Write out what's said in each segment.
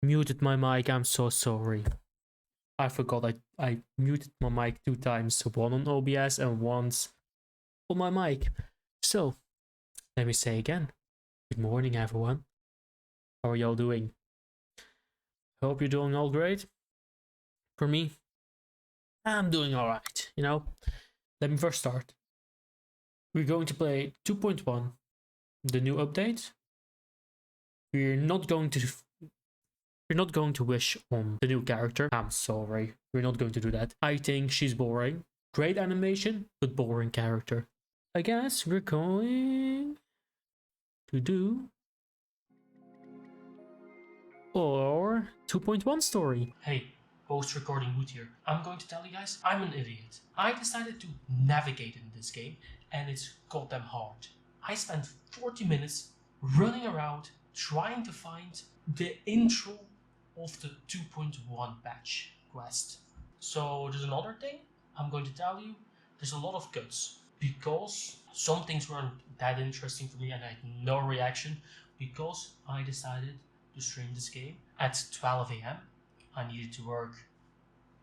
muted my mic. I'm so sorry. I forgot I muted my mic 2 times. One on OBS and once on my mic. So, let me say again. Good morning, everyone. How are y'all doing? Hope you're doing all great. For me, I'm doing alright, you know? Let me first start. We're going to play 2.1, the new update. We're not going to wish on the new character. I'm sorry. We're not going to do that. I think she's boring. Great animation, but boring character. I guess we're going to do or 2.1 story. Hey, post-recording Wood here. I'm going to tell you guys, I'm an idiot. I decided to navigate in this game, and it's goddamn hard. I spent 40 minutes running around trying to find the intro of the 2.1 patch quest. So there's another thing I'm going to tell you. There's a lot of cuts because some things weren't that interesting for me and I had no reaction because I decided to stream this game at 12 a.m. I needed to work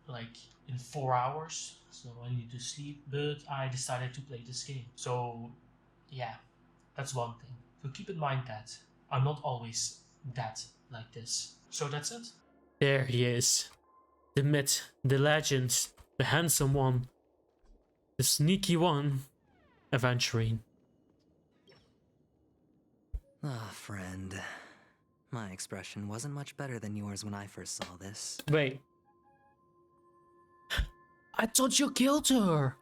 like in 4 hours, so I needed to sleep, but I decided to play this game. So yeah, that's one thing. So keep in mind that I'm not always that like this. So that's it. There he is. The myth, the legend, the handsome one, the sneaky one, Aventurine. Ah, friend. My expression wasn't much better than yours when I first saw this. Wait. I thought you killed her.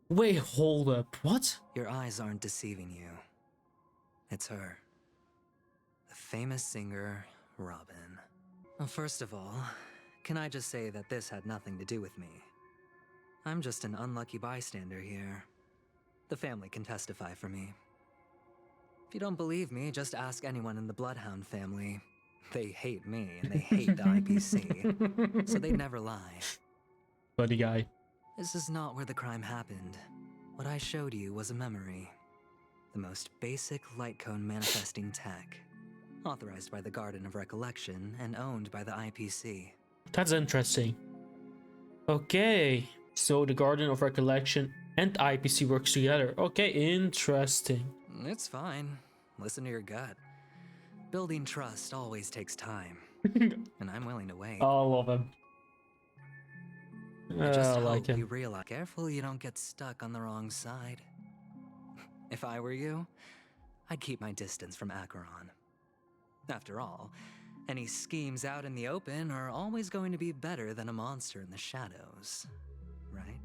Wait, hold up. What? Your eyes aren't deceiving you. It's her. The famous singer, Robin. Well, first of all, can I just say that this had nothing to do with me? I'm just an unlucky bystander here. The family can testify for me. If you don't believe me, just ask anyone in the Bloodhound family. They hate me, and they hate the IPC, so they never lie. Buddy guy. This is not where the crime happened. What I showed you was a memory. The most basic light cone manifesting tech. Authorized by the Garden of Recollection and owned by the IPC. That's interesting. Okay. So the Garden of Recollection and IPC works together. Okay, interesting. It's fine. Listen to your gut. Building trust always takes time. And I'm willing to wait. I love him. I just I like hope him. you realize, careful you don't get stuck on the wrong side. If I were you, I'd keep my distance from Acheron. After all, any schemes out in the open are always going to be better than a monster in the shadows, right?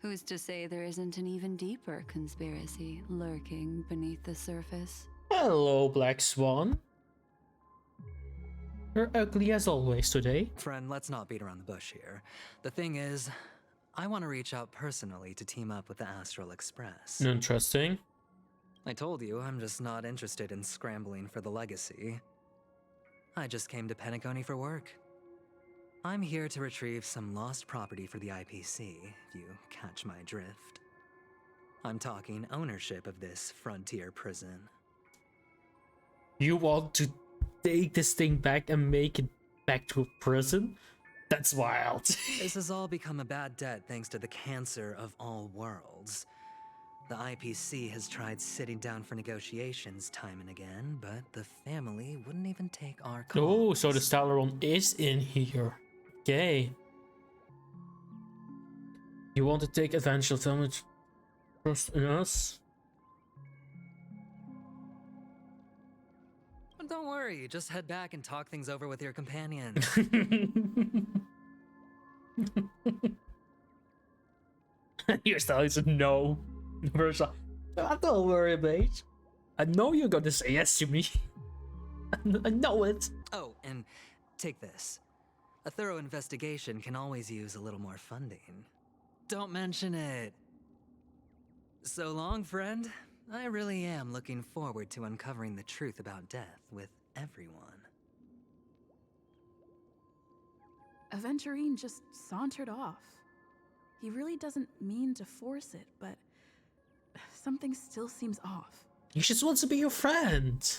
Who's to say there isn't an even deeper conspiracy lurking beneath the surface? Hello, Black Swan. You're ugly as always today. Friend, let's not beat around the bush here. The thing is, I want to reach out personally to team up with the Astral Express. Interesting. I told you, I'm just not interested in scrambling for the legacy. I just came to Penacony for work. I'm here to retrieve some lost property for the IPC, if you catch my drift. I'm talking ownership of this frontier prison. You want to take this thing back and make it back to a prison? That's wild. This has all become a bad debt thanks to the cancer of all worlds. The IPC has tried sitting down for negotiations time and again, but the family wouldn't even take our calls. Oh, so the Stalaron is in here. Okay. You want to take advantage of so much trust in us? Don't worry, just head back and talk things over with your companions. Your style is no. Versa. Don't worry, mate. I know you're gonna say yes to me. I know it. Oh, and take this. A thorough investigation can always use a little more funding. Don't mention it. So long, friend. I really am looking forward to uncovering the truth about death with everyone. Aventurine just sauntered off. He really doesn't mean to force it, but something still seems off. He just wants to be your friend.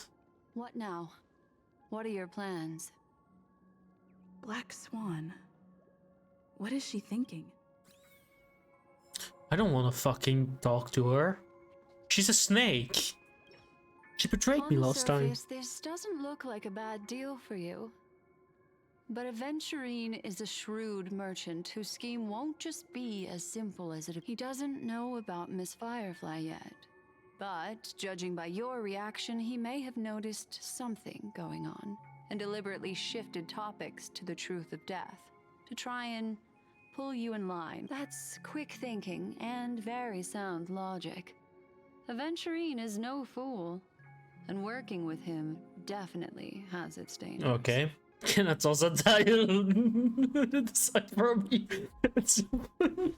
What now? What are your plans? Black Swan. What is she thinking? I don't want to fucking talk to her. She's a snake. She betrayed me last time. On the surface, this doesn't look like a bad deal for you. But Aventurine is a shrewd merchant whose scheme won't just be as simple as it appears. He doesn't know about Miss Firefly yet. But, judging by your reaction, he may have noticed something going on and deliberately shifted topics to the truth of death to try and pull you in line. That's quick thinking and very sound logic. Aventurine is no fool, and working with him definitely has its dangers. Okay. That's also decide for me. It's so funny.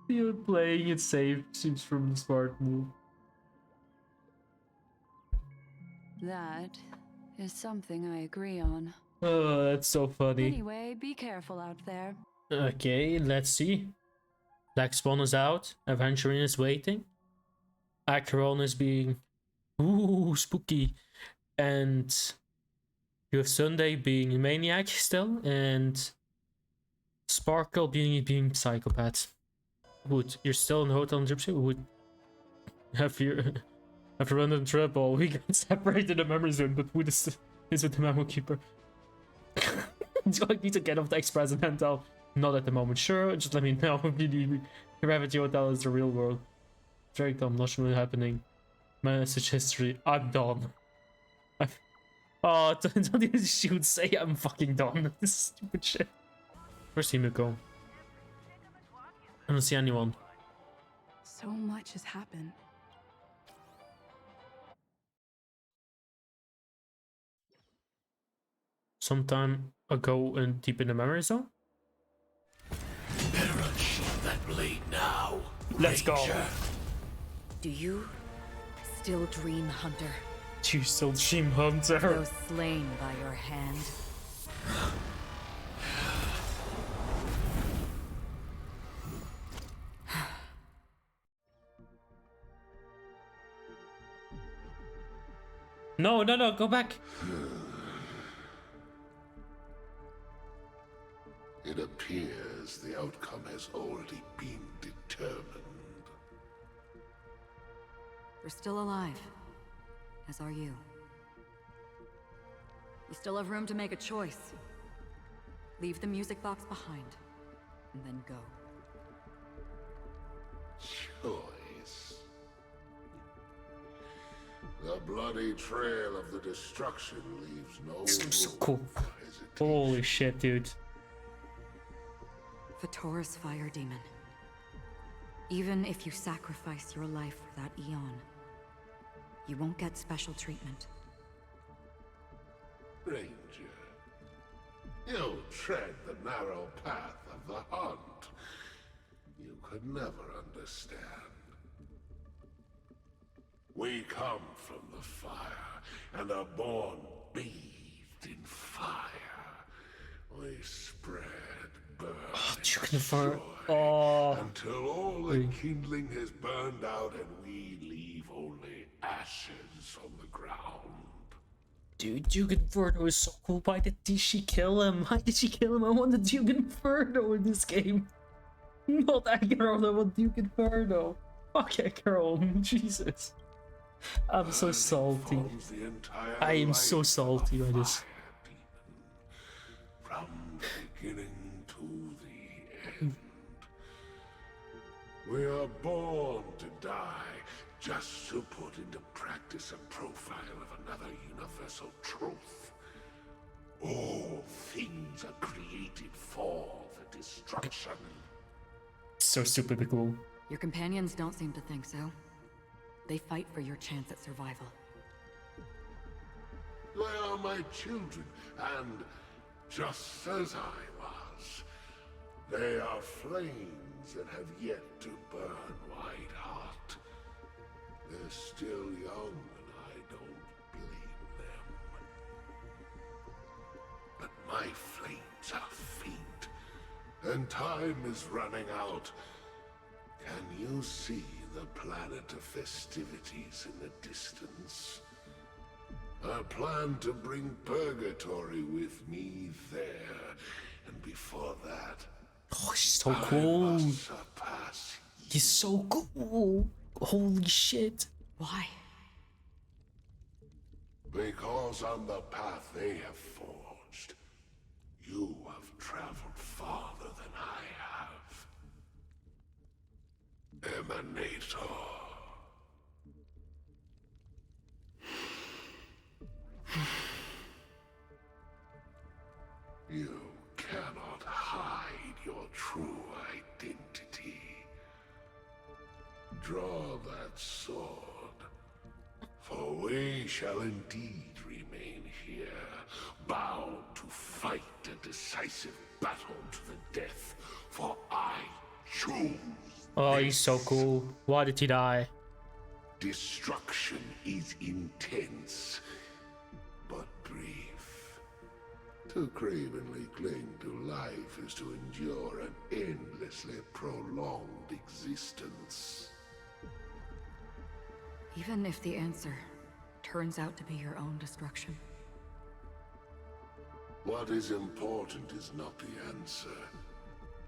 You're playing it safe seems from the smart move. That is something I agree on. Oh, that's so funny. Anyway, be careful out there. Okay, let's see. Black Swan is out. Aventurine is waiting. Acheron is being... Ooh, spooky. And... you have Sunday being a maniac still. And... Sparkle being psychopath. Wood, you're still in the hotel in Gypsy? Wood... After random trouble, we got separated in the memory zone, but Wood is with the memo keeper. Do I need to get off the express and hand out? Not at the moment. Sure, just let me know if you need me. Gravity Hotel is the real world. Very dumb, not really happening. Message history. I'm done. Oh, don't even shoot. Say I'm fucking done. This stupid shit. Where's Himiko? I don't see anyone. So much has happened. Some time ago and deep in the memory zone? Perish that blade now. Let's go. Do you still dream, Hunter? You still dream, Hunter? Though slain by your hand. No, go back. It appears the outcome has already been determined. We're still alive, as are you. We still have room to make a choice. Leave the music box behind, and then go. Choice. The bloody trail of the destruction leaves no So room cool. for hesitation. Holy shit, dude. Vatora's fire demon. Even if you sacrifice your life for that eon, you won't get special treatment. Ranger, you tread the narrow path of the hunt. You could never understand. We come from the fire, and are born bathed in fire. We spread, burn, Juniper. destroy, Oh. until all the kindling has burned out and we leave only ashes on the ground. Dude, Duke Inferno is so cool. Why did she kill him? Why did she kill him? I want the Duke Inferno in this game. Not Acheron, I want Duke Inferno. Fuck Acheron, Jesus. I'm so salty. I am so salty by this. From the beginning to the end. We are born to die just to put into practice a profile of another universal truth. All things are created for the destruction. So stupidly cool. Your companions don't seem to think so. They fight for your chance at survival. They are my children, and just as I was, they are flames that have yet to burn white hot. They're still young, and I don't blame them. But my flames are faint, and time is running out. Can you see the planet of festivities in the distance. I plan to bring Purgatory with me there, and before that, Oh, he's so I cool. must surpass He's so cool. Holy shit. Why? because on the path they have forged, you have traveled farther than I have. Emanator. You cannot hide your true identity. Draw that sword, for we shall indeed remain here, bound to fight a decisive battle to the death, for I choose. Oh, he's so this. cool. Why did he die? Destruction is intense, but brief. To cravenly cling to life is to endure an endlessly prolonged existence. Even if the answer turns out to be your own destruction. What is important is not the answer,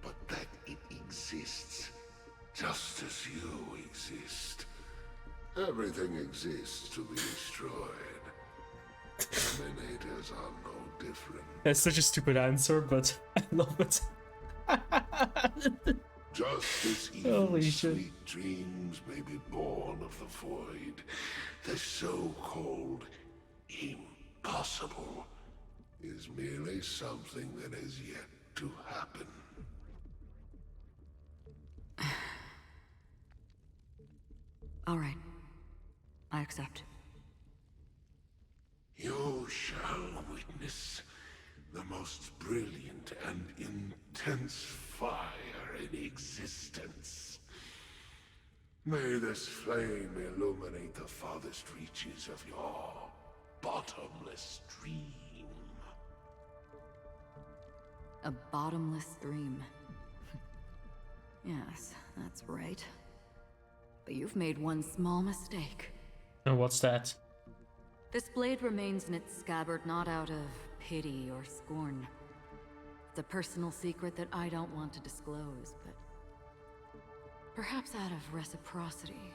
but that it exists, just as you exist. Everything exists to be destroyed. Emanators are no different. That's such a stupid answer, but I love it. Just as Holy even shit. sweet dreams may be born of the void, the so-called impossible is merely something that has yet to happen. All right. I accept. You shall witness the most brilliant and intense fire in existence. May this flame illuminate the farthest reaches of your bottomless dream. A bottomless dream. Yes, that's right. But you've made one small mistake. And what's that? This blade remains in its scabbard not out of pity or scorn. It's a personal secret that I don't want to disclose, but perhaps out of reciprocity.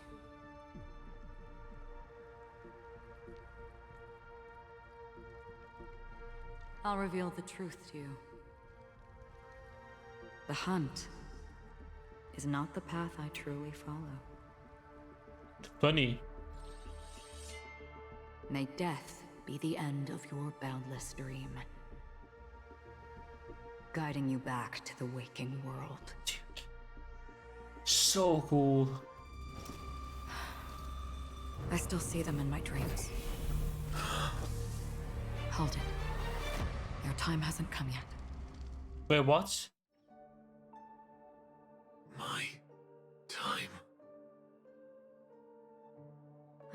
I'll reveal the truth to you. The hunt is not the path I truly follow. Funny. May death be the end of your boundless dream, guiding you back to the waking world. Dude. So cool. I still see them in my dreams. Hold it. Your time hasn't come yet. Wait, what? My time.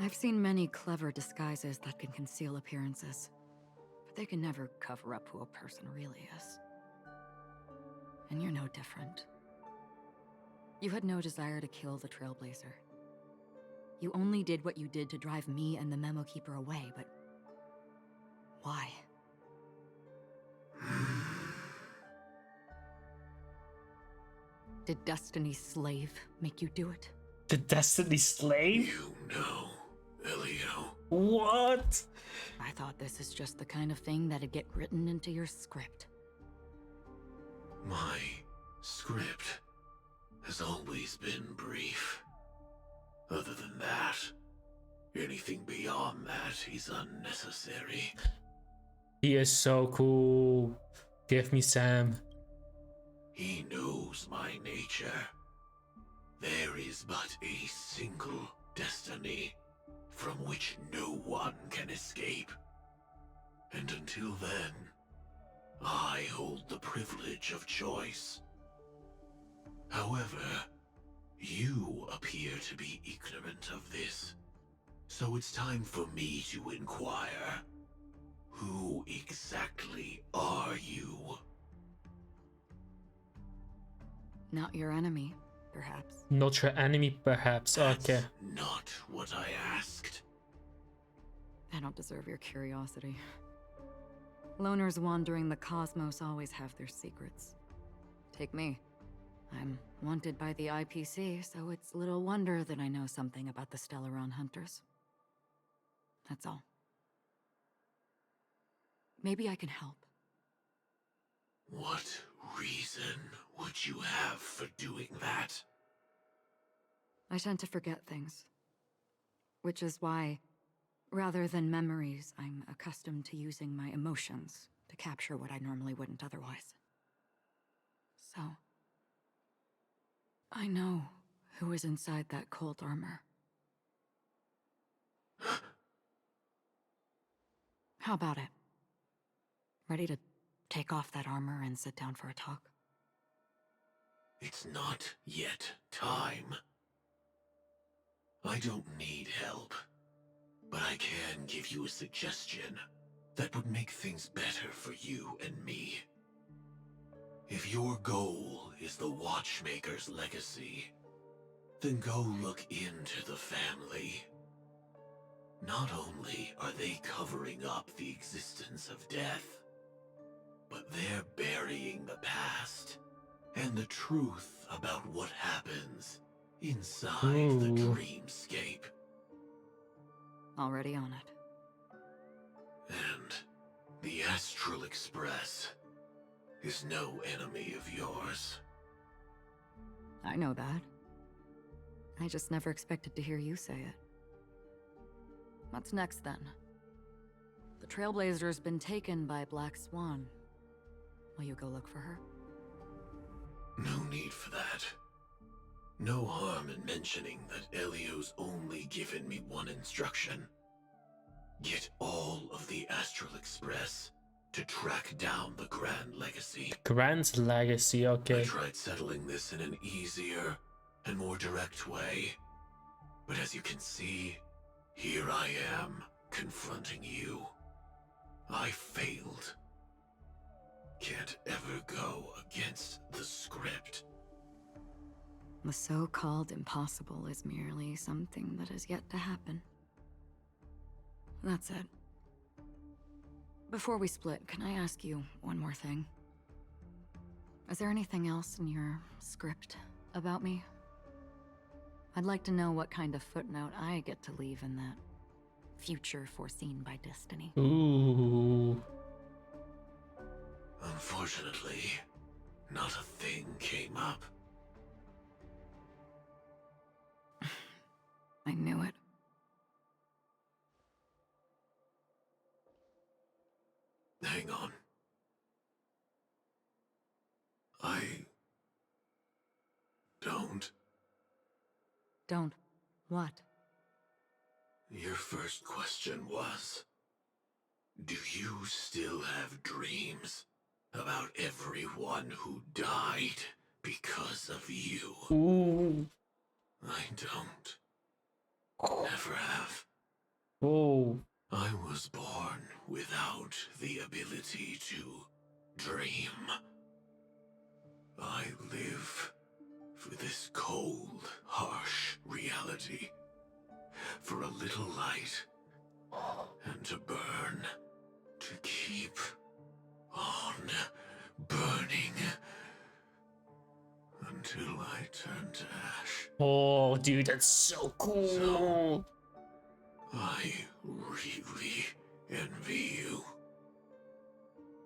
I've seen many clever disguises that can conceal appearances, but they can never cover up who a person really is. And you're no different. You had no desire to kill the Trailblazer. You only did what you did to drive me and the Memo Keeper away, but why? Did Destiny's slave make you do it? The Destiny Slave? You know, Elio. What? I thought this is just the kind of thing that'd get written into your script. My script has always been brief. Other than that, anything beyond that is unnecessary. He is so cool. Give me Sam. He knows my nature. There is but a single destiny from which no one can escape. And until then, I hold the privilege of choice. However, you appear to be ignorant of this, so it's time for me to inquire. Who exactly are you? Not your enemy, perhaps. Not your enemy, perhaps. Okay. That's not what I asked. I don't deserve your curiosity. Loners wandering the cosmos always have their secrets. Take me. I'm wanted by the IPC, so it's little wonder that I know something about the Stellaron hunters. That's all. Maybe I can help. What reason would you have for doing that? I tend to forget things. Which is why, rather than memories, I'm accustomed to using my emotions to capture what I normally wouldn't otherwise. So, I know who is inside that cold armor. How about it? Ready to take off that armor and sit down for a talk? It's not yet time. I don't need help, but I can give you a suggestion that would make things better for you and me. If your goal is the Watchmaker's legacy, then go look into the family. Not only are they covering up the existence of death, but they're burying the past and the truth about what happens inside the dreamscape. Already on it. And the Astral Express is no enemy of yours. I know that. I just never expected to hear you say it. What's next, then? The Trailblazer's been taken by Black Swan. Will you go look for her? No need for that. No harm in mentioning that Elio's only given me one instruction. Get all of the Astral Express to track down the Grand Legacy. Grand Legacy, okay. I tried settling this in an easier and more direct way, but as you can see, here I am, confronting you. I failed. Can't ever go against the script. The so-called impossible is merely something that has yet to happen. That's it. Before we split, can I ask you one more thing? Is there anything else in your script about me? I'd like to know what kind of footnote I get to leave in that future foreseen by destiny. Ooh. Unfortunately, not a thing came up. I knew it. Hang on. I don't. Don't. What? Your first question was, do you still have dreams about everyone who died because of you? Ooh. I don't. Never have. Oh. I was born without the ability to dream. I live for this cold, harsh reality. For a little light, and to burn, to keep on burning, until I turn to ash. Oh, dude, that's so cool. So, I really envy you.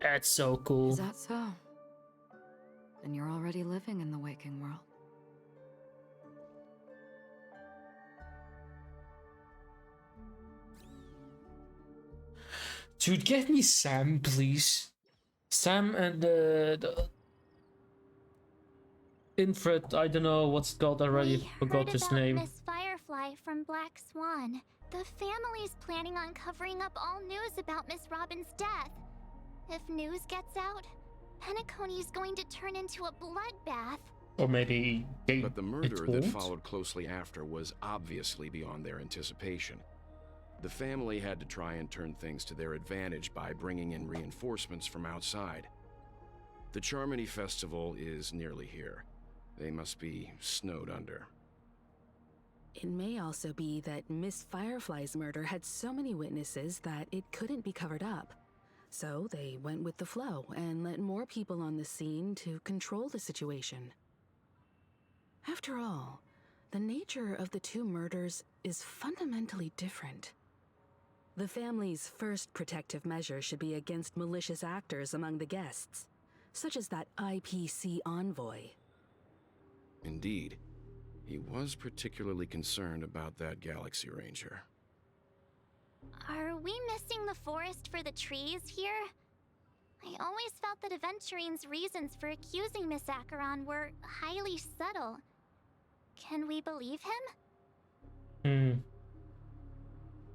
That's so cool. Is that so? Then you're already living in the waking world. Dude, get me Sam, please. Sam and the infrared, I don't know what's it called already. We Forgot heard his about name. Miss Firefly from Black Swan. The family's planning on covering up all news about Miss Robin's death. If news gets out, Penacony's going to turn into a bloodbath. Or maybe they, But the murder it that won't? followed closely after was obviously beyond their anticipation. The family had to try and turn things to their advantage by bringing in reinforcements from outside. The Charmony Festival is nearly here. They must be snowed under. It may also be that Miss Firefly's murder had so many witnesses that it couldn't be covered up. So they went with the flow and let more people on the scene to control the situation. After all, the nature of the two murders is fundamentally different. The family's first protective measure should be against malicious actors among the guests, such as that IPC envoy. Indeed. He was particularly concerned about that Galaxy Ranger. Are we missing the forest for the trees here? I always felt that Aventurine's reasons for accusing Miss Acheron were highly subtle. Can we believe him?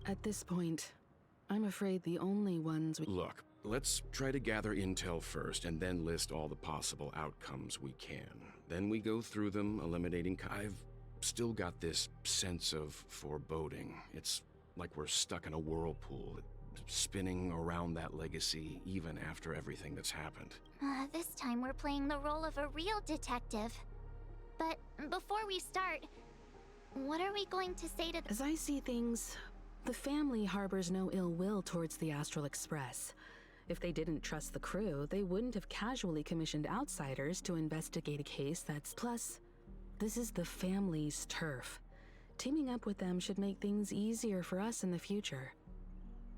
At this point, I'm afraid the only ones we— Look, let's try to gather intel first and then list all the possible outcomes we can. Then we go through them, eliminating— I've still got this sense of foreboding. It's like we're stuck in a whirlpool, spinning around that legacy even after everything that's happened. This time we're playing the role of a real detective. But before we start, what are we going to say to— As I see things, the family harbors no ill will towards the Astral Express. If they didn't trust the crew, they wouldn't have casually commissioned outsiders to investigate a case that's— Plus, this is the family's turf. Teaming up with them should make things easier for us in the future.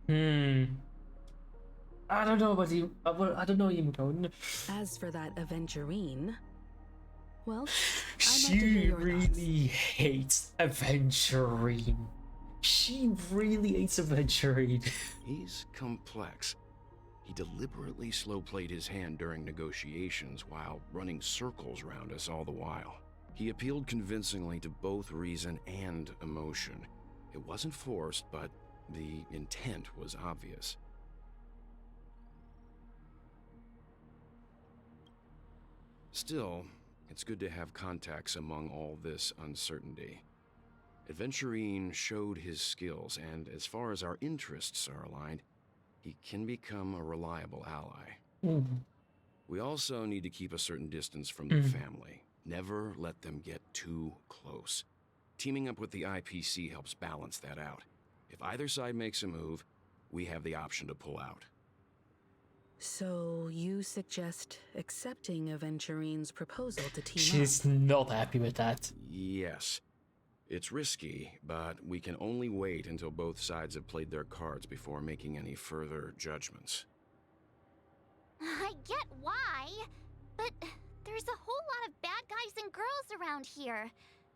I don't know about you. I don't know, Imo. As for that Aventurine, well, I'd like to She hear your really thoughts. hates Aventurine. She really hates Aventurine. He's complex. He deliberately slow-played his hand during negotiations while running circles around us all the while. He appealed convincingly to both reason and emotion. It wasn't forced, but the intent was obvious. Still, it's good to have contacts among all this uncertainty. Aventurine showed his skills, and as far as our interests are aligned, he can become a reliable ally. We also need to keep a certain distance from the family. Never let them get too close. Teaming up with the IPC helps balance that out. If either side makes a move, we have the option to pull out. So you suggest accepting Aventurine's proposal to team up? She's not happy with that. Yes. It's risky, but we can only wait until both sides have played their cards before making any further judgments. I get why, but there's a whole lot of bad guys and girls around here,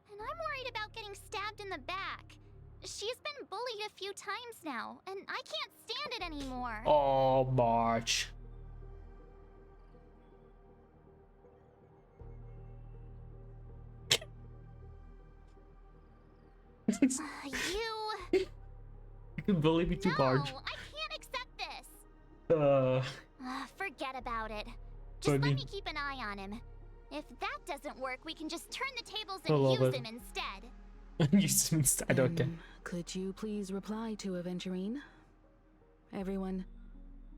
and I'm worried about getting stabbed in the back. She's been bullied a few times now, and I can't stand it anymore. Oh, March. You You can bully me too, Marge. No, I can't accept this. Forget about it. Just let Funny. me keep an eye on him. If that doesn't work, we can just turn the tables I and love use it. him instead. Use him instead, okay. Could you please reply to Aventurine? Everyone,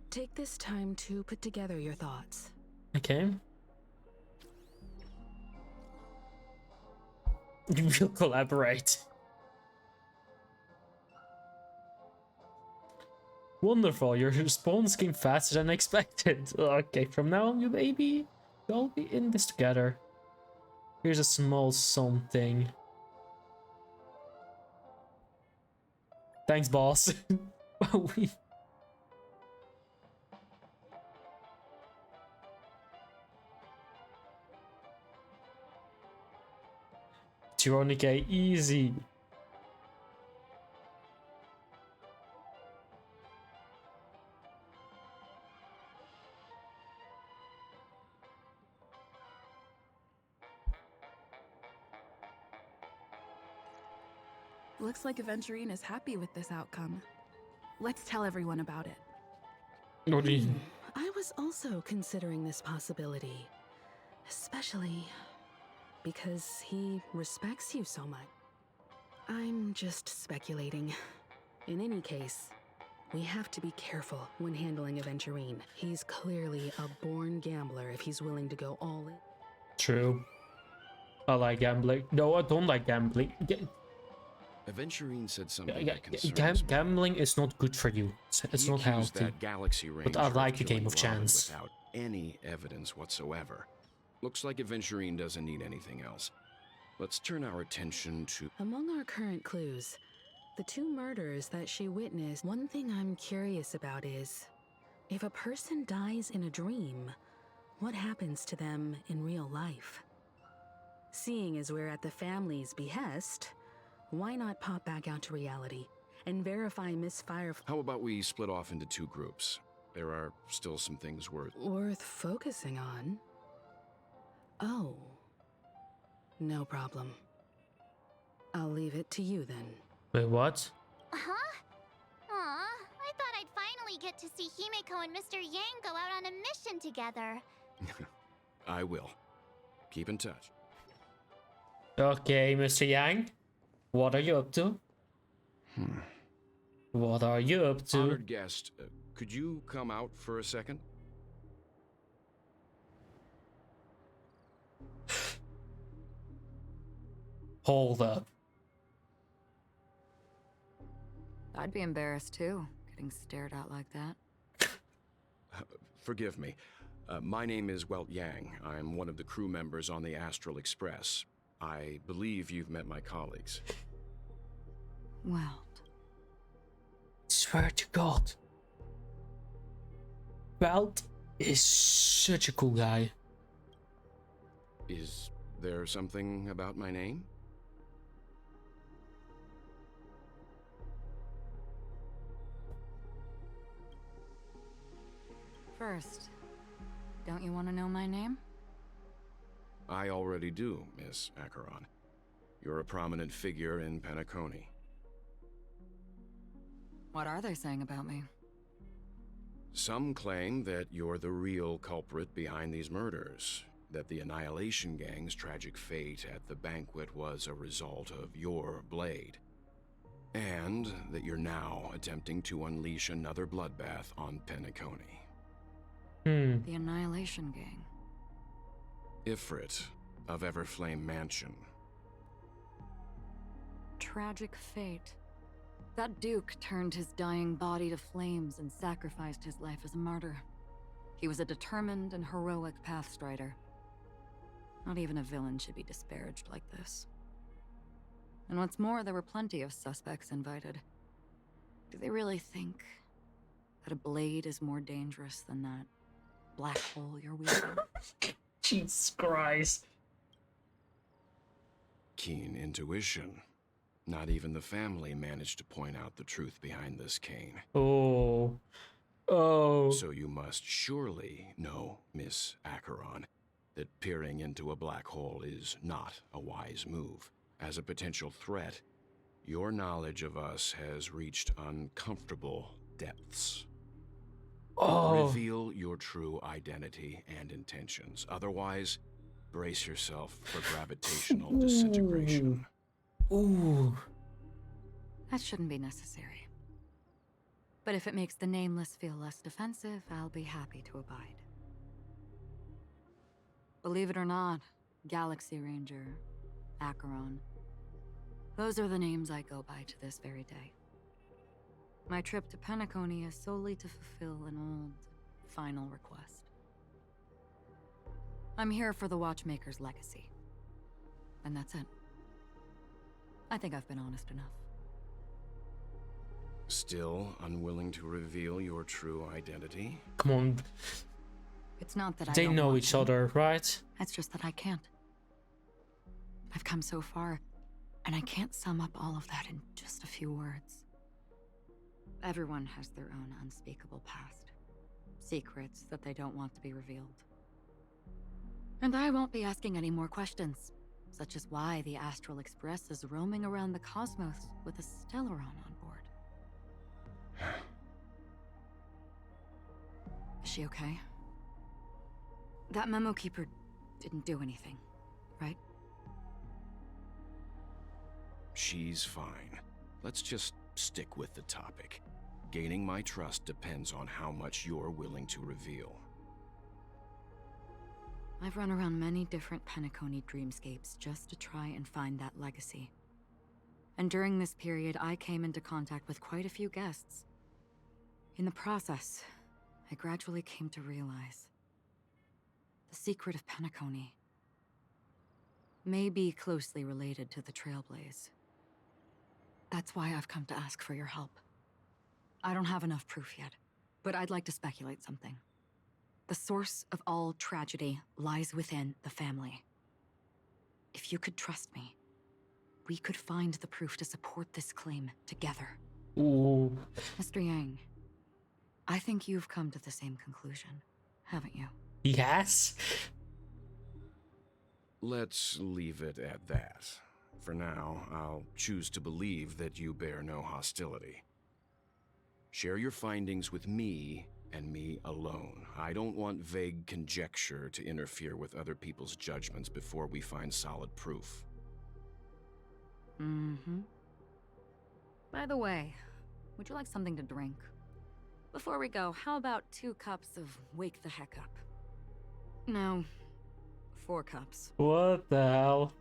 take this time to put together your thoughts. Okay. You will collaborate. Wonderful, your response came faster than expected. Okay, from now on, you maybe we'll be in this together. Here's a small something. Thanks, boss. We... Tyronica, easy. Looks like Aventurine is happy with this outcome. Let's tell everyone about it. What do you... I was also considering this possibility, especially because he respects you so much. I'm just speculating. In any case, we have to be careful when handling Aventurine. He's clearly a born gambler if he's willing to go all in. True. I like gambling. No, I don't like gambling. Aventurine said something that concerns me. Gambling is not good for you. It's He not accused healthy. that Galaxy But I Ranger like the killing game of Robin chance. without any evidence whatsoever. Looks like Aventurine doesn't need anything else. Let's turn our attention to... Among our current clues, the 2 murders that she witnessed, one thing I'm curious about is, if a person dies in a dream, what happens to them in real life? Seeing as we're at the family's behest, why not pop back out to reality and verify Miss Firefly? How about we split off into 2 groups? There are still some things worth focusing on? Oh. No problem. I'll leave it to you then. Wait, what? Huh? Aw, I thought I'd finally get to see Himeko and Mr. Yang go out on a mission together. I will. Keep in touch. Okay, Mr. Yang. What are you up to? What are you up to? Honored guest, could you come out for a second? Hold up. I'd be embarrassed too, getting stared at like that. Forgive me. My name is Welt Yang. I'm one of the crew members on the Astral Express. I believe you've met my colleagues. Welt. Swear to God. Welt is such a cool guy. Is there something about my name? First, don't you want to know my name? I already do, Miss Acheron. You're a prominent figure in Penacony. What are they saying about me? Some claim that you're the real culprit behind these murders, that the Annihilation Gang's tragic fate at the banquet was a result of your blade, and that you're now attempting to unleash another bloodbath on Penacony. The Annihilation Gang. Ifrit of Everflame Mansion. Tragic fate. That Duke turned his dying body to flames and sacrificed his life as a martyr. He was a determined and heroic pathstrider. Not even a villain should be disparaged like this. And what's more, there were plenty of suspects invited. Do they really think that a blade is more dangerous than that black hole you're wielding? Jesus Christ. Keen intuition. Not even the family managed to point out the truth behind this cane. Oh. Oh. So you must surely know, Miss Acheron, that peering into a black hole is not a wise move. As a potential threat, your knowledge of us has reached uncomfortable depths. Oh. Reveal your true identity and intentions. Otherwise, brace yourself for gravitational disintegration. Ooh. That shouldn't be necessary. But if it makes the Nameless feel less defensive, I'll be happy to abide. Believe it or not, Galaxy Ranger, Acheron, those are the names I go by to this very day. My trip to Penacony is solely to fulfill an old, final request. I'm here for the Watchmaker's legacy. And that's it. I think I've been honest enough. Still unwilling to reveal your true identity? Come on. It's not that They I don't know want each to. other, right? It's just that I can't. I've come so far, and I can't sum up all of that in just a few words. Everyone has their own unspeakable past. Secrets that they don't want to be revealed. And I won't be asking any more questions, such as why the Astral Express is roaming around the cosmos with a Stellaron on board. Is she okay? That memo keeper didn't do anything, right? She's fine. Let's just stick with the topic. Gaining my trust depends on how much you're willing to reveal. I've run around many different Penacony dreamscapes just to try and find that legacy. And during this period, I came into contact with quite a few guests. In the process, I gradually came to realize the secret of Penacony may be closely related to the Trailblaze. That's why I've come to ask for your help. I don't have enough proof yet, but I'd like to speculate something. The source of all tragedy lies within the family. If you could trust me, we could find the proof to support this claim together. Ooh. Mr. Yang, I think you've come to the same conclusion, haven't you? Yes? Let's leave it at that. For now, I'll choose to believe that you bear no hostility. Share your findings with me and me alone. I don't want vague conjecture to interfere with other people's judgments before we find solid proof. Mm-hmm. By the way, would you like something to drink? Before we go, how about 2 cups of Wake the Heck Up? No, 4 cups. What the hell?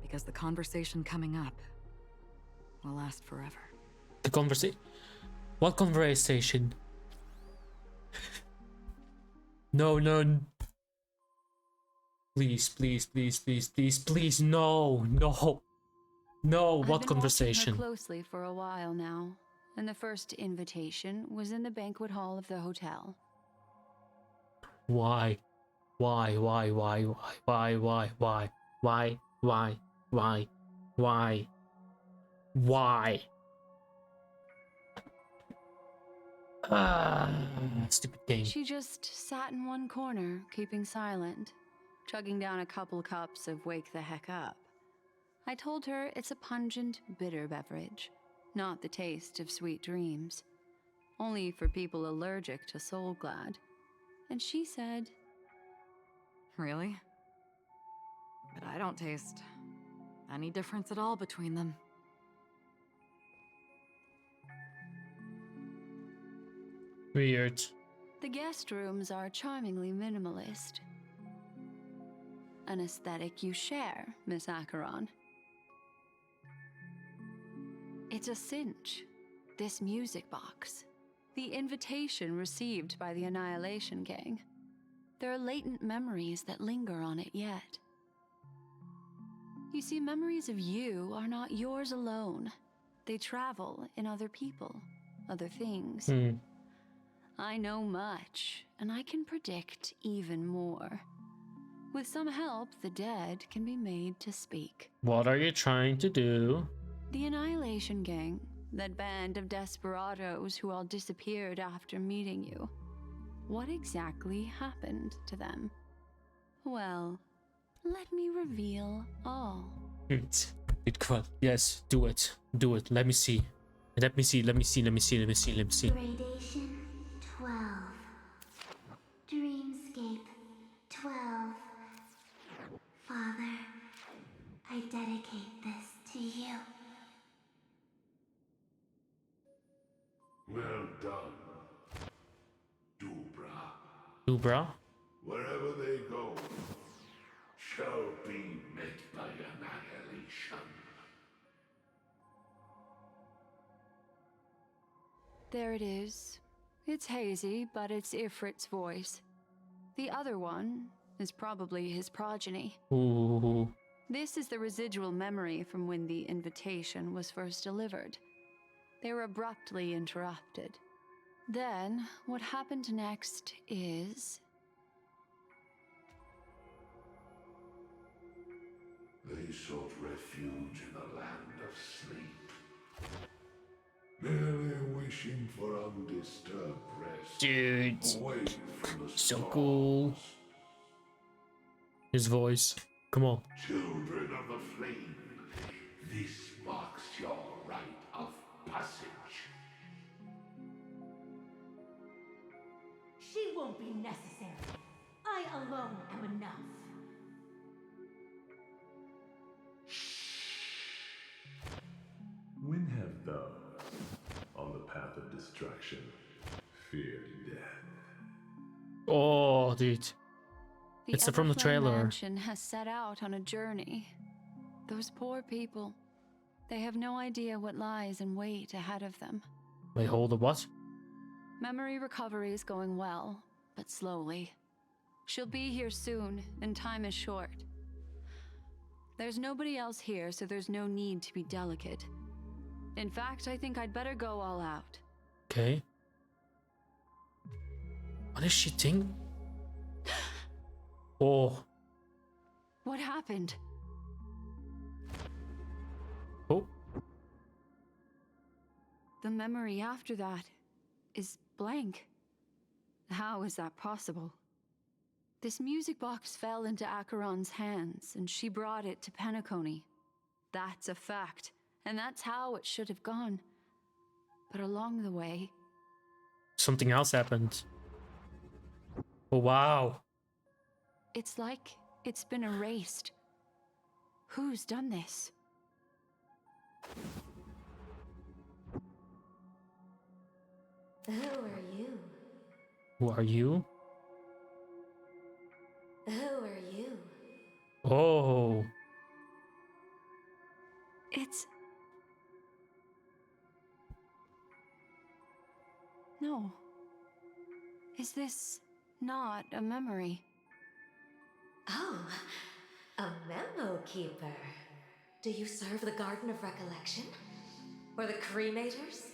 Because the conversation coming up will last forever. The conversation? What conversation? No. Please, no. What conversation? I've been watching her closely for a while now, and the first invitation was in the banquet hall of the hotel. Why? Stupid game. She just sat in one corner, keeping silent, chugging down a couple cups of Wake the Heck Up. I told her it's a pungent, bitter beverage, not the taste of sweet dreams. Only for people allergic to Soul Glad. And she said, Really? But I don't taste any difference at all between them. Weird. the guest rooms are charmingly minimalist. An aesthetic you share, Miss Acheron. It's a cinch, this music box. The invitation received by the Annihilation Gang. There are latent memories that linger on it yet. You see, memories of you are not yours alone. They travel in other people, other things. I know much, and I can predict even more. With some help, the dead can be made to speak. What are you trying to do? The Annihilation Gang, that band of desperados who all disappeared after meeting you. What exactly happened to them? Well, let me reveal all. Yes, do it. Do it. Let me see. Let me see. Gradation 12. Dreamscape 12. Father, I dedicate this to you. Well done, Dubra? Wherever they go, shall be met by annihilation. There it is. It's hazy, but it's Ifrit's voice. The other one is probably his progeny. Ooh. This is the residual memory from when the invitation was first delivered. They were abruptly interrupted. Then, what happened next is... They sought refuge in the land of sleep, merely wishing for undisturbed rest. Dude, Away from the so storms. cool. His voice. Come on. Children of the flame, this marks your rite of passage. She won't be necessary. I alone am enough. When have those on the path of destruction feared death? Oh, dude. The from the Everflame trailer. Mansion has set out on a journey. Those poor people, they have no idea what lies in wait ahead of them. Wait, hold up, what? Memory recovery is going well, but slowly. She'll be here soon, and time is short. There's nobody else here, so there's no need to be delicate. In fact, I think I'd better go all out. Okay. What is she doing? Oh. What happened? Oh. The memory after that is blank. How is that possible? This music box fell into Acheron's hands, and she brought it to Penacony. That's a fact, and that's how it should have gone. But along the way... Something else happened. Oh, wow. It's like it's been erased. Who's done this? Who are you? Who are you? Who are you? Oh. It's... No. Is this not a memory? Oh, a memo keeper. Do you serve the Garden of Recollection? Or the Cremators?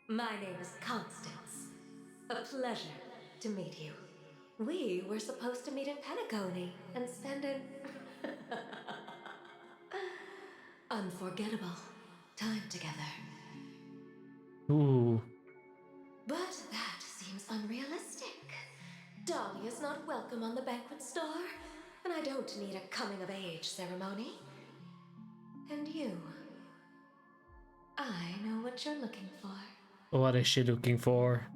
My name is Constance. A pleasure to meet you. We were supposed to meet in Penacony and spend an unforgettable time together. Ooh. But that seems unrealistic. Dolly is not welcome on the banquet star, and I don't need a coming-of-age ceremony. And you, I know what you're looking for. What is she looking for?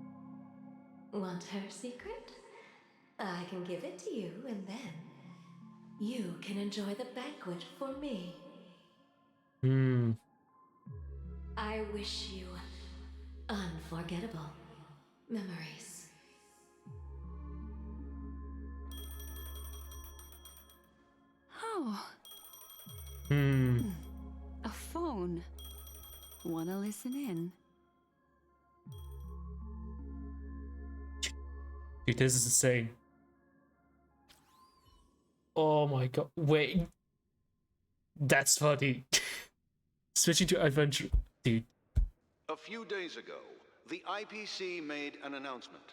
Want her secret? I can give it to you, and then you can enjoy the banquet for me. Hmm. I wish you unforgettable memories. Oh. Hmm. A phone. Wanna listen in? Dude, this is insane. Oh my god. Wait. That's funny. Switching to adventure. Dude. A few days ago, the IPC made an announcement.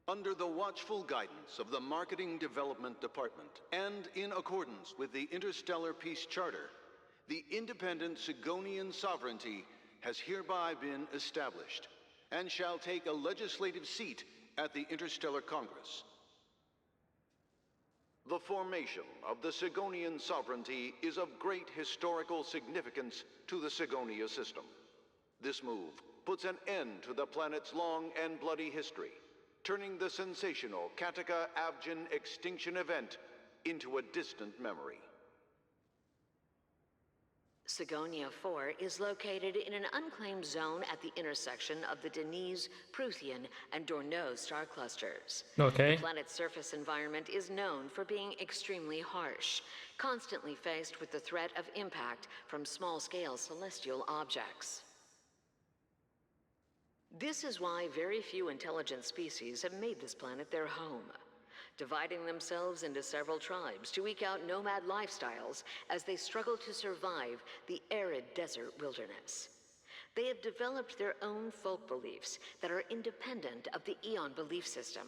Under the watchful guidance of the Marketing Development Department, and in accordance with the Interstellar Peace Charter, the independent Sigonian sovereignty has hereby been established, and shall take a legislative seat at the Interstellar Congress. The formation of the Sigonian sovereignty is of great historical significance to the Sigonia system. This move puts an end to the planet's long and bloody history, turning the sensational Kataka-Avgin extinction event into a distant memory. Sigonia 4 is located in an unclaimed zone at the intersection of the Denise, Prothean, and Dorneau star clusters. Okay. The planet's surface environment is known for being extremely harsh, constantly faced with the threat of impact from small-scale celestial objects. This is why very few intelligent species have made this planet their home, dividing themselves into several tribes to eke out nomad lifestyles as they struggle to survive the arid desert wilderness. They have developed their own folk beliefs that are independent of the Eon belief system.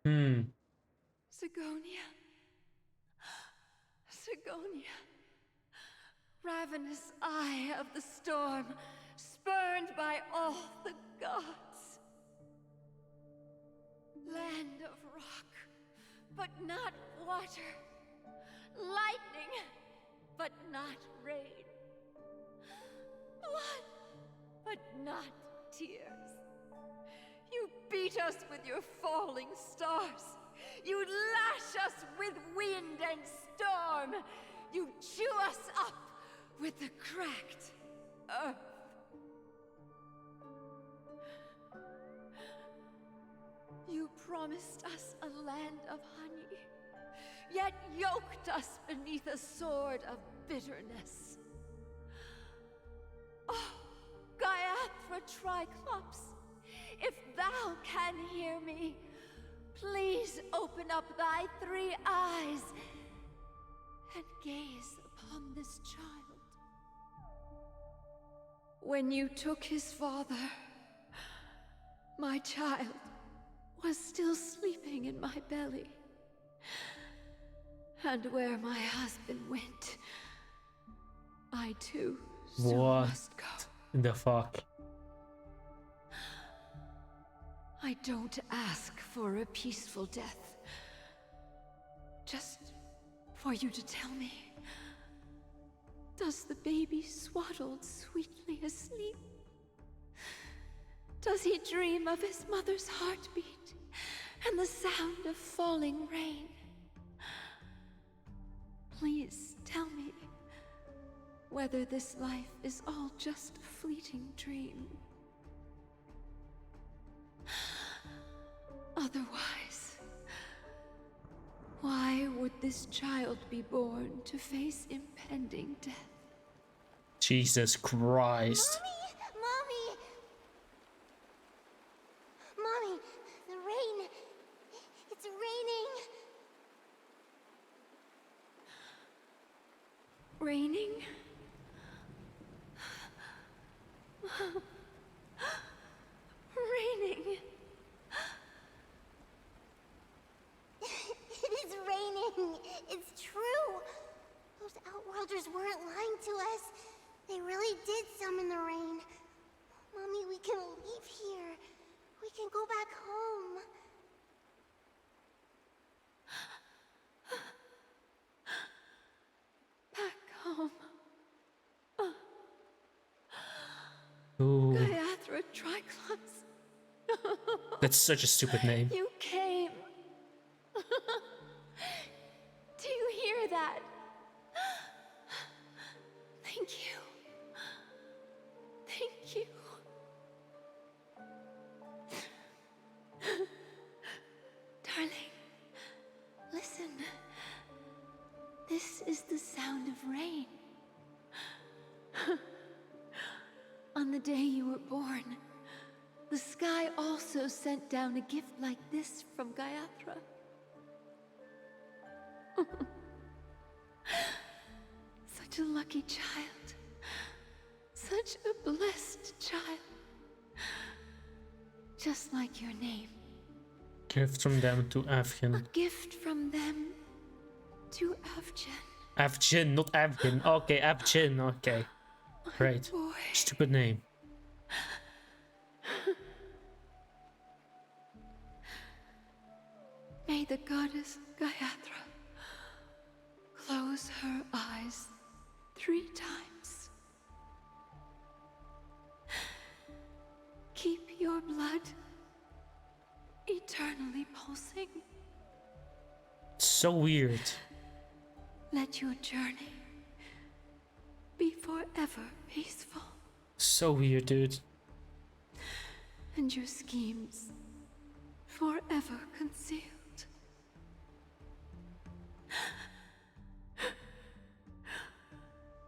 Sigonia. Sigonia. Ravenous eye of the storm, spurned by all the gods. Land of rock, but not water. Lightning, but not rain. Blood, but not tears. You beat us with your falling stars. You lash us with wind and storm. You chew us up with the cracked earth. You promised us a land of honey, yet yoked us beneath a sword of bitterness. Oh, Gaiathra Triclops, if thou can hear me, please open up thy 3 eyes and gaze upon this child. When you took his father, my child was still sleeping in my belly. And where my husband went, I too soon must go. What the fuck? I don't ask for a peaceful death. Just for you to tell me, does the baby swaddled sweetly asleep? Does he dream of his mother's heartbeat and the sound of falling rain? Please tell me whether this life is all just a fleeting dream. Otherwise, why would this child be born to face impending death? Jesus Christ. Mommy! Mommy, the rain. It's raining. Raining? Raining. It is raining. It's true. Those Outworlders weren't lying to us. They really did summon the rain. Mommy, we can leave here. We can go back home. Back home. Ooh, Gaiathra Triclops. that's such a stupid name. You came. Do you hear that? Thank you. Thank you. Darling, listen. This is the sound of rain. On the day you were born, the sky also sent down a gift like this from Gaiathra. Such a lucky child. Such a blessed child. Just like your name. Gift from them to Afghan. A gift from them to Afghan. Afghan, not Afghan. Okay, Afghan. Okay. Great. Boy. Stupid name. May the goddess Gaiathra close her eyes 3 times. Keep your blood eternally pulsing. So weird. Let your journey be forever peaceful. So weird, dude. And your schemes forever concealed.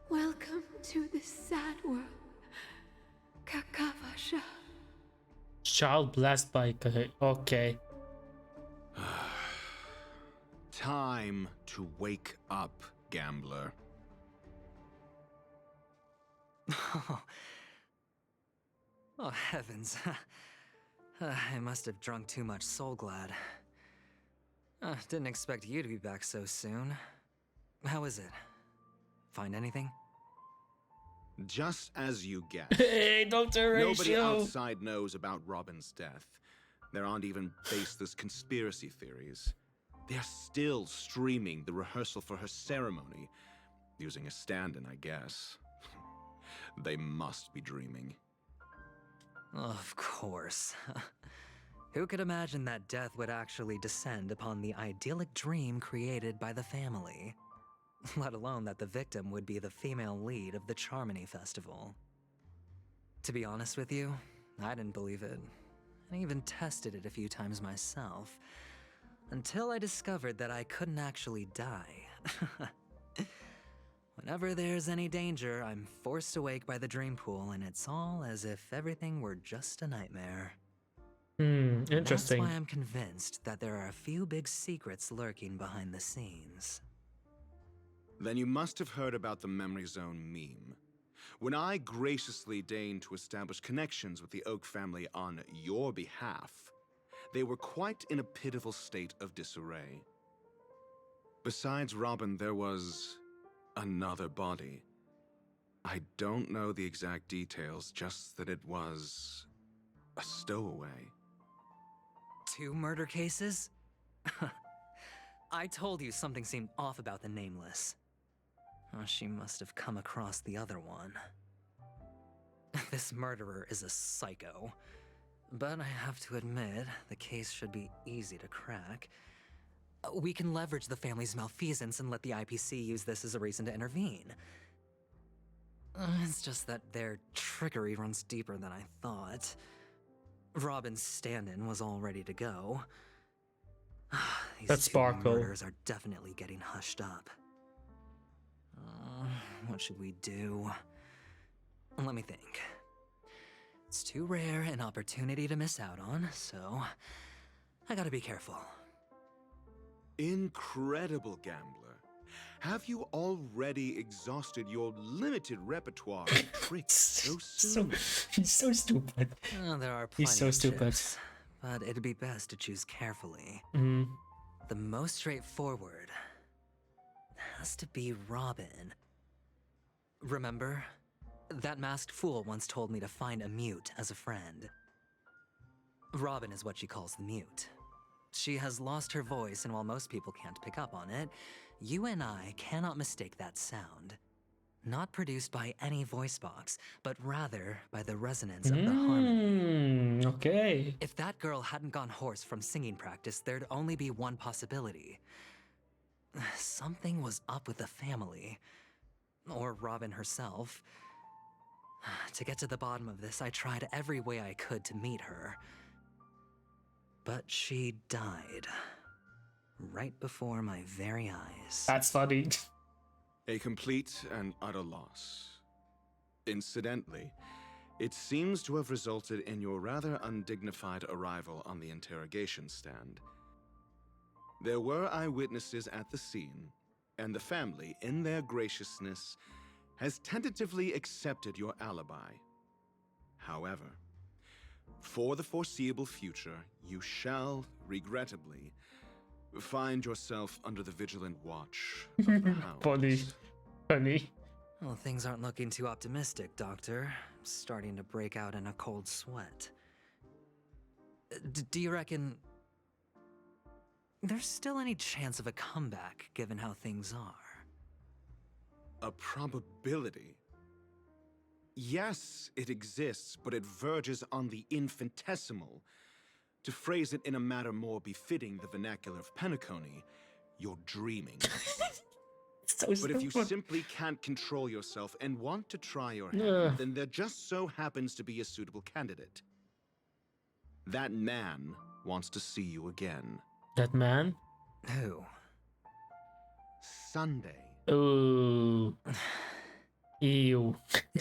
Welcome to this sad world, Kakavasha. Child blessed by... Okay. Time to wake up, gambler. Oh, heavens. I must have drunk too much Soul Glad. Didn't expect you to be back so soon. How is it? Find anything? Just as you guessed. Hey, Dr. Ratio! Nobody outside knows about Robin's death. There aren't even baseless conspiracy theories. They're still streaming the rehearsal for her ceremony, using a stand-in, I guess. They must be dreaming. Of course. Who could imagine that death would actually descend upon the idyllic dream created by the family? Let alone that the victim would be the female lead of the Charmony Festival. To be honest with you, I didn't believe it I even tested it a few times myself, until I discovered that I couldn't actually die. Whenever there's any danger, I'm forced awake by the dream pool, and it's all as if everything were just a nightmare. Interesting. That's why I'm convinced that there are a few big secrets lurking behind the scenes. Then you must have heard about the Memory Zone meme. When I graciously deigned to establish connections with the Oak family on your behalf, they were quite in a pitiful state of disarray. Besides Robin, there was another body. I don't know the exact details, just that it was a stowaway. 2 murder cases? I told you something seemed off about the Nameless. Oh, she must have come across the other one. This murderer is a psycho. But I have to admit, the case should be easy to crack. We can leverage the family's malfeasance and let the IPC use this as a reason to intervene. It's just that their trickery runs deeper than I thought. Robin's stand-in was all ready to go. These 2 murders are definitely getting hushed up. What should we do? Let me think. It's too rare an opportunity to miss out on, so I gotta be careful. Incredible gambler. Have you already exhausted your limited repertoire of tricks so soon? He's so stupid. There are plenty He's so of stupid. chips, but it'd be best to choose carefully. The most straightforward has to be Robin. Remember? That masked fool once told me to find a mute as a friend. Robin is what she calls the mute. She has lost her voice, and while most people can't pick up on it, you and I cannot mistake that sound. Not produced by any voice box, but rather by the resonance of the harmony. Okay. If that girl hadn't gone hoarse from singing practice, there'd only be one possibility. Something was up with the family. Or Robin herself. To get to the bottom of this, I tried every way I could to meet her. But she died. Right before my very eyes. That's funny. A complete and utter loss. Incidentally, it seems to have resulted in your rather undignified arrival on the interrogation stand. There were eyewitnesses at the scene, and the family, in their graciousness, has tentatively accepted your alibi. However, for the foreseeable future, you shall, regrettably, find yourself under the vigilant watch of the hounds. Funny. Well, things aren't looking too optimistic, Doctor. I'm starting to break out in a cold sweat. Do you reckon there's still any chance of a comeback, given how things are? A probability? Yes, it exists, but it verges on the infinitesimal. To phrase it in a manner more befitting the vernacular of Penacony, you're dreaming. But if you simply can't control yourself and want to try your hand, then there just so happens to be a suitable candidate. That man wants to see you again. That man? Who? Sunday. Oh. Ew.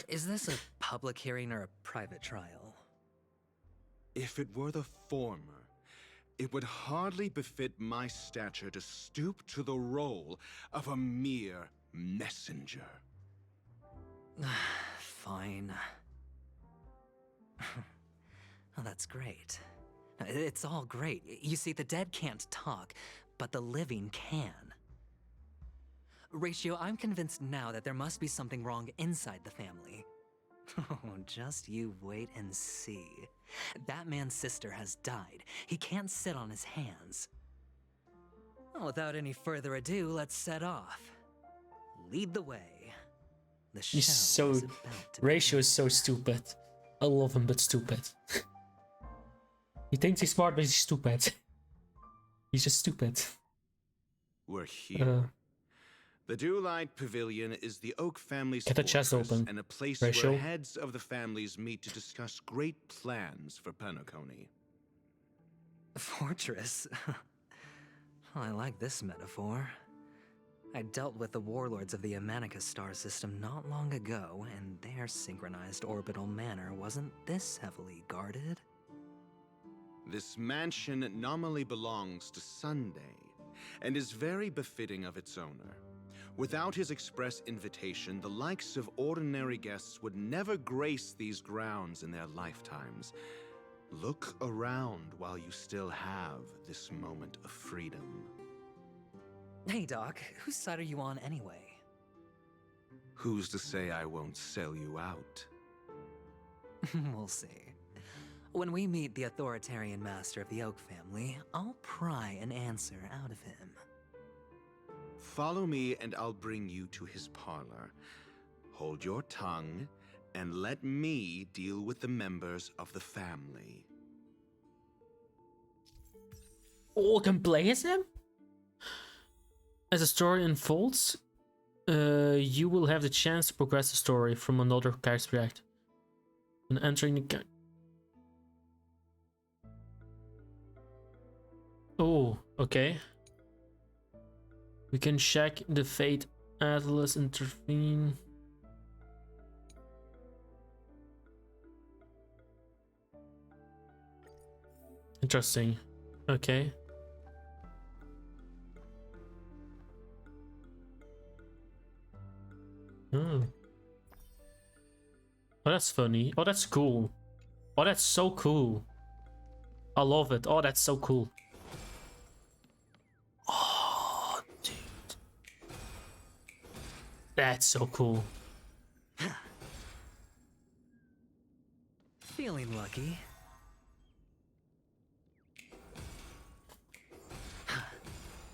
Is this a public hearing or a private trial? If it were the former, it would hardly befit my stature to stoop to the role of a mere messenger. Fine. Oh, that's great. It's all great. You see, the dead can't talk, but the living can. Ratio, I'm convinced now that there must be something wrong inside the family. Oh, just you wait and see. That man's sister has died. He can't sit on his hands. Well, without any further ado, let's set off. Lead the way. The show He's so... is about to Ratio is so stupid. I love him, but stupid. He thinks he's smart, but he's stupid. He's just stupid. We're here. The Dewlight Pavilion is the Oak family's fortress and a place where heads of the families meet to discuss great plans for Penacony. Fortress? I like this metaphor. I dealt with the warlords of the Amanicus star system not long ago, and their synchronized orbital manor wasn't this heavily guarded. This mansion nominally belongs to Sunday, and is very befitting of its owner. Without his express invitation, the likes of ordinary guests would never grace these grounds in their lifetimes. Look around while you still have this moment of freedom. Hey, Doc, whose side are you on anyway? Who's to say I won't sell you out? We'll see. When we meet the authoritarian master of the Oak family, I'll pry an answer out of him. Follow me and I'll bring you to his parlor. Hold your tongue and let me deal with the members of the family. Oh, can play as him? As the story unfolds, you will have the chance to progress the story from another character act. When entering the Oh, okay. We can check the Fate Atlas, intervene. Interesting. Okay. Oh. Oh, that's funny. Oh, that's cool. Oh, that's so cool. I love it. Oh, that's so cool. Oh, dude. That's so cool. Feeling lucky.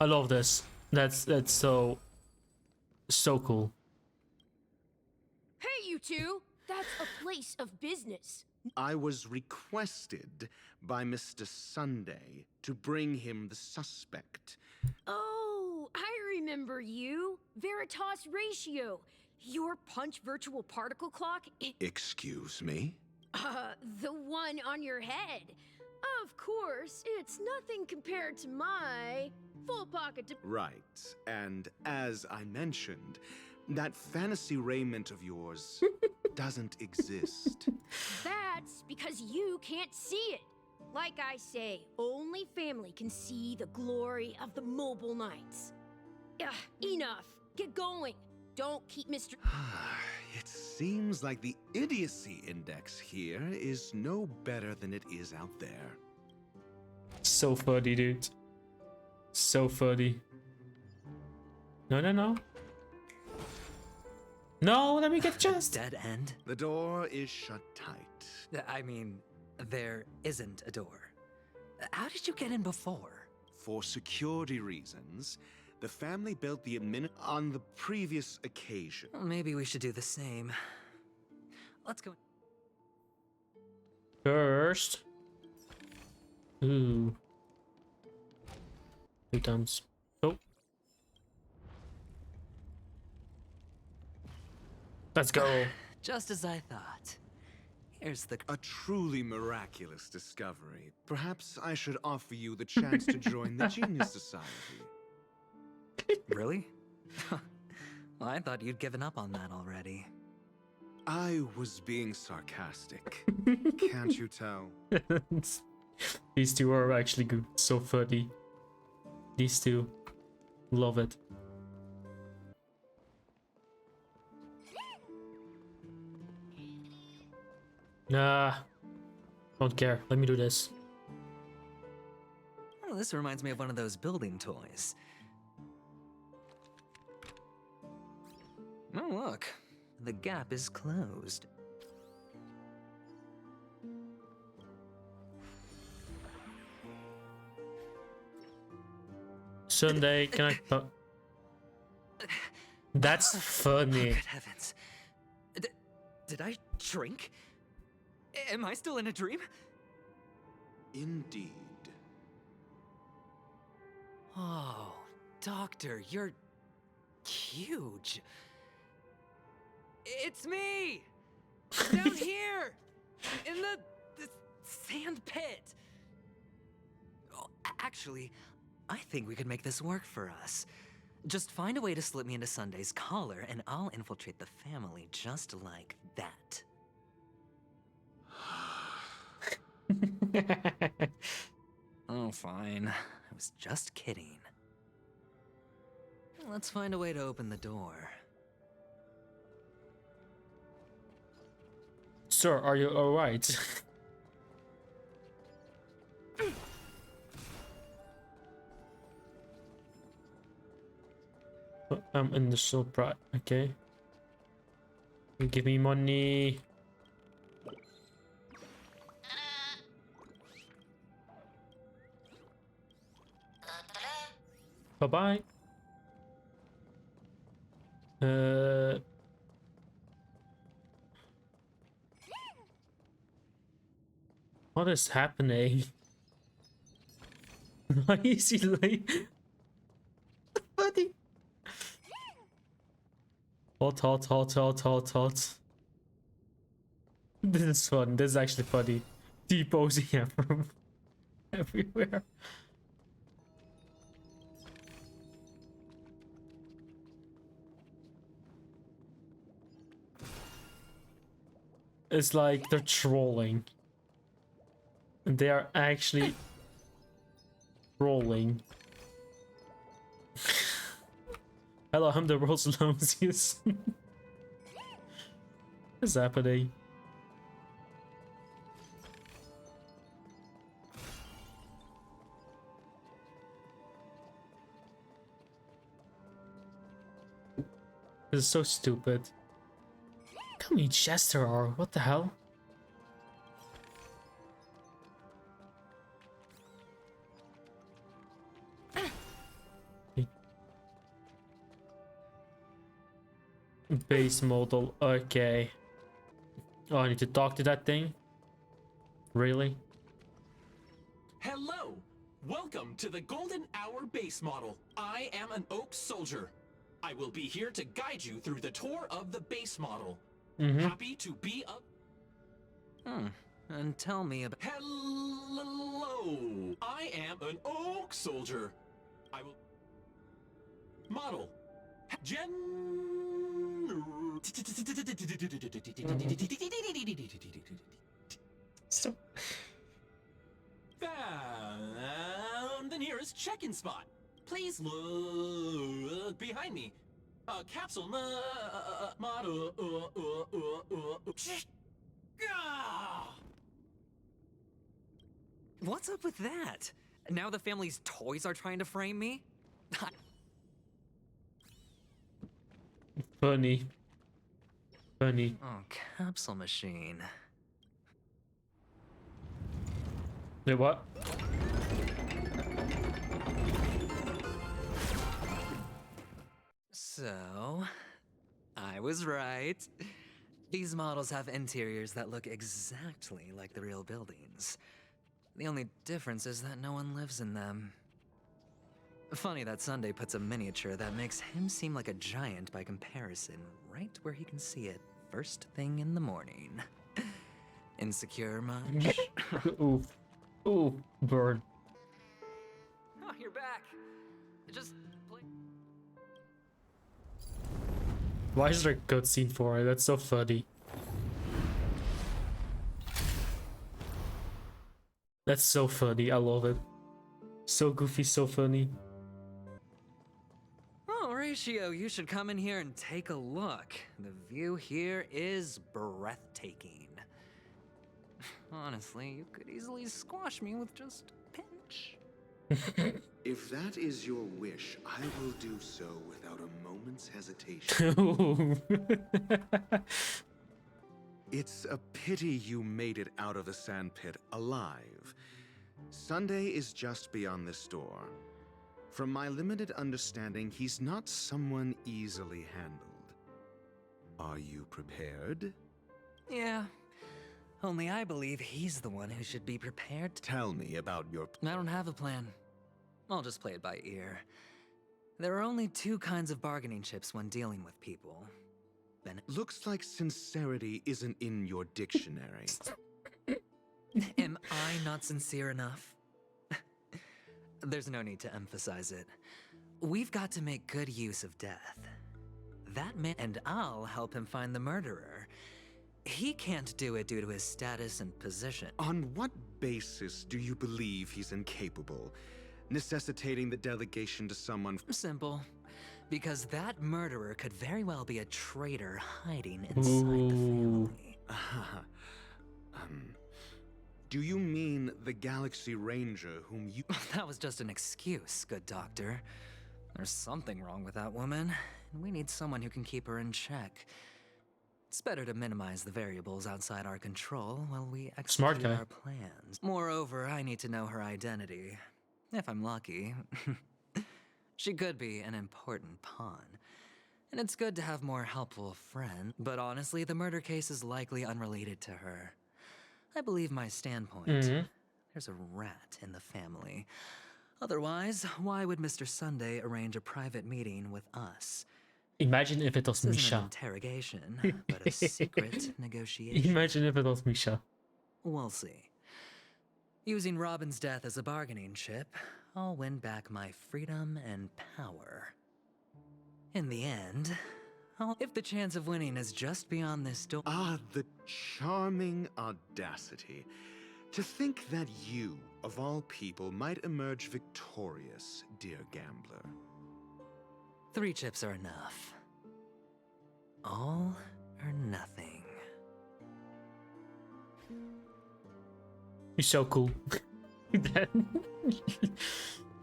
I love this. That's so cool. Hey, you two! That's a place of business. I was requested by Mr. Sunday to bring him the suspect. Oh, I remember you. Veritas Ratio. Your punch virtual particle clock. Excuse me? The one on your head. Of course, it's nothing compared to my full pocket. Right, and as I mentioned, that fantasy raiment of yours doesn't exist. That's because you can't see it. Like I say, only family can see the glory of the mobile nights. Enough. Get going. Don't keep Mr. It seems like the idiocy index here is no better than it is out there. So funny, dude. So funny. No, no, no. No, let me get just. Dead end? The door is shut tight. I mean, there isn't a door. How did you get in before? For security reasons, the family built the on the previous occasion. Well, maybe we should do the same. Let's go. First. Ooh. 2 times. Oh. Let's go. Just as I thought. Here's the... A truly miraculous discovery. Perhaps I should offer you the chance to join the Genius Society. Really? Well, I thought you'd given up on that already. I was being sarcastic. Can't you tell? These two are actually good. So funny. These two. Love it. Nah. Don't care. Let me do this. Oh, this reminds me of one of those building toys. Oh, look. The gap is closed. Sunday, can I talk? That's funny. Oh, good heavens. Did I shrink? Am I still in a dream? Indeed. Oh, Doctor, you're huge. It's me! Down here! In the sand pit! Actually, I think we could make this work for us. Just find a way to slip me into Sunday's collar, and I'll infiltrate the family just like that. Oh, fine. I was just kidding. Let's find a way to open the door. Sir, are you alright? I'm in the surprise. Okay. You give me money. Bye bye. What is happening? Why is he late? Buddy. Hot. This is fun. This is actually funny. Deposing him from everywhere. It's like they're trolling. They are actually trolling. Hello, I'm the world's loneliest. What's happening? This is so stupid. Come eat Chester, or what the hell? Base model, okay. Oh, I need to talk to that thing? Really? Hello! Welcome to the Golden Hour base model. I am an Oak Soldier. I will be here to guide you through the tour of the base model. Happy to be a... And tell me about... Hello! I am an Oak Soldier. I will... Model. So... Found the nearest check-in spot. Please look behind me. Capsule model. What's up with that? Now the family's toys are trying to frame me? Funny. Funny. Oh, capsule machine. Wait, what? So, I was right. These models have interiors that look exactly like the real buildings. The only difference is that no one lives in them. Funny that Sunday puts a miniature that makes him seem like a giant by comparison right where he can see it first thing in the morning. Insecure much? Ooh. Ooh, bird. Oh, you're back. Just play. Why is there a cutscene for it? That's so funny. That's so funny. I love it. So goofy, so funny. Oh, Ratio, you should come in here and take a look. The view here is breathtaking. Honestly, you could easily squash me with just a pinch. If that is your wish, I will do so without a moment's hesitation. It's a pity you made it out of the sandpit alive. Sunday is just beyond this door. From my limited understanding, he's not someone easily handled. Are you prepared? Yeah. Only I believe he's the one who should be prepared. Tell me about your... I don't have a plan. I'll just play it by ear. There are only two kinds of bargaining chips when dealing with people. Looks like sincerity isn't in your dictionary. Am I not sincere enough? There's no need to emphasize it. We've got to make good use of death. That man, and I'll help him find the murderer. He can't do it due to his status and position. On what basis do you believe he's incapable, necessitating the delegation to someone? Simple. Because that murderer could very well be a traitor hiding inside the family. Do you mean the Galaxy Ranger whom you... That was just an excuse, good doctor. There's something wrong with that woman, and we need someone who can keep her in check. It's better to minimize the variables outside our control while we execute our plans. Moreover, I need to know her identity. If I'm lucky. She could be an important pawn. And it's good to have more helpful friends. But honestly, the murder case is likely unrelated to her. I believe my standpoint. There's a rat in the family. Otherwise, why would Mr. Sunday arrange a private meeting with us? Imagine if it was This isn't Misha. an interrogation, but a secret negotiation. Imagine if it was Misha. We'll see. Using Robin's death as a bargaining chip, I'll win back my freedom and power. In the end, if the chance of winning is just beyond this door... Ah, the charming audacity. To think that you, of all people, might emerge victorious, dear gambler. 3 chips are enough. All or nothing. He's so cool.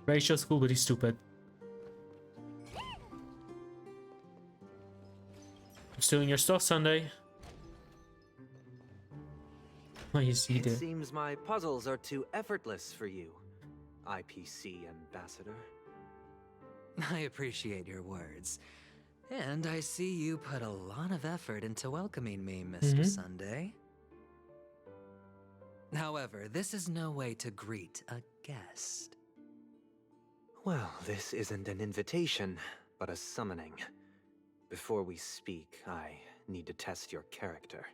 Rachel's cool, but he's stupid. I'm stealing your stuff, Sunday. Oh, you see It there. seems my puzzles are too effortless for you, IPC Ambassador. I appreciate your words. And I see you put a lot of effort into welcoming me, Mr. Sunday. However, this is no way to greet a guest. Well, this isn't an invitation, but a summoning. Before we speak, I need to test your character.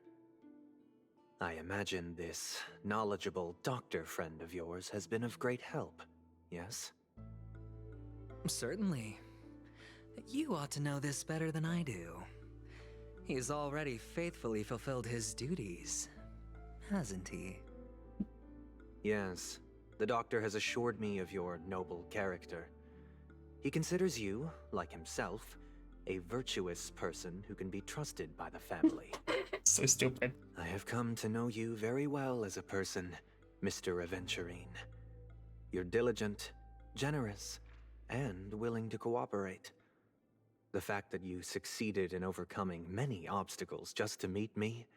I imagine this knowledgeable doctor friend of yours has been of great help, yes? Certainly. You ought to know this better than I do. He's already faithfully fulfilled his duties, hasn't he? Yes. The doctor has assured me of your noble character. He considers you, like himself, a virtuous person who can be trusted by the family. So stupid. I have come to know you very well as a person, Mr. Aventurine. You're diligent, generous, and willing to cooperate. The fact that you succeeded in overcoming many obstacles just to meet me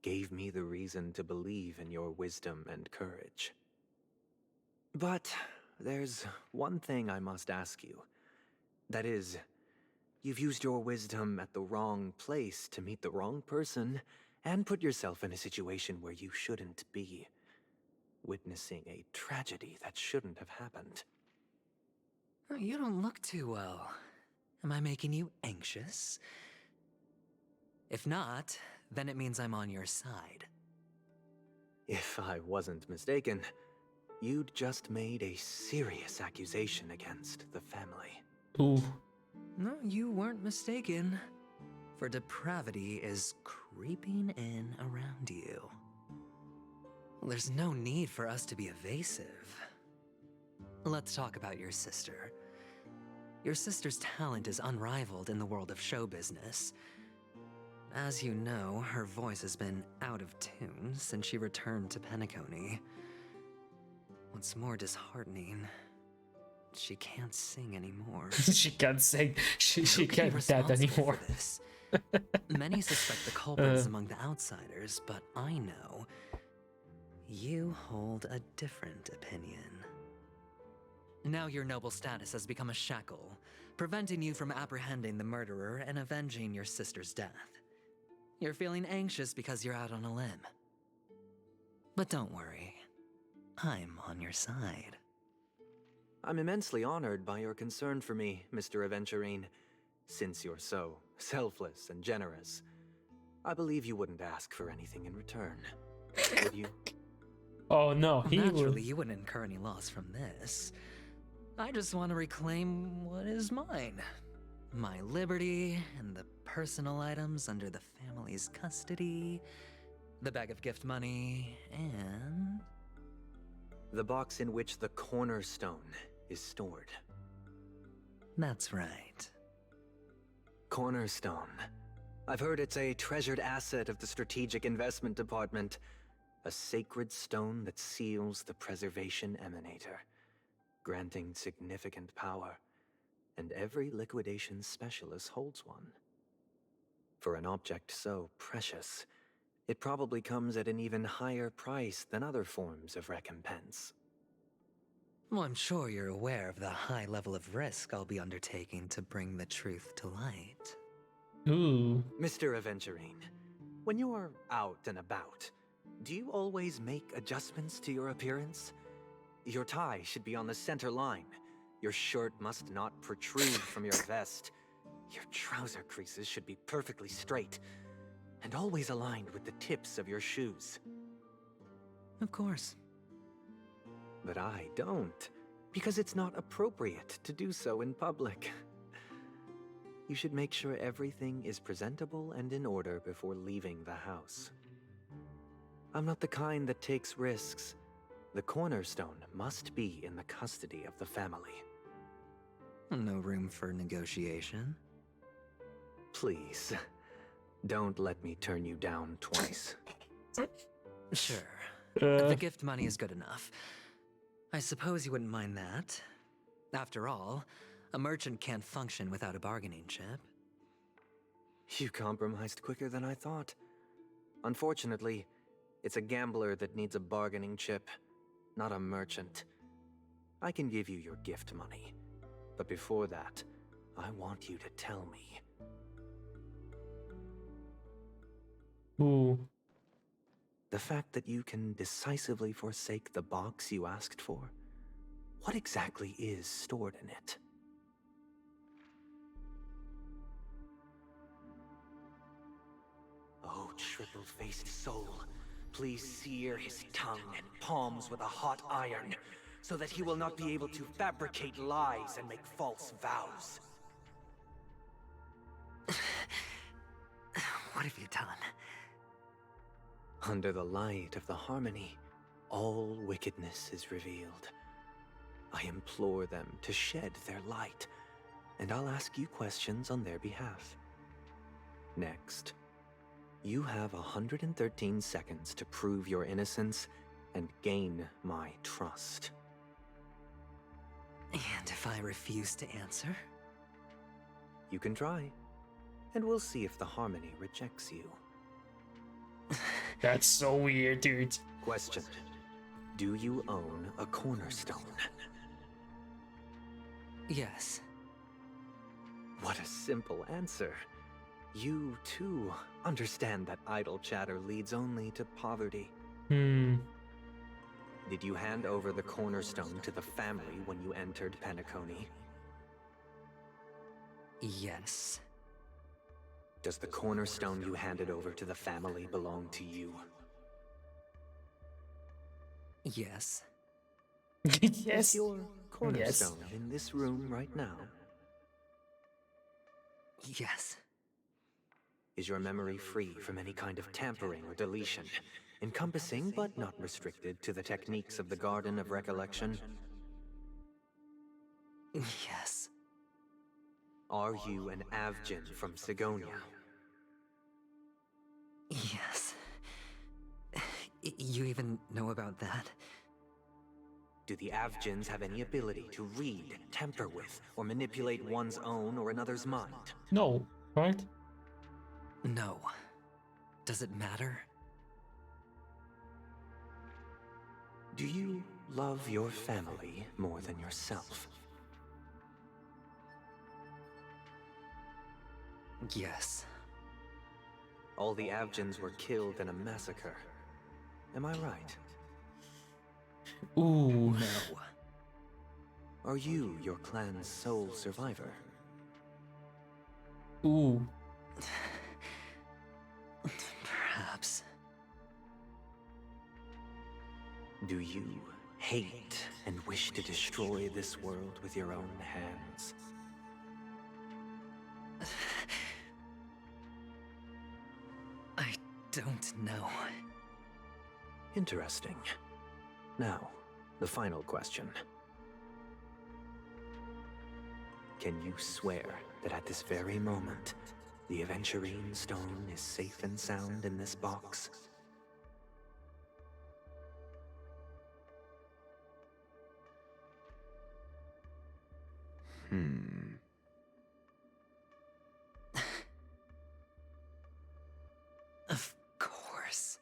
gave me the reason to believe in your wisdom and courage. But there's one thing I must ask you. That is, you've used your wisdom at the wrong place to meet the wrong person and put yourself in a situation where you shouldn't be, witnessing a tragedy that shouldn't have happened. You don't look too well. Am I making you anxious? If not, then it means I'm on your side. If I wasn't mistaken, you'd just made a serious accusation against the family. Ooh. No, you weren't mistaken. For depravity is creeping in around you. There's no need for us to be evasive. Let's talk about your sister. Your sister's talent is unrivaled in the world of show business. As you know, her voice has been out of tune since she returned to Penacony. What's more disheartening, she can't sing anymore. She can't sing. She can't dance anymore. Many suspect the culprit is among the outsiders, but I know you hold a different opinion. Now your noble status has become a shackle, preventing you from apprehending the murderer and avenging your sister's death. You're feeling anxious because you're out on a limb. But don't worry, I'm on your side. I'm immensely honored by your concern for me, Mr. Aventurine. Since you're so selfless and generous, I believe you wouldn't ask for anything in return, would you? Oh no, he Naturally, would. you wouldn't incur any loss from this. I just want to reclaim what is mine. My liberty and the personal items under the family's custody, the bag of gift money, and... the box in which the cornerstone is stored. That's right. Cornerstone. I've heard it's a treasured asset of the Strategic Investment Department. A sacred stone that seals the Preservation Emanator, granting significant power. And every liquidation specialist holds one. For an object so precious, it probably comes at an even higher price than other forms of recompense. Well, I'm sure you're aware of the high level of risk I'll be undertaking to bring the truth to light. Ooh. Mr. Aventurine, when you're out and about, do you always make adjustments to your appearance? Your tie should be on the center line. Your shirt must not protrude from your vest. Your trouser creases should be perfectly straight, and always aligned with the tips of your shoes. Of course. But I don't, because it's not appropriate to do so in public. You should make sure everything is presentable and in order before leaving the house. I'm not the kind that takes risks. The cornerstone must be in the custody of the family. No room for negotiation. Please, don't let me turn you down twice. Sure. The gift money is good enough. I suppose you wouldn't mind that. After all, a merchant can't function without a bargaining chip. You compromised quicker than I thought. Unfortunately, it's a gambler that needs a bargaining chip, not a merchant. I can give you your gift money, but before that, I want you to tell me. Ooh. The fact that you can decisively forsake the box you asked for, what exactly is stored in it? Oh, triple-faced soul, please sear his tongue and palms with a hot iron, so that he will not be able to fabricate lies and make false vows. What have you done? Under the light of the harmony, all wickedness is revealed. I implore them to shed their light, and I'll ask you questions on their behalf. Next, you have 113 seconds to prove your innocence and gain my trust. And if I refuse to answer? You can try, and we'll see if the harmony rejects you. That's so weird, dude. Question. Do you own a cornerstone? Yes. What a simple answer. You, too, understand that idle chatter leads only to poverty. Hmm. Did you hand over the cornerstone to the family when you entered Penacony? Yes. Does the cornerstone you handed over to the family belong to you? Yes. Yes. Is your cornerstone in this room right now? Yes. Is your memory free from any kind of tampering or deletion, encompassing but not restricted to the techniques of the Garden of Recollection? Yes. Are you an Avgin from Sigonia? Yes. You even know about that? Do the Avgins have any ability to read, tamper with, or manipulate one's own or another's mind? No, right? No. Does it matter? Do you love your family more than yourself? Yes. All the Avgins were killed in a massacre. Am I right? Ooh. No. Are you your clan's sole survivor? Ooh. Perhaps. Do you hate and wish to destroy this world with your own hands. I don't know. Interesting. Now, the final question. Can you swear that at this very moment, the Aventurine Stone is safe and sound in this box? Of course.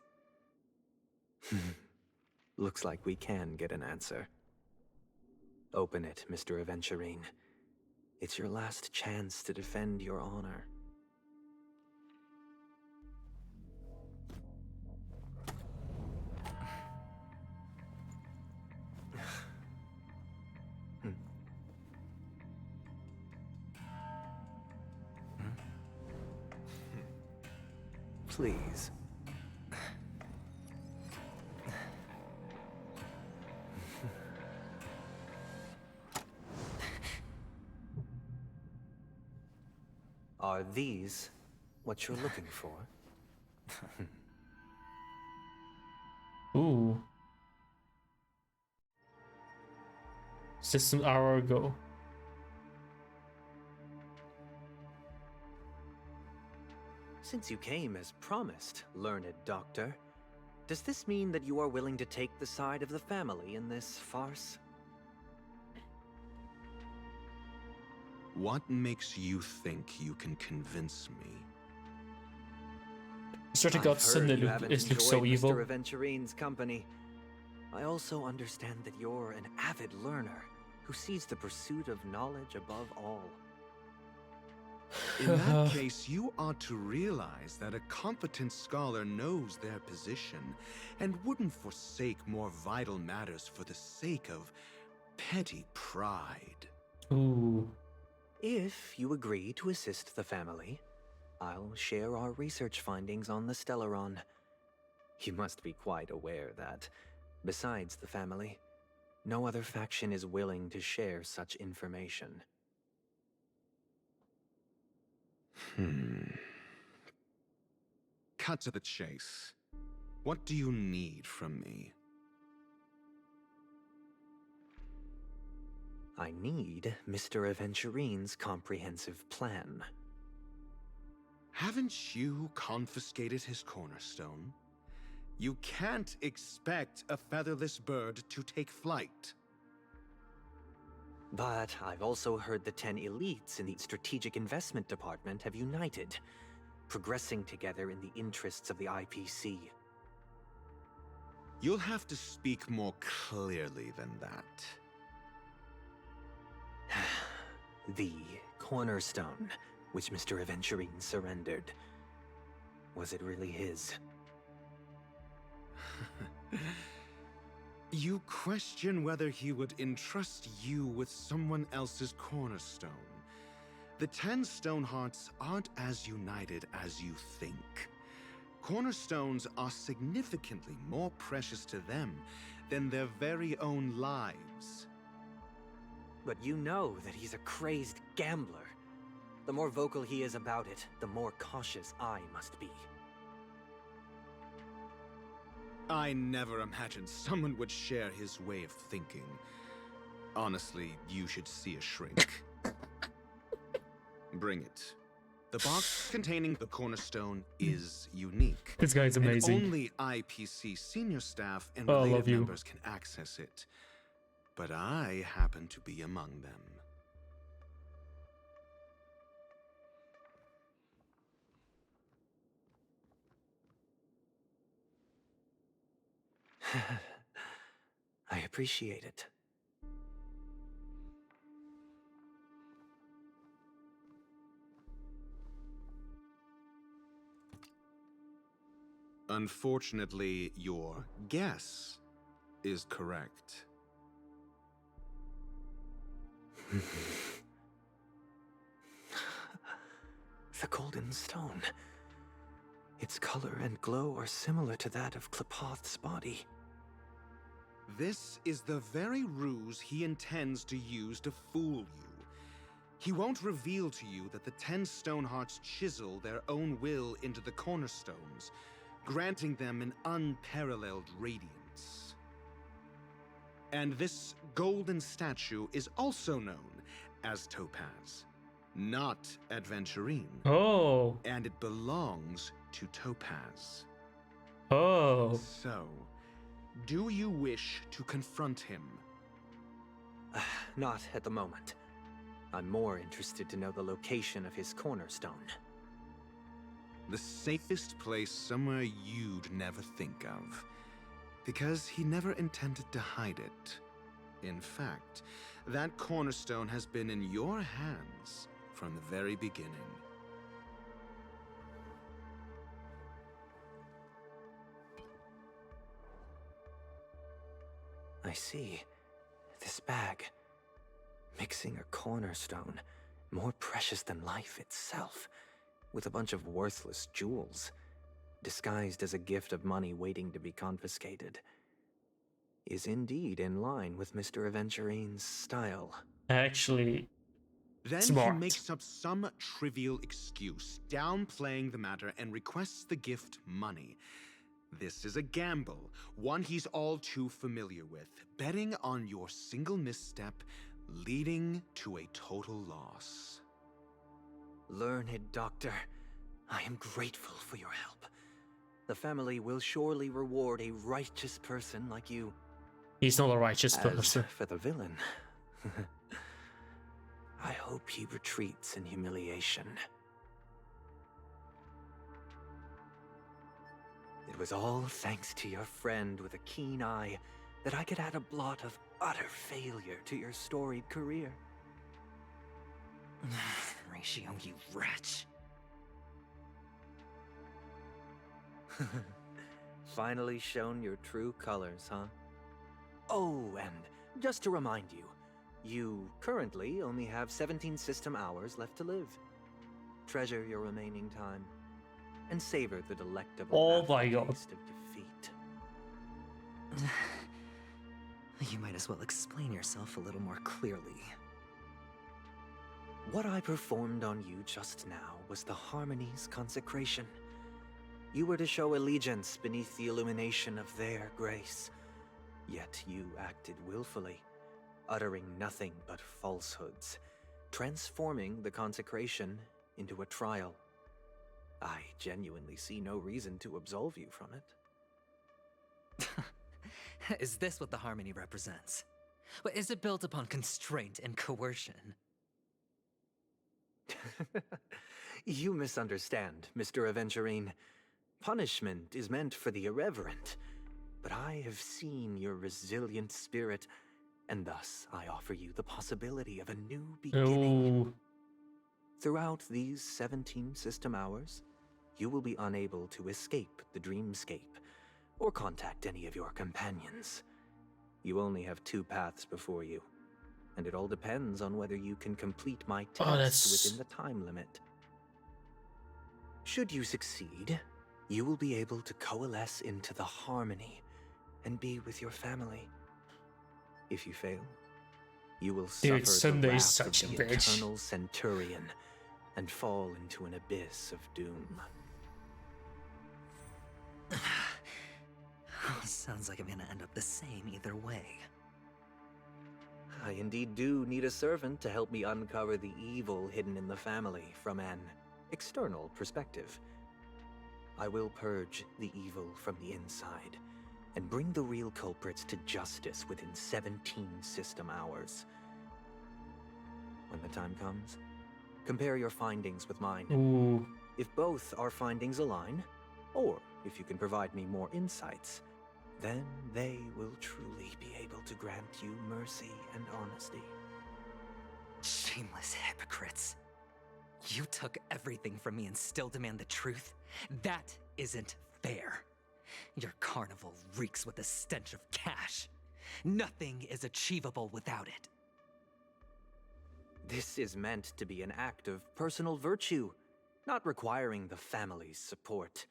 Looks like we can get an answer. Open it, Mr. Aventurine. It's your last chance to defend your honor. Please. Are these what you're looking for? Ooh. Just an hour ago. Since you came as promised, learned doctor, does this mean that you are willing to take the side of the family in this farce? What makes you think you can convince me? Certain gods suddenly look so evil. Mr. Aventurine's company. I also understand that you're an avid learner who sees the pursuit of knowledge above all. In that case, you ought to realize that a competent scholar knows their position and wouldn't forsake more vital matters for the sake of petty pride. Ooh. If you agree to assist the family, I'll share our research findings on the Stellaron. You must be quite aware that, besides the family, no other faction is willing to share such information. Cut to the chase. What do you need from me? I need Mr. Aventurine's comprehensive plan. Haven't you confiscated his cornerstone? You can't expect a featherless bird to take flight. But I've also heard the 10 elites in the Strategic Investment Department have united, progressing together in the interests of the IPC. You'll have to speak more clearly than that. The cornerstone, which Mr. Aventurine surrendered. Was it really his? You question whether he would entrust you with someone else's cornerstone. The 10 Stonehearts aren't as united as you think. Cornerstones are significantly more precious to them than their very own lives. But you know that he's a crazed gambler. The more vocal he is about it, the more cautious I must be. I never imagined someone would share his way of thinking. Honestly, you should see a shrink. Bring it. The box containing the cornerstone is unique. This guy's amazing. And only IPC senior staff and related members can access it. But I happen to be among them. I appreciate it. Unfortunately, your guess is correct. The golden stone. Its color and glow are similar to that of Klepoth's body. This is the very ruse he intends to use to fool you. He won't reveal to you that the 10 Stonehearts chisel their own will into the cornerstones, granting them an unparalleled radiance. And this golden statue is also known as Topaz, not Adventurine. Oh. And it belongs to Topaz. Oh. So, do you wish to confront him? Not at the moment. I'm more interested to know the location of his cornerstone. The safest place somewhere you'd never think of. Because he never intended to hide it. In fact, that cornerstone has been in your hands from the very beginning. I see. This bag. Mixing a cornerstone, more precious than life itself, with a bunch of worthless jewels, disguised as a gift of money waiting to be confiscated, is indeed in line with Mr. Aventurine's style. Actually, then smart. He makes up some trivial excuse, downplaying the matter, and requests the gift money. This is a gamble, one he's all too familiar with, betting on your single misstep, leading to a total loss. Learned doctor, I am grateful for your help. The family will surely reward a righteous person like you. He's not a righteous person. As for the villain, I hope he retreats in humiliation. It was all thanks to your friend with a keen eye that I could add a blot of utter failure to your storied career. Ratio, you wretch. Finally shown your true colors, huh? Oh, and just to remind you, you currently only have 17 system hours left to live. Treasure your remaining time, and savor the delectable taste of defeat. You might as well explain yourself a little more clearly. What I performed on you just now was the Harmony's consecration. You were to show allegiance beneath the illumination of their grace. Yet you acted willfully, uttering nothing but falsehoods, transforming the consecration into a trial. I genuinely see no reason to absolve you from it. Is this what the Harmony represents? But is it built upon constraint and coercion? You misunderstand, Mr. Aventurine. Punishment is meant for the irreverent, but I have seen your resilient spirit, and thus I offer you the possibility of a new beginning. Ooh. Throughout these 17 system hours, you will be unable to escape the dreamscape or contact any of your companions. You only have 2 paths before you, and it all depends on whether you can complete my test within the time limit. Should you succeed, you will be able to coalesce into the Harmony and be with your family. If you fail, you will suffer the wrath of the Eternal Centurion and fall into an abyss of doom. Sounds like I'm gonna end up the same either way. I indeed do need a servant to help me uncover the evil hidden in the family from an external perspective. I will purge the evil from the inside and bring the real culprits to justice within 17 system hours. When the time comes, compare your findings with mine. Ooh. If both our findings align, or if you can provide me more insights, then they will truly be able to grant you mercy and honesty. Shameless hypocrites. You took everything from me and still demand the truth? That isn't fair. Your carnival reeks with the stench of cash. Nothing is achievable without it. This is meant to be an act of personal virtue, not requiring the family's support.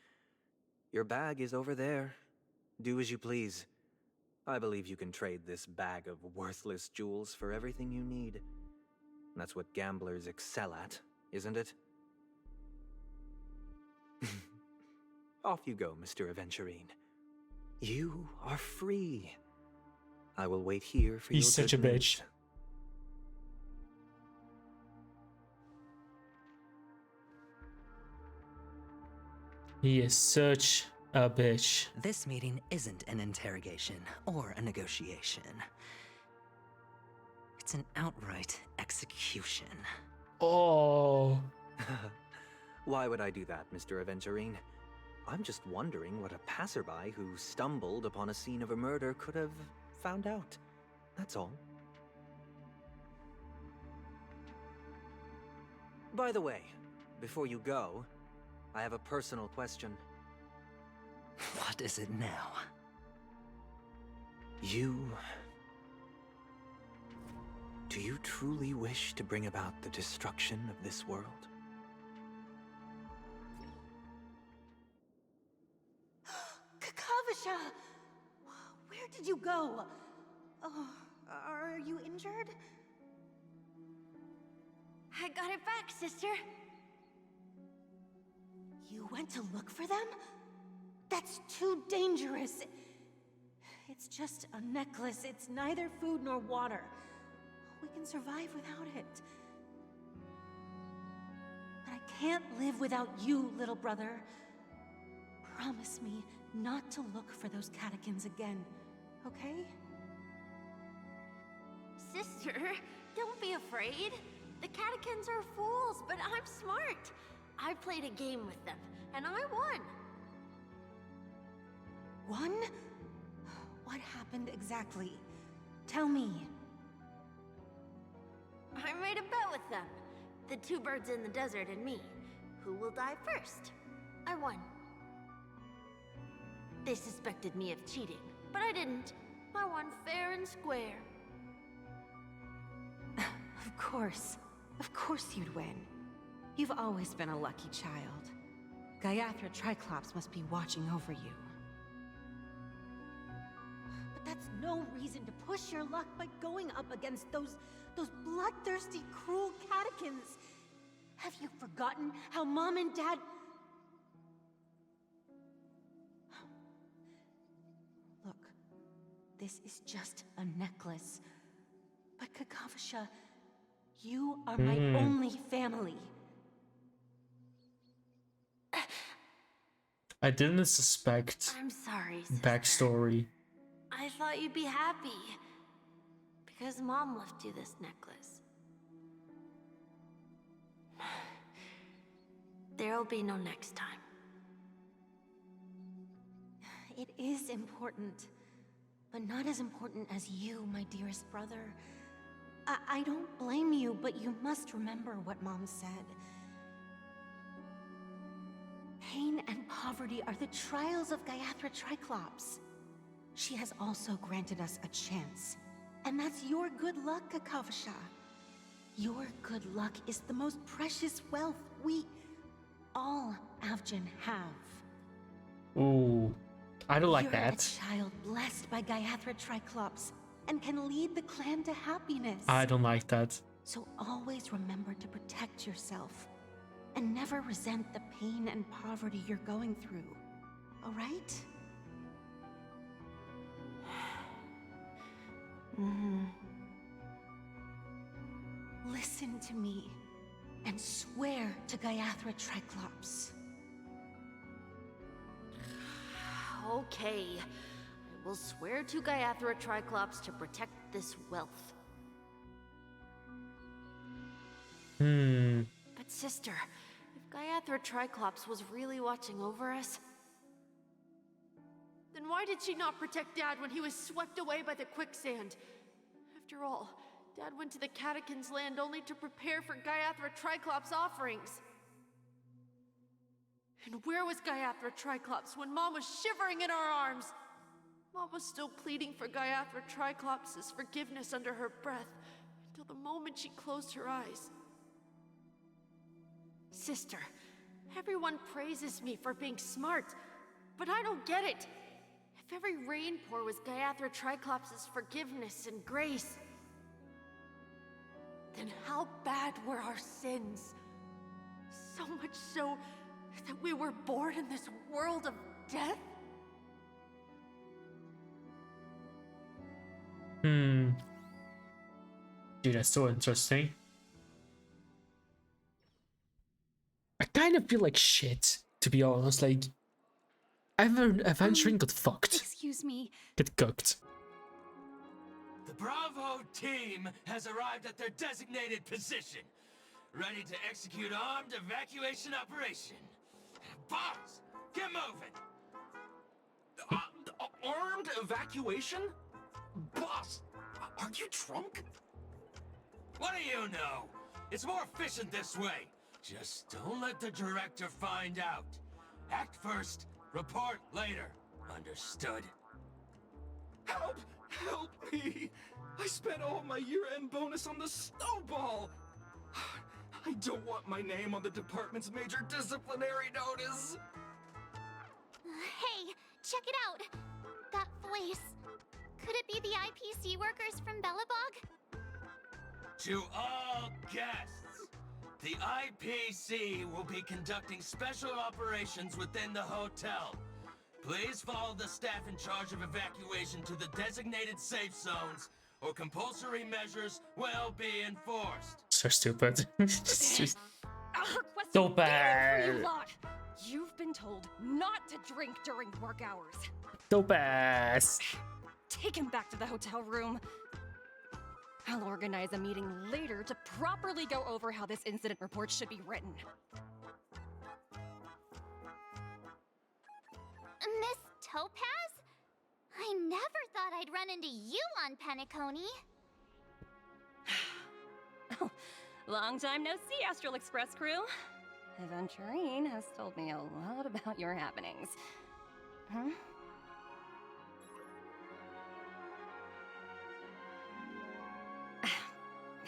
Your bag is over there. Do as you please. I believe you can trade this bag of worthless jewels for everything you need. That's what gamblers excel at, isn't it? Off you go, Mr. Aventurine. You are free. I will wait here for He's your such a good bitch. news. He is such a bitch. This meeting isn't an interrogation or a negotiation. It's an outright execution. Oh. Why would I do that, Mr. Aventurine? I'm just wondering what a passerby who stumbled upon a scene of a murder could have found out. That's all. By the way, before you go, I have a personal question. What is it now? Do you truly wish to bring about the destruction of this world? Kakavasha! Where did you go? Oh, are you injured? I got it back, sister. You went to look for them? That's too dangerous. It's just a necklace. It's neither food nor water. We can survive without it. But I can't live without you, little brother. Promise me not to look for those catechins again, okay? Sister, don't be afraid. The catechins are fools, but I'm smart. I played a game with them, and I won. Won? What happened exactly? Tell me. I made a bet with them. The two birds in the desert and me. Who will die first? I won. They suspected me of cheating, but I didn't. I won fair and square. Of course you'd win. You've always been a lucky child. Gaiathra Triclops must be watching over you. But that's no reason to push your luck by going up against those bloodthirsty, cruel catechins. Have you forgotten how Mom and Dad... Look, this is just a necklace. But Kakavasha, you are my only family. I didn't suspect I'm sorry, sister. backstory. I thought you'd be happy. Because Mom left you this necklace. There'll be no next time. It is important, but not as important as you, my dearest brother. I don't blame you, but you must remember what Mom said. Pain and poverty are the trials of Gaiathra Triclops. She has also granted us a chance. And that's your good luck, Kakavasha. Your good luck is the most precious wealth we, all Avgin, have. Ooh, I don't like You're that. a child blessed by Gaiathra Triclops and can lead the clan to happiness. I don't like that. So always remember to protect yourself and never resent the pain and poverty you're going through. All right? Listen to me and swear to Gaiathra Triclops. Okay. I will swear to Gaiathra Triclops to protect this wealth. But sister, if Gaiathra Triclops was really watching over us, then why did she not protect Dad when he was swept away by the quicksand? After all, Dad went to the Catechins' land only to prepare for Gaiathra Triclops' offerings. And where was Gaiathra Triclops when Mom was shivering in our arms? Mom was still pleading for Gaiathra Triclops' forgiveness under her breath until the moment she closed her eyes. Sister, everyone praises me for being smart, but I don't get it. If If every rain pour was Gaiathra Triclops' forgiveness and grace, then how bad were our sins? So much so that we were born in this world of death? Dude, that's so interesting. I kind of feel like shit, to be honest. Like, Adventuring got fucked. Excuse me. Get cooked. The Bravo team has arrived at their designated position, ready to execute armed evacuation operation. Boss, get moving! Armed evacuation? Boss, are you drunk? What do you know? It's more efficient this way. Just don't let the director find out. Act first, report later. Understood? Help! Help me! I spent all my year-end bonus on the snowball! I don't want my name on the department's major disciplinary notice! Hey, check it out! That voice. Could it be the IPC workers from Bellabog? To all guests, the IPC will be conducting special operations within the hotel. Please follow the staff in charge of evacuation to the designated safe zones, or compulsory measures will be enforced. So stupid. So bad. You've been told not to drink during work hours. Dope ass. Take him back to the hotel room. I'll organize a meeting later to properly go over how this incident report should be written. Miss Topaz? I never thought I'd run into you on Penacony. Oh, long time no see, Astral Express crew. Aventurine has told me a lot about your happenings. Huh?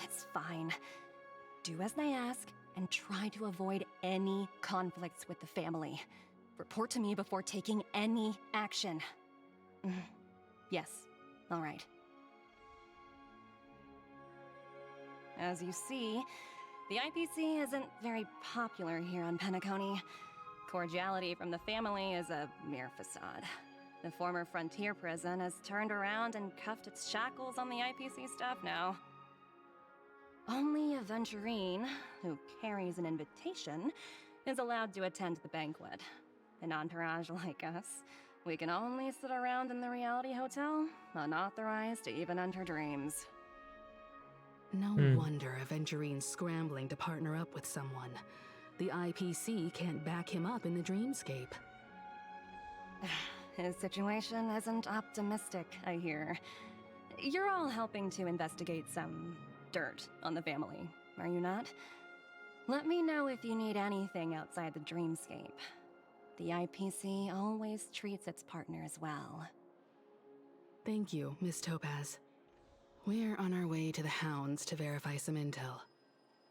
It's fine. Do as they ask, and try to avoid any conflicts with the family. Report to me before taking any action. Yes, all right. As you see, the IPC isn't very popular here on Penacony. Cordiality from the family is a mere facade. The former frontier prison has turned around and cuffed its shackles on the IPC staff now. Only Aventurine, who carries an invitation, is allowed to attend the banquet. An entourage like us, we can only sit around in the reality hotel, unauthorized to even enter dreams. No wonder Aventurine's scrambling to partner up with someone. The IPC can't back him up in the dreamscape. His situation isn't optimistic, I hear. You're all helping to investigate some dirt on the family, are you not? Let me know if you need anything outside the dreamscape. The IPC always treats its partners well. Thank you, Miss Topaz. We're on our way to the Hounds to verify some intel.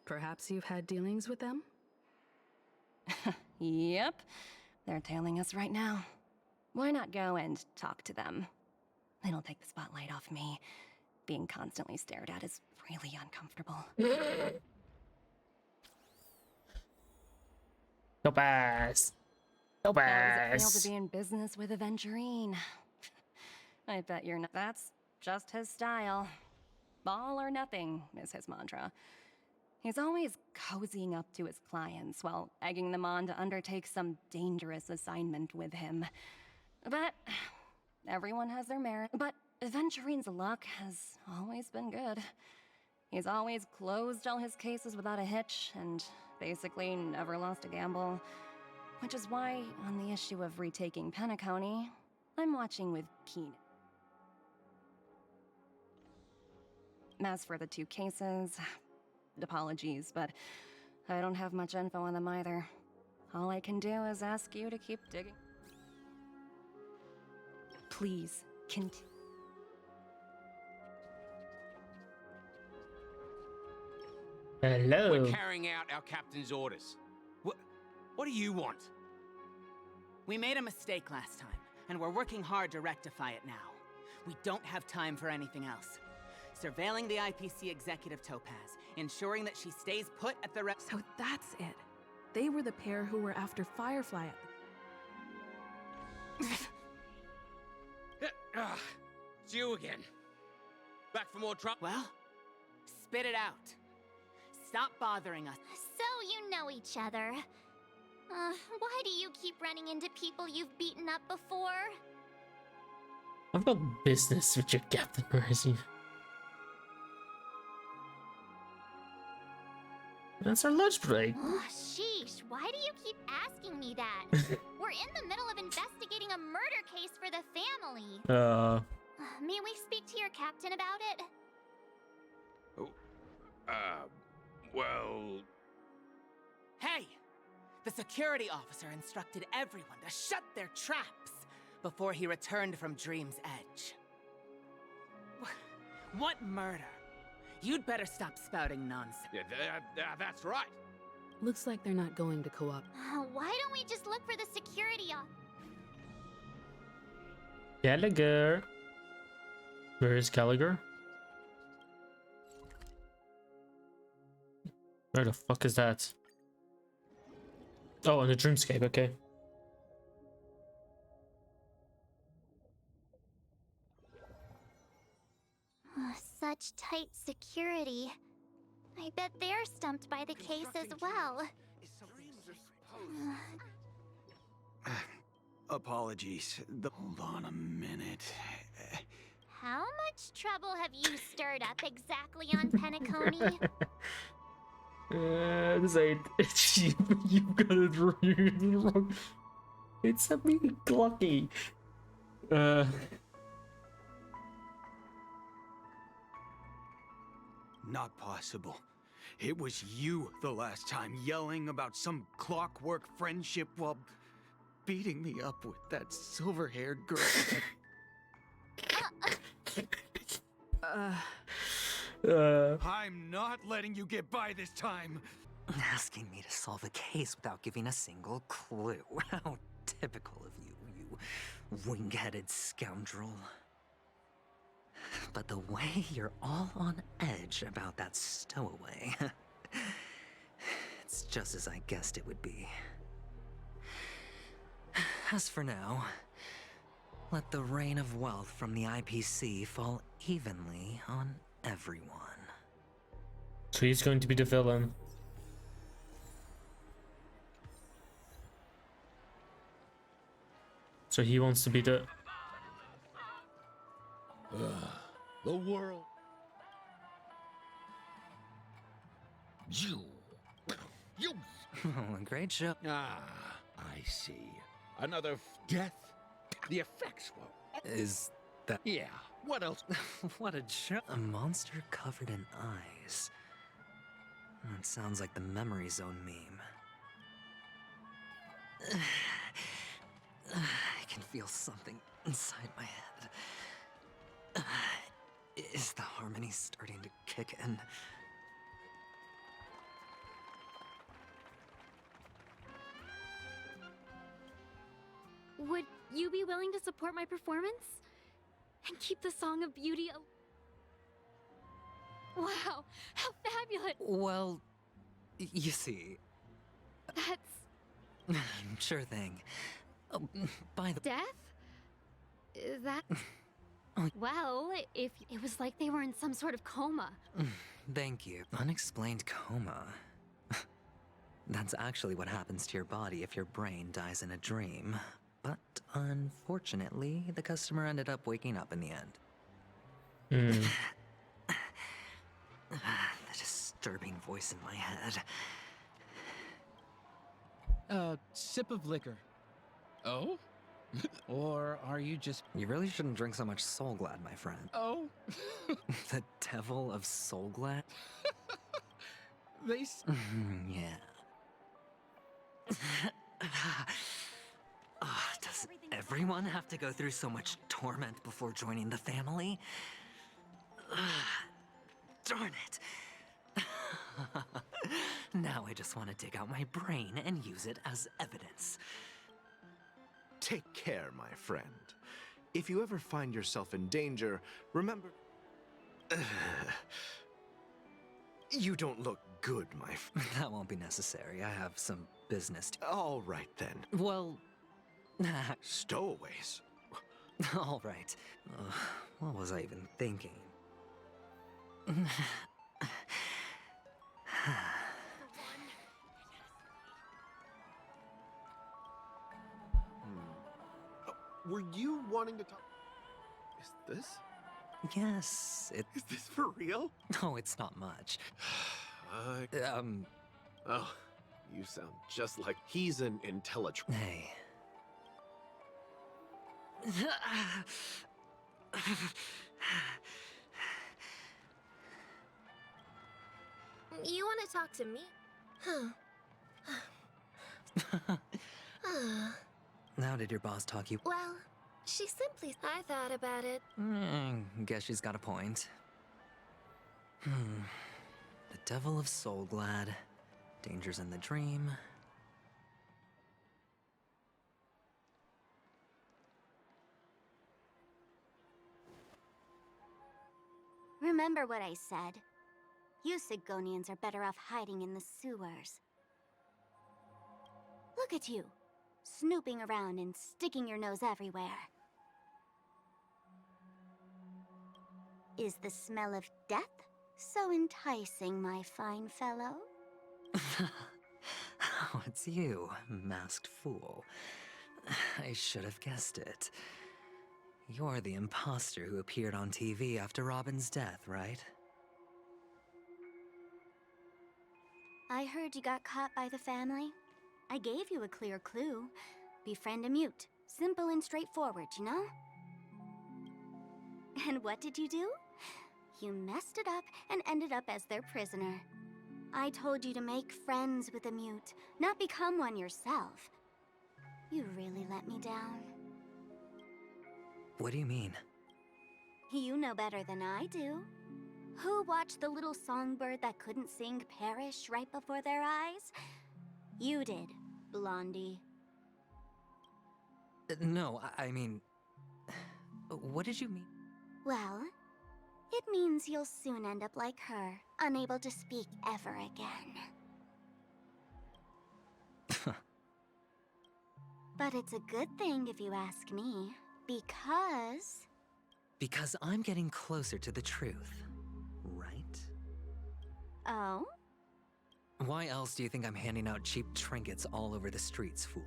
Perhaps you've had dealings with them? Yep. They're tailing us right now. Why not go and talk to them? It'll take the spotlight off me. Being constantly stared at is really uncomfortable. Topaz. How does it feel to be in business with Aventurine? I bet you're not. That's just his style. All or nothing is his mantra. He's always cozying up to his clients while egging them on to undertake some dangerous assignment with him. But everyone has their merit. But Aventurine's luck has always been good. He's always closed all his cases without a hitch and basically never lost a gamble. Which is why, on the issue of retaking Penacony, I'm watching with keen. As for the two cases, apologies, but I don't have much info on them either. All I can do is ask you to keep digging. Please, continue. Hello. We're carrying out our captain's orders. What do you want? We made a mistake last time. and we're working hard to rectify it now. We don't have time for anything else. Surveilling the IPC executive Topaz, ensuring that she stays put at the So that's it. They were the pair who were after Firefly. It's you again. Back for more trouble? Well, spit it out. Stop bothering us. So you know each other. Why do you keep running into people you've beaten up before? I've got business with your Captain Mercy. That's our lunch break. Oh, sheesh, why do you keep asking me that? We're in the middle of investigating a murder case for the family. May we speak to your captain about it? Well... Hey! The security officer instructed everyone to shut their traps before he returned from Dream's Edge. What murder? You'd better stop spouting nonsense. Yeah, that's right. Looks like they're not going to co-op. Why don't we just look for the security officer? Gallagher. Where is Gallagher? Where the fuck is that? Oh, in the dreamscape, okay. Such tight security. I bet they're stumped by the case as well. Apologies. Hold on a minute. How much trouble have you stirred up exactly on Penacony? This ain't you got it wrong. It's a big Glucky. Not possible. It was you the last time yelling about some clockwork friendship while beating me up with that silver-haired girl. I'm not letting you get by this time. Asking me to solve a case without giving a single clue. How typical of you, you wing-headed scoundrel. But the way you're all on edge about that stowaway, it's just as I guessed it would be. As for now, let the rain of wealth from the IPC fall evenly on everyone. So he's going to be the villain. So he wants to be the... The world. You. Great show. Ah, I see. Another death? The effects won't. Is that... Yeah, what else? What a joke. A monster covered in eyes. That sounds like the Memory Zone meme. I can feel something inside my head. Is the harmony starting to kick in? Would you be willing to support my performance? And keep the Song of Beauty Wow, how fabulous! Well, you see... That's... Sure thing. By the... Death? Is that... Well, if it was like they were in some sort of coma. Thank you. Unexplained coma. That's actually what happens to your body if your brain dies in a dream. But unfortunately, the customer ended up waking up in the end. The disturbing voice in my head. Sip of liquor. Oh? Or are you just... You really shouldn't drink so much Soul Glad, my friend. Oh? The devil of Soul Glad? They... Yeah. Does everyone have to go through so much torment before joining the family? Darn it. Now I just want to dig out my brain and use it as evidence. Take care, my friend. If you ever find yourself in danger, remember... You don't look good, my friend. That won't be necessary. I have some business to... All right, then. Well... Stowaways. All right. What was I even thinking? Were you wanting to talk... Is this? Yes, it... Is this for real? No, it's not much. Oh, you sound just like... He's an intelligent... Hey. You want to talk to me? How did your boss talk you? Well, she simply... I thought about it. Guess she's got a point. The Devil of Soulglad. Dangers in the Dream. Remember what I said. You Sigonians are better off hiding in the sewers. Look at you, snooping around and sticking your nose everywhere. Is the smell of death so enticing, my fine fellow? Oh, it's you, masked fool. I should have guessed it. You're the imposter who appeared on TV after Robin's death, right? I heard you got caught by the family. I gave you a clear clue. Befriend a mute. Simple and straightforward, you know? And what did you do? You messed it up and ended up as their prisoner. I told you to make friends with a mute, not become one yourself. You really let me down. What do you mean? You know better than I do. Who watched the little songbird that couldn't sing perish right before their eyes? You did, Blondie. No, I mean... What did you mean? Well, it means you'll soon end up like her, unable to speak ever again. But it's a good thing if you ask me, because... Because I'm getting closer to the truth, right? Oh? Why else do you think I'm handing out cheap trinkets all over the streets, fool?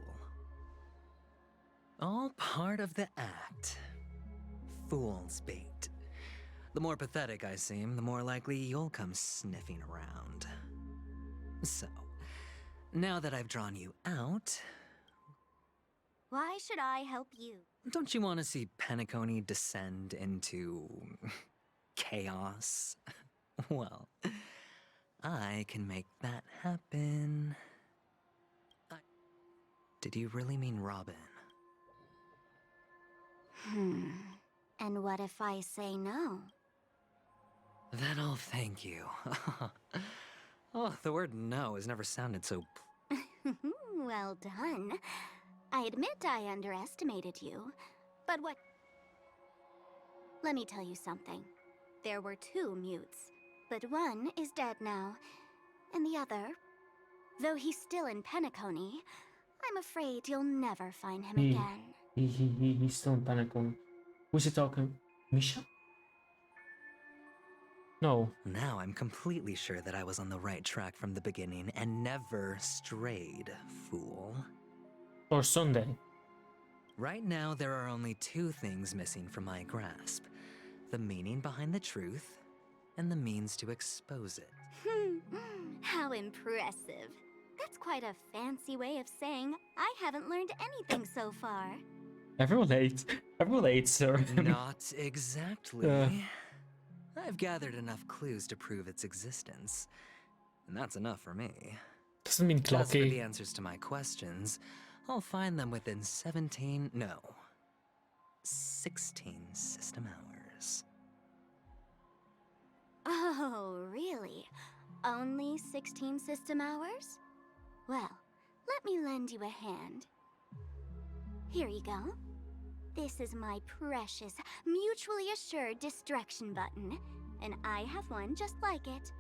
All part of the act. Fool's bait. The more pathetic I seem, the more likely you'll come sniffing around. So, now that I've drawn you out... Why should I help you? Don't you want to see Penacony descend into... chaos? Well, I can make that happen. Did you really mean Robin? And what if I say no? Then I'll thank you. Oh, the word no has never sounded so... Well done. I admit I underestimated you, but what... Let me tell you something. There were 2 mutes, but one is dead now, and the other, though he's still in Penacony, I'm afraid you'll never find him again. He's still in Penacony. Who's he talking? Misha? No. Now I'm completely sure that I was on the right track from the beginning and never strayed, fool. Or Sunday. Right now, there are only 2 things missing from my grasp. The meaning behind the truth, and the means to expose it. How impressive. That's quite a fancy way of saying I haven't learned anything so far. Everyone hates, sir. Not exactly. I've gathered enough clues to prove its existence, and that's enough for me. Doesn't mean As for clocky. the answers to my questions, I'll find them within 16 system hours. Oh, really? Only 16 system hours? Well, let me lend you a hand. Here you go. This is my precious, mutually assured destruction button, and I have one just like it.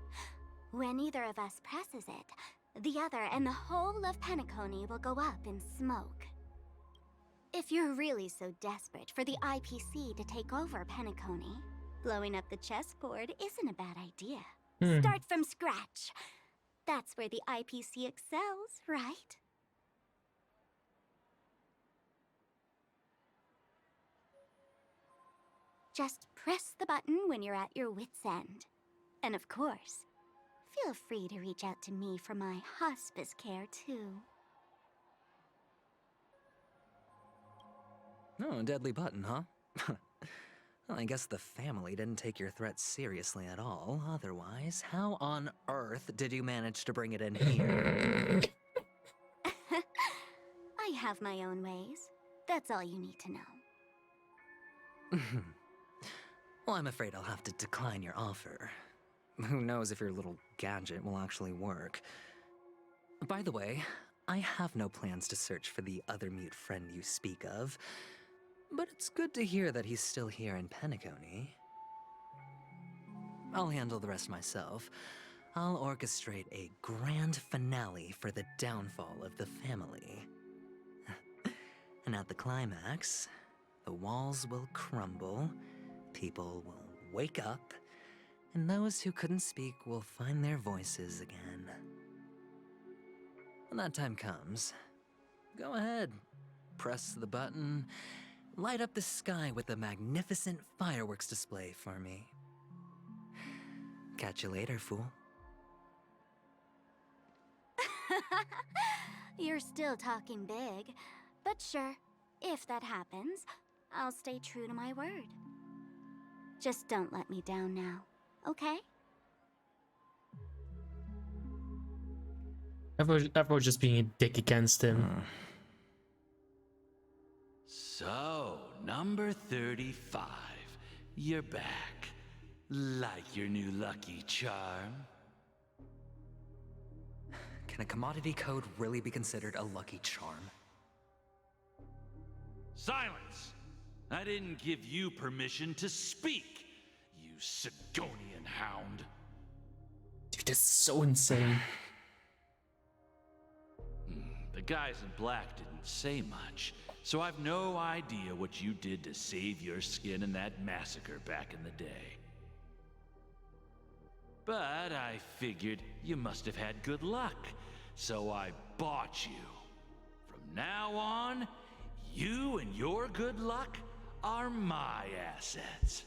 When either of us presses it, the other and the whole of Penacony will go up in smoke. If you're really so desperate for the IPC to take over Penacony, blowing up the chessboard isn't a bad idea. Start from scratch. That's where the IPC excels, right? Just press the button when you're at your wit's end. And of course, feel free to reach out to me for my hospice care, too. Oh, a deadly button, huh? Well, I guess the family didn't take your threat seriously at all. Otherwise, how on earth did you manage to bring it in here? I have my own ways. That's all you need to know. Well, I'm afraid I'll have to decline your offer. Who knows if your little gadget will actually work. By the way, I have no plans to search for the other mute friend you speak of, but it's good to hear that he's still here in Penacony. I'll handle the rest myself. I'll orchestrate a grand finale for the downfall of the family. And at the climax, the walls will crumble, people will wake up, and those who couldn't speak will find their voices again. When that time comes, go ahead, press the button, light up the sky with a magnificent fireworks display for me. Catch you later, fool. You're still talking big, but sure, if that happens, I'll stay true to my word. Just don't let me down now, okay? Everyone's just being a dick against him. So, number 35. You're back. Like your new lucky charm? Can a commodity code really be considered a lucky charm? Silence! I didn't give you permission to speak, you Sigonian hound. Dude, this is so insane. The guys in black didn't say much, so I've no idea what you did to save your skin in that massacre back in the day. But I figured you must have had good luck, so I bought you. From now on, you and your good luck are my assets.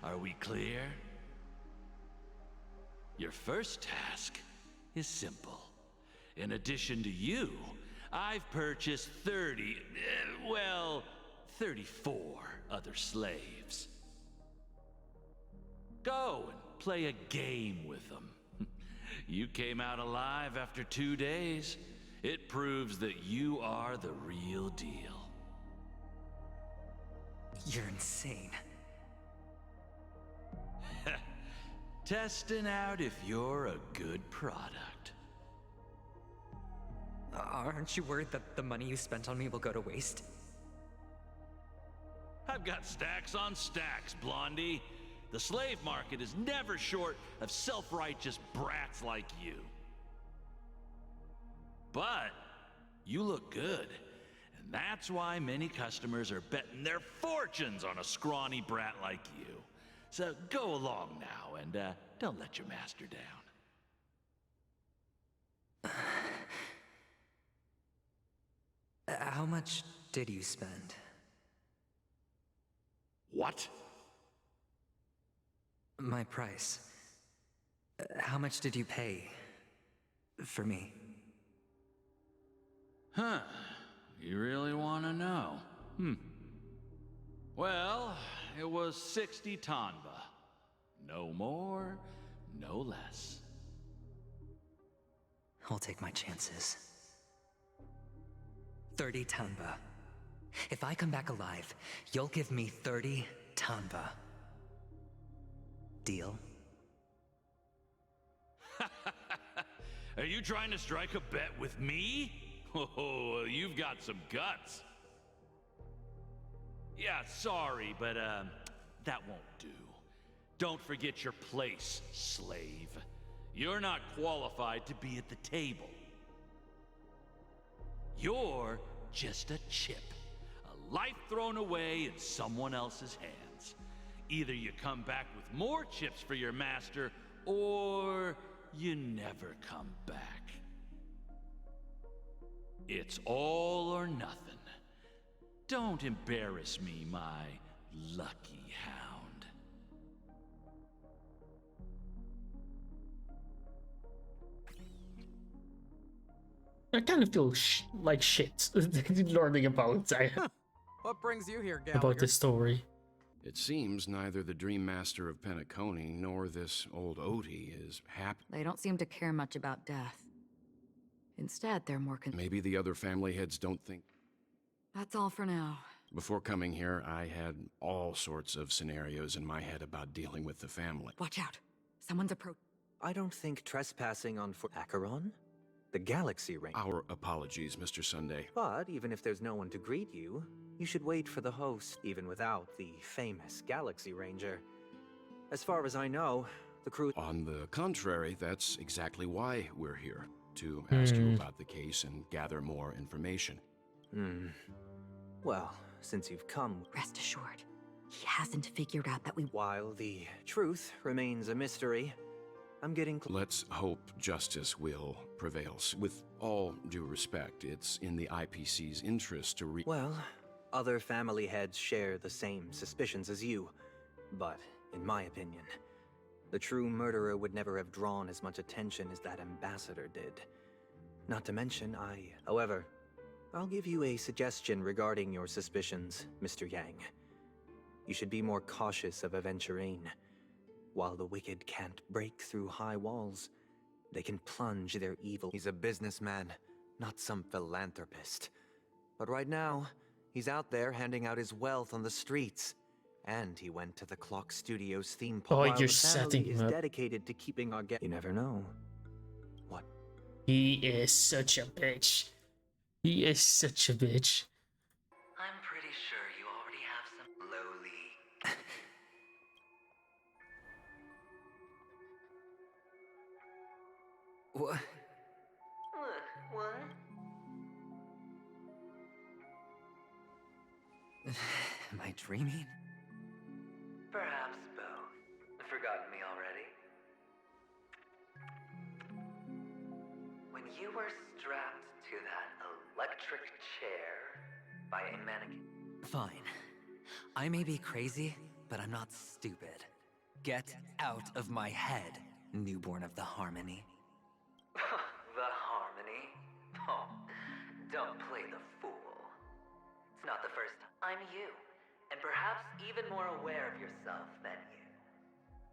Are we clear? Your first task is simple. In addition to you, I've purchased 34 other slaves. Go and play a game with them. You came out alive after 2 days. It proves that you are the real deal. You're insane. Testing out if you're a good product. Aren't you worried that the money you spent on me will go to waste? I've got stacks on stacks, Blondie. The slave market is never short of self-righteous brats like you. But you look good, and that's why many customers are betting their fortunes on a scrawny brat like you. So go along now and don't let your master down. How much did you spend? What? My price. How much did you pay for me? Huh. You really want to know? Well, it was 60 tanba. No more, no less. I'll take my chances. 30 tanba. If I come back alive, you'll give me 30 tanba. Deal? Are you trying to strike a bet with me? Oh, you've got some guts. Yeah, sorry, but that won't do. Don't forget your place, slave. You're not qualified to be at the table. You're just a chip. A life thrown away in someone else's hands. Either you come back with more chips for your master, or you never come back. It's all or nothing. Don't embarrass me, my lucky hound. I kind of feel like shit learning about What brings you here, about Gallagher? this story. It seems neither the Dream Master of Penacony nor this old Odie is happy. They don't seem to care much about death. Instead, they're more Maybe the other family heads don't think. That's all for now. Before coming here, I had all sorts of scenarios in my head about dealing with the family. Watch out. Someone's approaching. I don't think trespassing on Acheron? The Galaxy Ring. Our apologies, Mr. Sunday. But even if there's no one to greet you, you should wait for the host, even without the famous Galaxy Ranger. As far as I know, the crew... On the contrary, that's exactly why we're here. To ask you about the case and gather more information. Well, since you've come... Rest assured, he hasn't figured out that we... While the truth remains a mystery, I'm getting... Let's hope justice will prevail. With all due respect, it's in the IPC's interest to Well, other family heads share the same suspicions as you. But, in my opinion, the true murderer would never have drawn as much attention as that ambassador did. Not to mention, However, I'll give you a suggestion regarding your suspicions, Mr. Yang. You should be more cautious of Aventurine. While the wicked can't break through high walls, they can plunge their evil. He's a businessman, not some philanthropist. But right now, he's out there handing out his wealth on the streets. And he went to the Clock Studios theme park. Oh, While you're the setting family him is up. dedicated to keeping our You never know. What? He is such a bitch. He is such a bitch. I'm pretty sure you already have some lowly. What? What? Am I dreaming? Perhaps both. Forgotten me already? When you were strapped to that electric chair by a mannequin. Fine. I may be crazy, but I'm not stupid. Get out of my head, newborn of the Harmony. The Harmony? Oh, don't play the fool. It's not the first time. I'm you, and perhaps even more aware of yourself than you.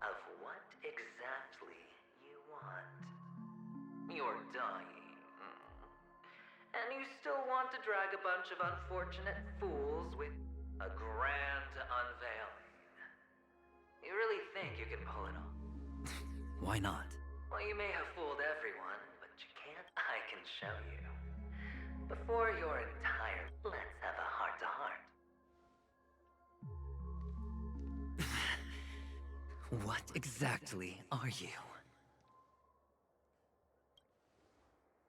Of what exactly you want. You're dying. And you still want to drag a bunch of unfortunate fools with a grand unveiling. You really think you can pull it off? Why not? Well, you may have fooled everyone, but you can't. I can show you. Before you're entire, let's have a heart-to-heart. What exactly are you?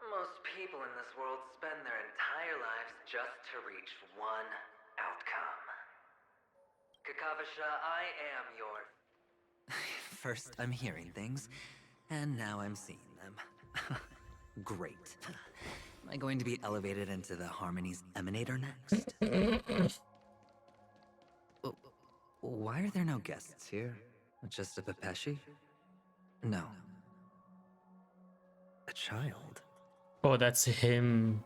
Most people in this world spend their entire lives just to reach one outcome. Kakavasha, I am your... First, I'm hearing things, and now I'm seeing them. Great. Am I going to be elevated into the Harmony's Emanator next? Why are there no guests here? Just a Pepeshi? No. A child? Oh, that's him.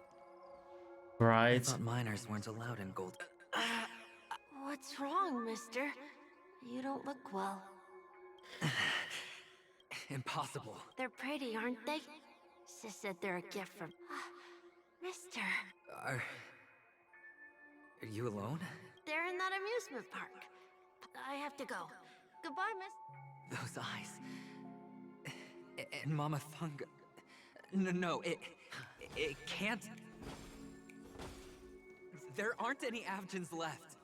Right? I thought minors weren't allowed in gold. What's wrong, mister? You don't look well. Impossible. They're pretty, aren't they? Sis said they're a gift from... Mister. Are you alone? They're in that amusement park. I have to go. Goodbye, miss. Those eyes. And Mama Funga. No, it can't. There aren't any Avgens left.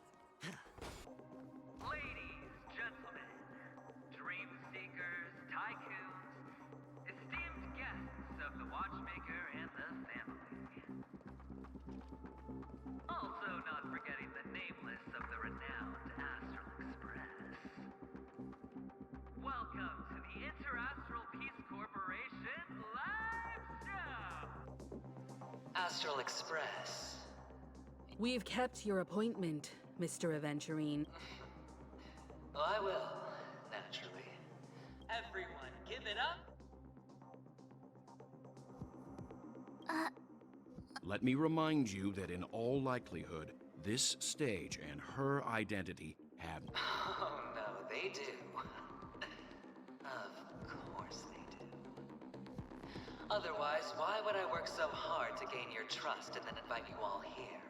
family. Also not forgetting the nameless of the renowned Astral Express. Welcome to the Interastral Peace Corporation live show! Astral Express. We've kept your appointment, Mr. Aventurine. I will, naturally. Everyone, give it up! Let me remind you that in all likelihood, this stage and her identity have... Oh no, they do. Of course they do. Otherwise, why would I work so hard to gain your trust and then invite you all here?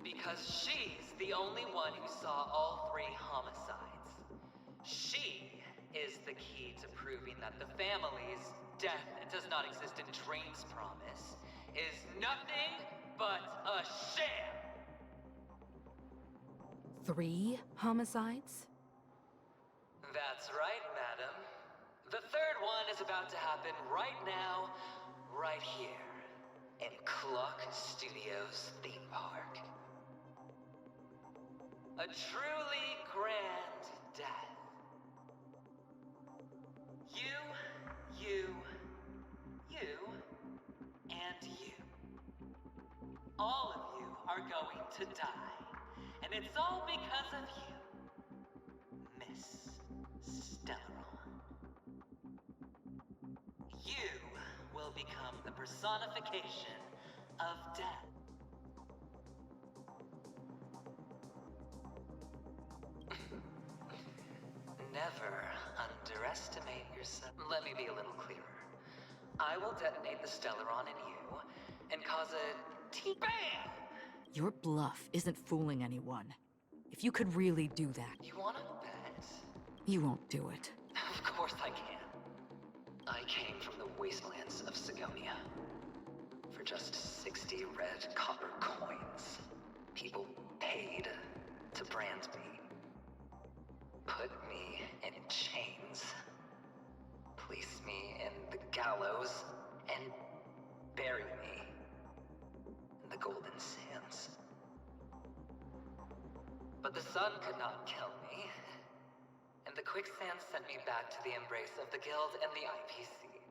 Because she's the only one who saw all 3 homicides. She is the key to proving that the family's death does not exist in Dream's promise is nothing but a sham! 3 homicides? That's right, madam. The 3rd one is about to happen right now, right here, in Clock Studios theme park. A truly grand death. You, and you. All of you are going to die. And it's all because of you, Miss Stellaron. You will become the personification of death. Never underestimate yourself. Let me be a little clearer. I will detonate the Stellaron in you and cause a bam! Your bluff isn't fooling anyone. If you could really do that, You wanna bet? you won't do it. Of course I can. I came from the wastelands of Sigonia. For just 60 red copper coins, people paid to brand me. Put me in chains. Place me in the gallows and bury me in the golden sands. But the sun could not kill me, and the quicksand sent me back to the embrace of the guild and the IPC.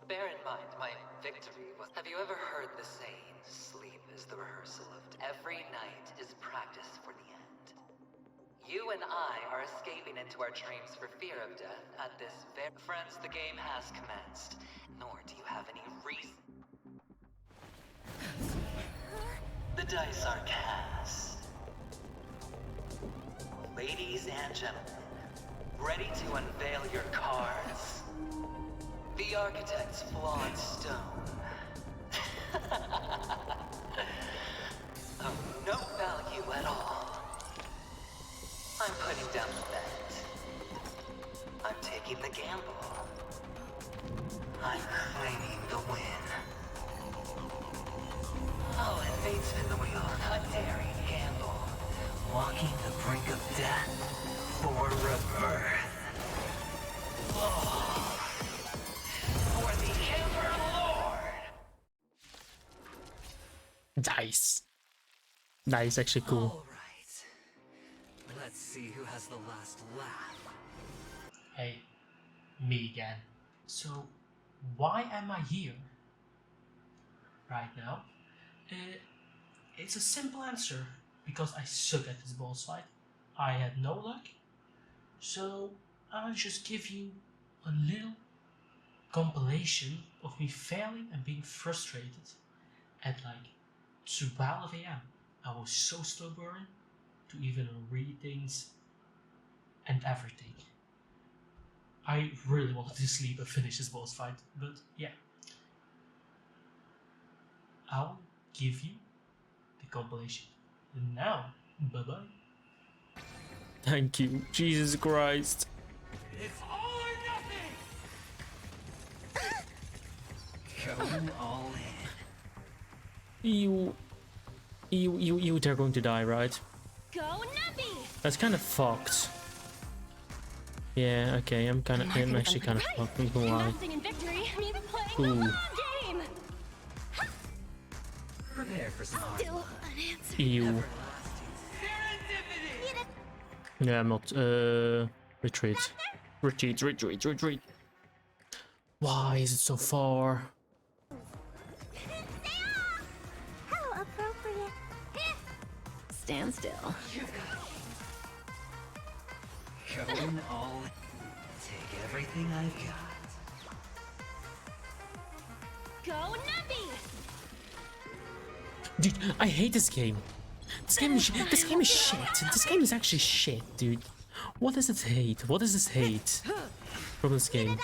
Bear in mind, my victory was... Have you ever heard the saying, sleep is the rehearsal of... Every night is practice for the end. You and I are escaping into our dreams for fear of death at this very... Friends, the game has commenced, nor do you have any reason. The dice are cast. Ladies and gentlemen, ready to unveil your cards? The architect's flawed stone. Of no value at all. I'm putting down the bet. I'm taking the gamble. I'm claiming the win. I'll invade spin the wheel, a daring gamble. Walking the brink of death for rebirth. Oh, for the Ember Lord! Dice. That is actually cool. All right. Let's see who has the last laugh. Hey, me again. So, why am I here right now? It's a simple answer. Because I suck at this boss fight. I had no luck. So, I'll just give you a little compilation of me failing and being frustrated at like 12 AM. I was so stubborn to even read things and everything. I really wanted to sleep and finish this boss fight, but yeah. I'll give you the compilation. And now, bye-bye. Thank you, Jesus Christ. It's all or nothing! Going all in. They're going to die, right? Go Nuppy! That's kind of fucked. Yeah, okay, I'm actually kind of fucked. I'm gonna lie. Investing in victory means Ooh. Prepare for some hard Still blood. unanswered. Ew. Yeah, I'm not. Retreat. Retreat. Why is it so far? How appropriate. Stand still. Going all in. Take everything I've got. Go Numby! Dude, I hate this game. This game is shit. This game is actually shit, dude. What is this hate? What is this hate from this game?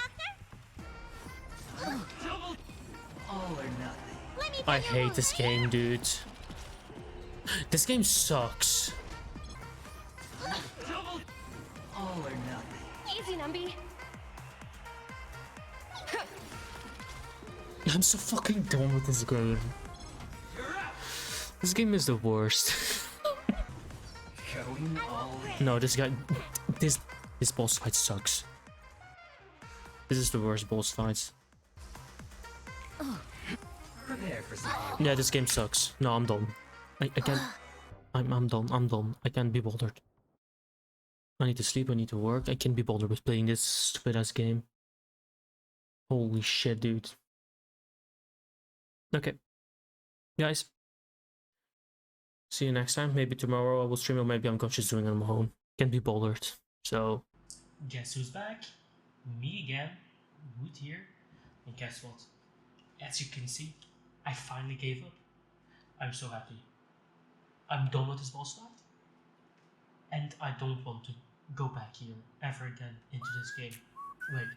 All or nothing. I hate this game, dude. This game sucks. All or nothing. Easy, Numby. I'm so fucking done with this game. This game is the worst. Going all in. No, this boss fight sucks. This is the worst boss fight. Prepare for some hard Yeah, this game sucks. No, I'm done. I can't. I'm done. I can't be bothered. I need to sleep. I need to work. I can't be bothered with playing this stupid ass game. Holy shit, dude. Okay, guys. See you next time. Maybe tomorrow I will stream, or maybe I'm just doing it on my own. Can't be bothered. So, guess who's back? Me again. Wood here. And guess what? As you can see, I finally gave up. I'm so happy. I'm done with this boss fight. And I don't want to go back here ever again into this game. Wait.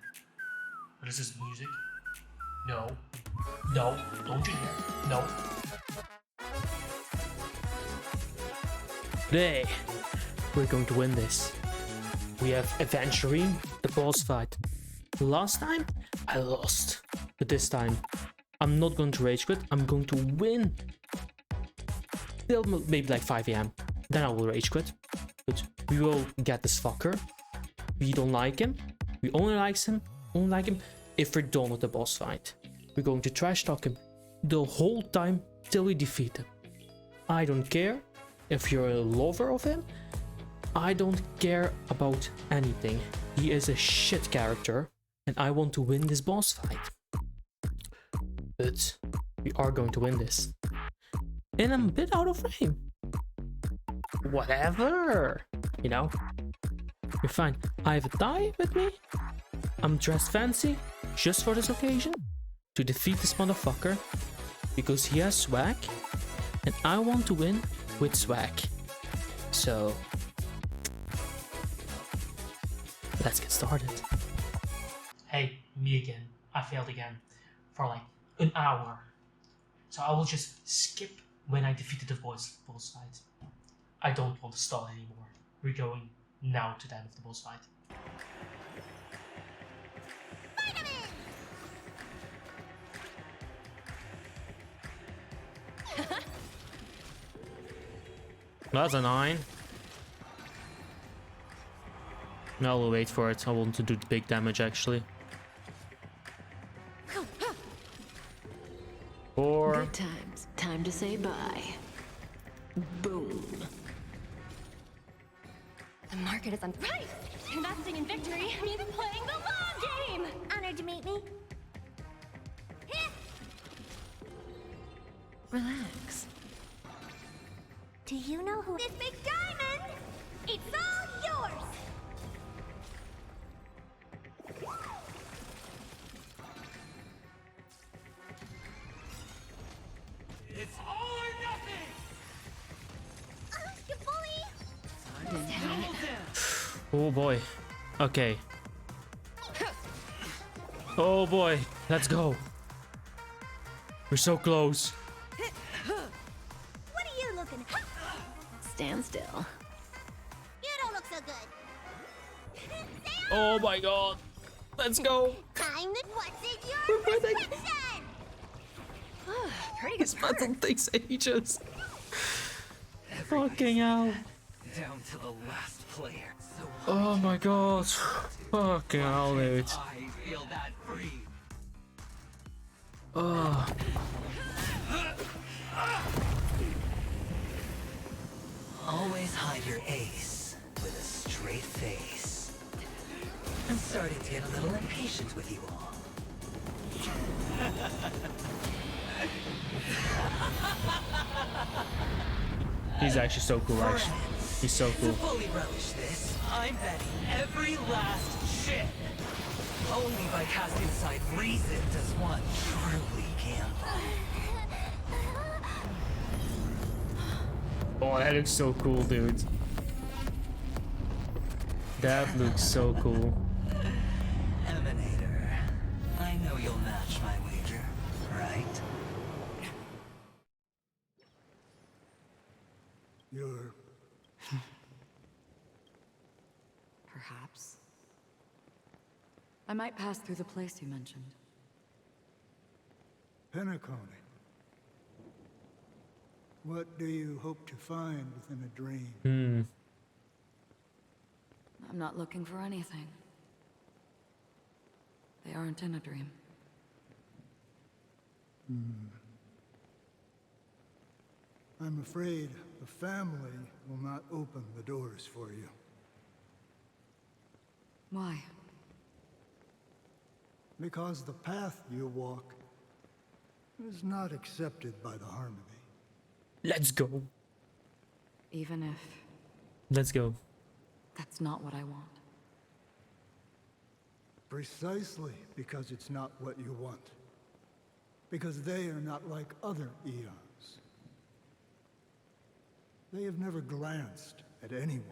What is this music? No. No. Don't you dare. No. Today, we're going to win this. We have Aventurine, the boss fight. Last time, I lost. But this time, I'm not going to rage quit. I'm going to win. Till maybe like 5 AM. Then I will rage quit. But we will get this fucker. We don't like him. We only like him if we're done with the boss fight. We're going to trash talk him the whole time till we defeat him. I don't care if you're a lover of him. I don't care about anything. He is a shit character and I want to win this boss fight. But we are going to win this. And I'm a bit out of frame. Whatever. You know? You're fine. I have a tie with me. I'm dressed fancy just for this occasion to defeat this motherfucker because he has swag and I want to win with swag. So let's get started. Hey, me again. I failed again for like an hour. So I will just skip when I defeated the boss fight. I don't want to stall anymore. We're going now to the end of the boss fight. That's a 9. No, we'll wait for it. I want to do the big damage actually. 4. Good times. Time to say bye. Boom. The market is on. Right! Investing in victory means playing the long game! Honored to meet me. Relax. Do you know who this big diamond? It's all yours! It's all or nothing! You bully! Oh boy. Okay. Oh boy. Let's go. We're so close. What are you looking at? Stand still. You don't look so good. Oh my god. Let's go. Time to what's in your prescription? Pretty good. This battle takes ages. Fucking hell. Down to the last player. So Oh my god. Fucking hell, dude. I feel that free. Oh. Always hide your ace with a straight face. I'm starting to get a little impatient with you all. He's actually so cool, actually. He's so cool. To fully relish this, I'm betting every last chip. Only by casting aside reason does one truly gamble. Oh, that looks so cool, dude. That looks so cool. Emanator, I know you'll match my wager, right? You're... Perhaps. I might pass through the place you mentioned. Penacony. What do you hope to find within a dream? I'm not looking for anything. They aren't in a dream. I'm afraid the family will not open the doors for you. Why? Because the path you walk is not accepted by the Harmony. Let's go. Even if Let's go. that's not what I want. Precisely because it's not what you want. Because they are not like other eons. They have never glanced at anyone.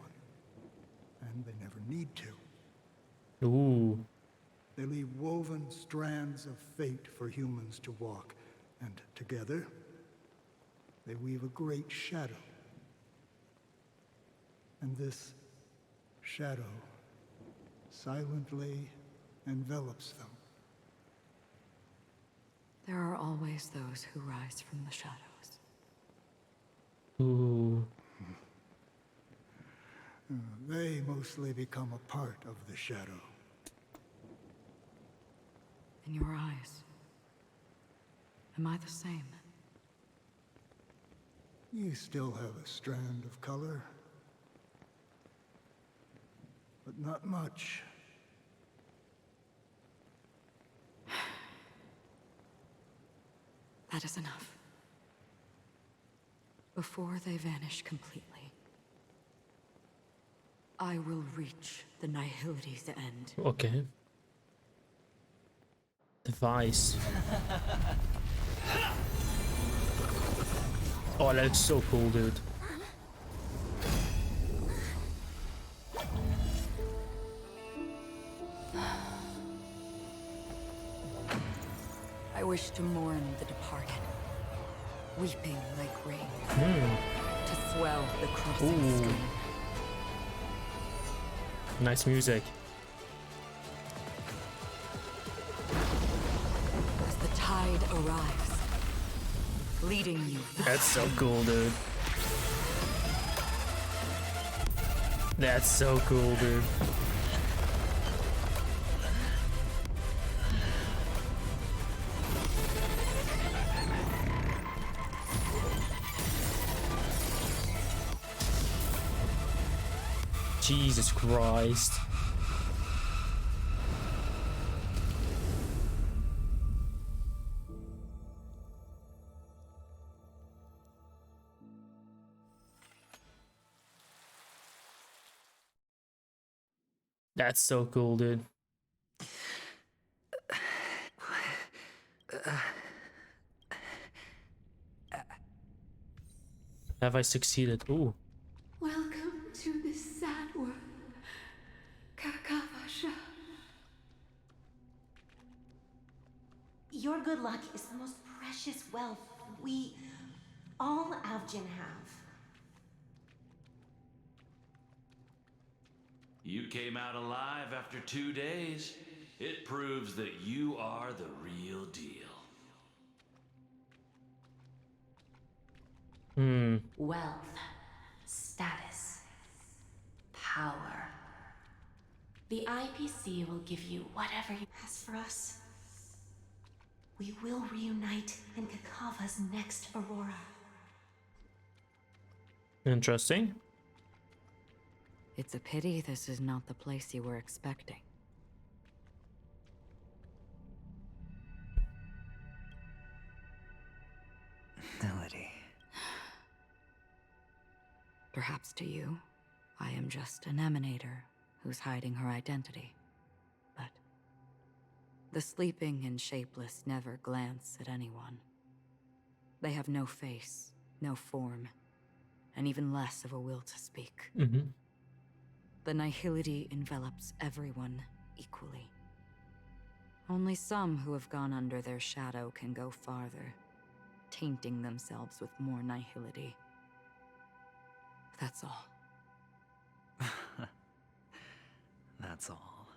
And they never need to. Ooh. They leave woven strands of fate for humans to walk. And together, they weave a great shadow. And this shadow silently envelops them. There are always those who rise from the shadows. Ooh. They mostly become a part of the shadow. In your eyes, am I the same? You still have a strand of color, but not much. That is enough. Before they vanish completely, I will reach the Nihility's end. Okay. Device. Oh, that looks so cool, dude. I wish to mourn the departed, weeping like rain, to swell the crossing Ooh. stream. Nice music. As the tide arrives, leading you. That's so cool, dude. That's so cool, dude. Jesus Christ. That's so cool, dude. Have I succeeded? Ooh. Welcome to this sad world, Kakavasha. Your good luck is the most precious wealth we, all Avgin, have. You came out alive after 2 days. It proves that you are the real deal. Wealth, status, power. The IPC will give you whatever you ask for us. we will reunite in Kakava's next Aurora. Interesting. It's a pity this is not the place you were expecting. Melody. Perhaps to you, I am just an emanator who's hiding her identity. But the sleeping and shapeless never glance at anyone. They have no face, no form, and even less of a will to speak. The nihility envelops everyone equally. Only some who have gone under their shadow can go farther, tainting themselves with more nihility. That's all. That's all.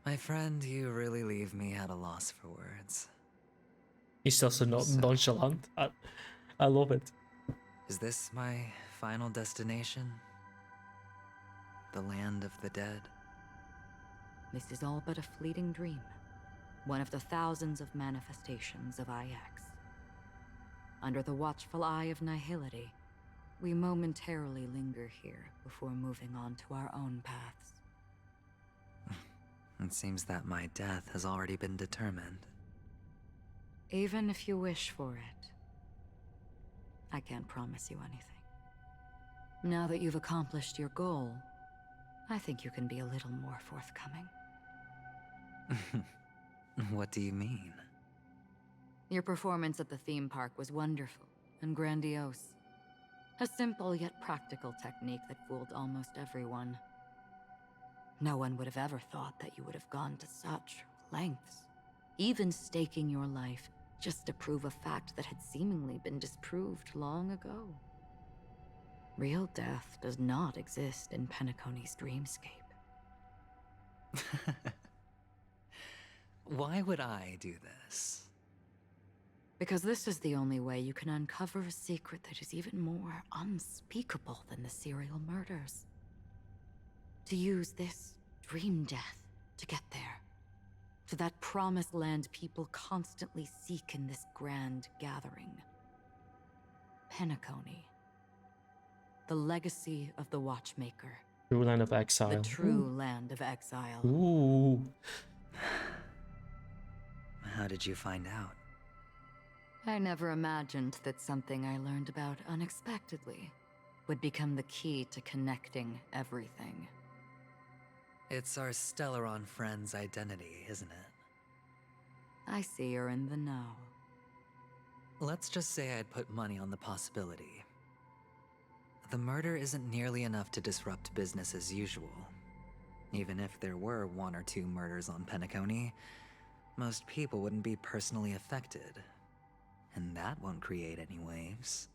My friend, you really leave me at a loss for words. He's still so nonchalant. I love it. Is this my final destination? The land of the dead? This is all but a fleeting dream. One of the thousands of manifestations of IX. Under the watchful eye of nihility, we momentarily linger here before moving on to our own paths. It seems that my death has already been determined. Even if you wish for it, I can't promise you anything. Now that you've accomplished your goal, I think you can be a little more forthcoming. What do you mean? Your performance at the theme park was wonderful and grandiose. A simple yet practical technique that fooled almost everyone. No one would have ever thought that you would have gone to such lengths, even staking your life just to prove a fact that had seemingly been disproved long ago. Real death does not exist in Penacony's dreamscape. Why would I do this? Because this is the only way you can uncover a secret that is even more unspeakable than the serial murders. To use this dream death to get there. To that promised land people constantly seek in this grand gathering. Penacony. The legacy of the Watchmaker. True land of exile. The true land of exile. Ooh. How did you find out? I never imagined that something I learned about unexpectedly would become the key to connecting everything. It's our Stellaron friend's identity, isn't it? I see you're in the know. Let's just say I'd put money on the possibility. The murder isn't nearly enough to disrupt business as usual. Even if there were 1 or 2 murders on Penacony, most people wouldn't be personally affected. And that won't create any waves.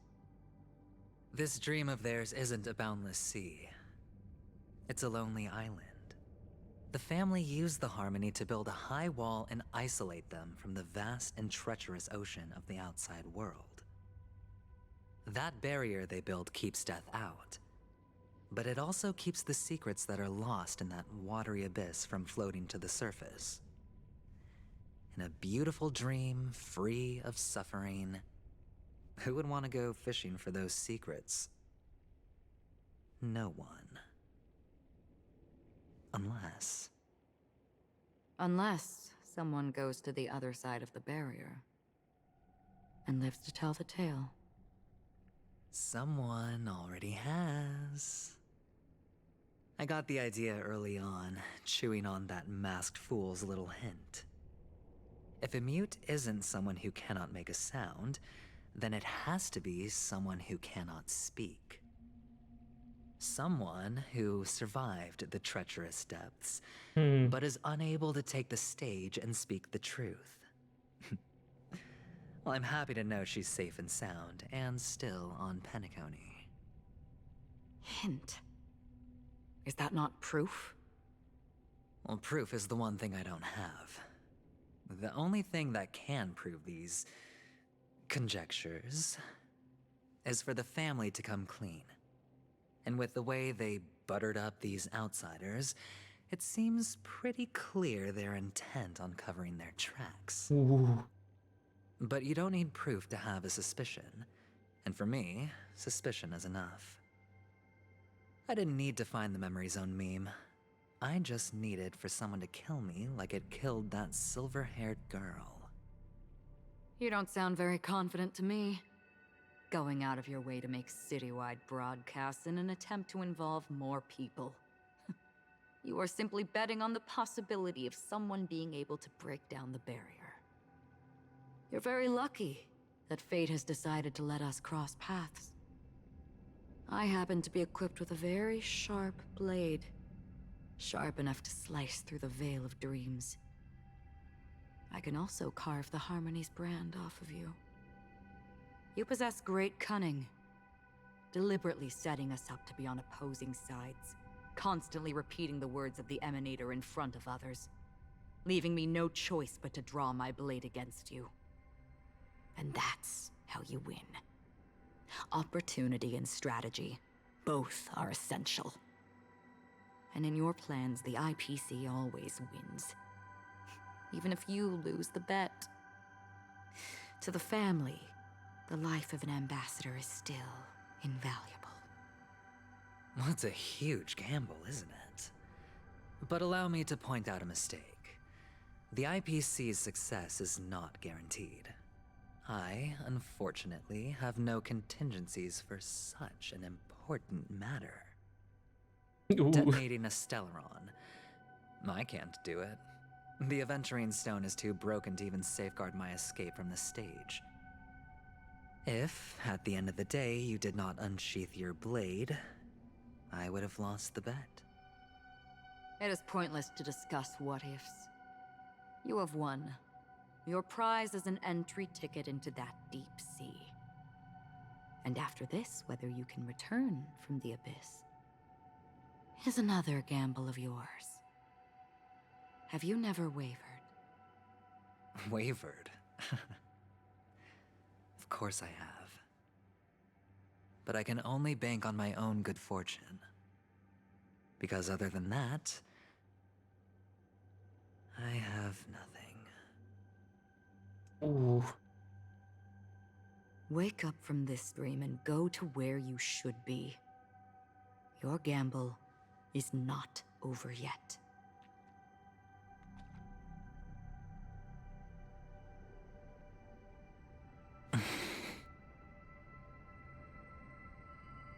This dream of theirs isn't a boundless sea. It's a lonely island. The family used the Harmony to build a high wall and isolate them from the vast and treacherous ocean of the outside world. That barrier they build keeps death out, but it also keeps the secrets that are lost in that watery abyss from floating to the surface. In a beautiful dream, free of suffering, who would want to go fishing for those secrets? No one. Unless someone goes to the other side of the barrier and lives to tell the tale. Someone already has. I got the idea early on, chewing on that masked fool's little hint. If a mute isn't someone who cannot make a sound, then it has to be someone who cannot speak. Someone who survived the treacherous depths, but is unable to take the stage and speak the truth. Well, I'm happy to know she's safe and sound, and still on Penacony. Hint. Is that not proof? Well, proof is the one thing I don't have. The only thing that can prove these conjectures is for the family to come clean. And with the way they buttered up these outsiders, it seems pretty clear they're intent on covering their tracks. Ooh. But you don't need proof to have a suspicion. And for me, suspicion is enough. I didn't need to find the memory zone meme. I just needed for someone to kill me like it killed that silver-haired girl. You don't sound very confident to me. Going out of your way to make citywide broadcasts in an attempt to involve more people. You are simply betting on the possibility of someone being able to break down the barrier. You're very lucky that fate has decided to let us cross paths. I happen to be equipped with a very sharp blade. Sharp enough to slice through the veil of dreams. I can also carve the Harmony's brand off of you. You possess great cunning, deliberately setting us up to be on opposing sides, constantly repeating the words of the Emanator in front of others, leaving me no choice but to draw my blade against you. And that's how you win. Opportunity and strategy, both are essential. And in your plans, the IPC always wins. Even if you lose the bet. To the family, the life of an ambassador is still invaluable. Well, it's a huge gamble, isn't it? But allow me to point out a mistake. The IPC's success is not guaranteed. I, unfortunately, have no contingencies for such an important matter. Ooh. Detonating a Stellaron. I can't do it. The Aventurine Stone is too broken to even safeguard my escape from the stage. If, at the end of the day, you did not unsheath your blade, I would have lost the bet. It is pointless to discuss what-ifs. You have won. Your prize is an entry ticket into that deep sea. And after this, whether you can return from the abyss is another gamble of yours. Have you never wavered? Wavered? Of course I have. But I can only bank on my own good fortune. Because other than that, I have nothing. Ooh. Wake up from this dream and go to where you should be. Your gamble is not over yet.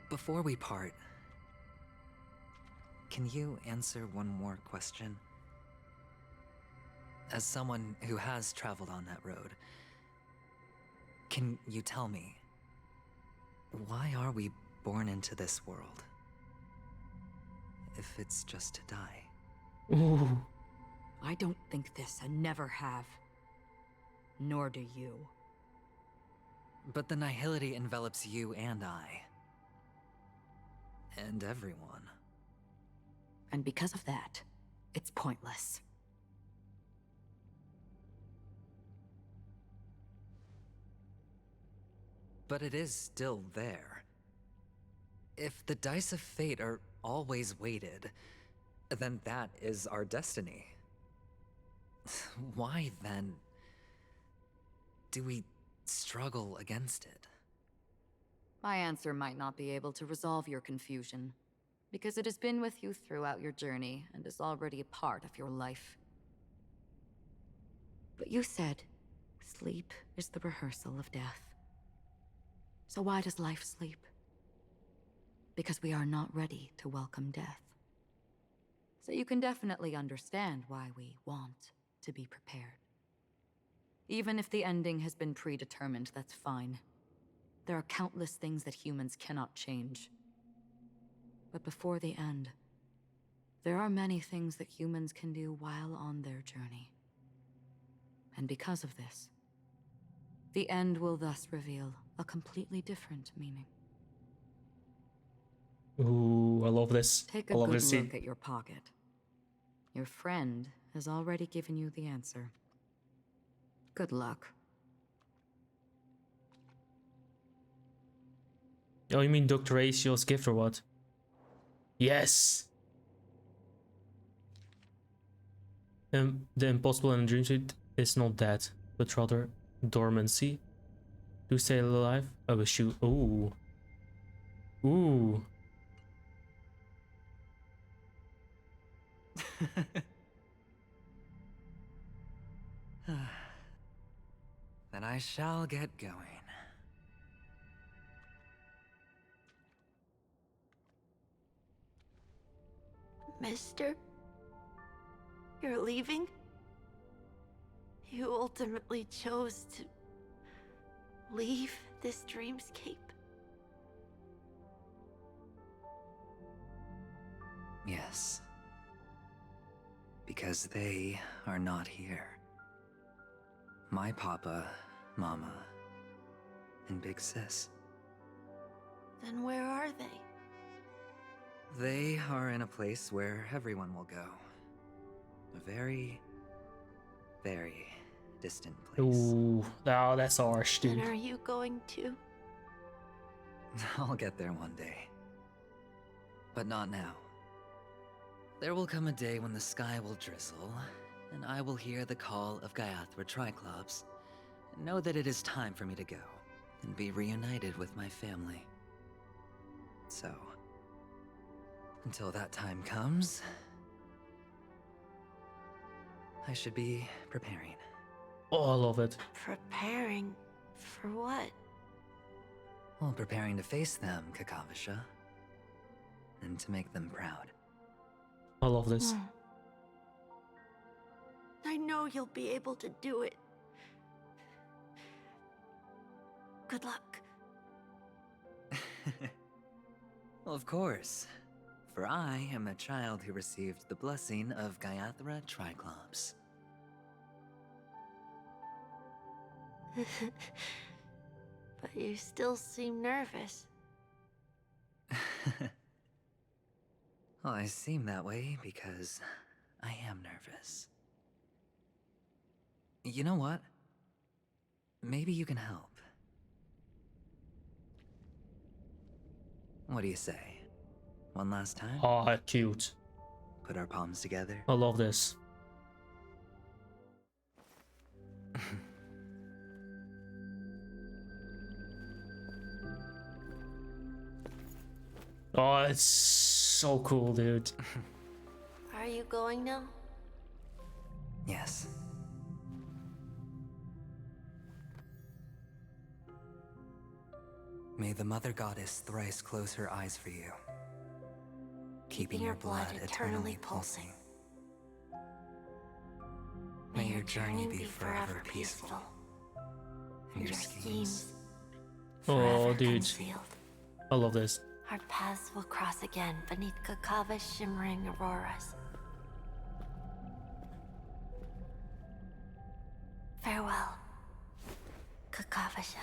Before we part, can you answer one more question? As someone who has traveled on that road, can you tell me, why are we born into this world? If it's just to die. Ooh. I don't think this and never have. Nor do you. But the nihility envelops you and I. And everyone. And because of that, it's pointless. But it is still there. If the dice of fate are always weighted, then that is our destiny. Why, then, do we struggle against it? My answer might not be able to resolve your confusion, because it has been with you throughout your journey and is already a part of your life. But you said, sleep is the rehearsal of death. So why does life sleep? Because we are not ready to welcome death. So you can definitely understand why we want to be prepared. Even if the ending has been predetermined, that's fine. There are countless things that humans cannot change. But before the end, there are many things that humans can do while on their journey. And because of this, the end will thus reveal a completely different meaning. Ooh, I love this. Take I a love good this scene. look at your pocket. Your friend has already given you the answer. Good luck. Oh, you mean Dr. Acio's gift or what? Yes! The impossible in a dream state is not death, but rather dormancy. To stay alive, I wish you. Ooh. Ooh. Then I shall get going. Mister? You're leaving? You ultimately chose to leave this dreamscape? Yes. Because they are not here. My papa, mama, and big sis. Then where are they? They are in a place where everyone will go. A very, very distant place. Ooh, oh, that's harsh, dude. And are you going to? I'll get there one day. But not now. There will come a day when the sky will drizzle, and I will hear the call of Gaiathra Triclops, and know that it is time for me to go, and be reunited with my family. So, until that time comes, I should be preparing. Oh, I love it. Preparing for what? Well, preparing to face them, Kakavasha, and to make them proud. I love this. I know you'll be able to do it. Good luck. Well, of course. For I am a child who received the blessing of Gaiathra Triclops. But you still seem nervous. Well, I seem that way because I am nervous. You know what? Maybe you can help. What do you say? One last time? Oh, cute. Put our palms together. I love this. Oh, it's so cool, dude. Are you going now? Yes. May the Mother Goddess thrice close her eyes for you, keeping your blood eternally pulsing. May your journey be forever peaceful, and your schemes Oh, dude. concealed. I love this. Our paths will cross again beneath Kakava's shimmering auroras. Farewell, Kakavasha.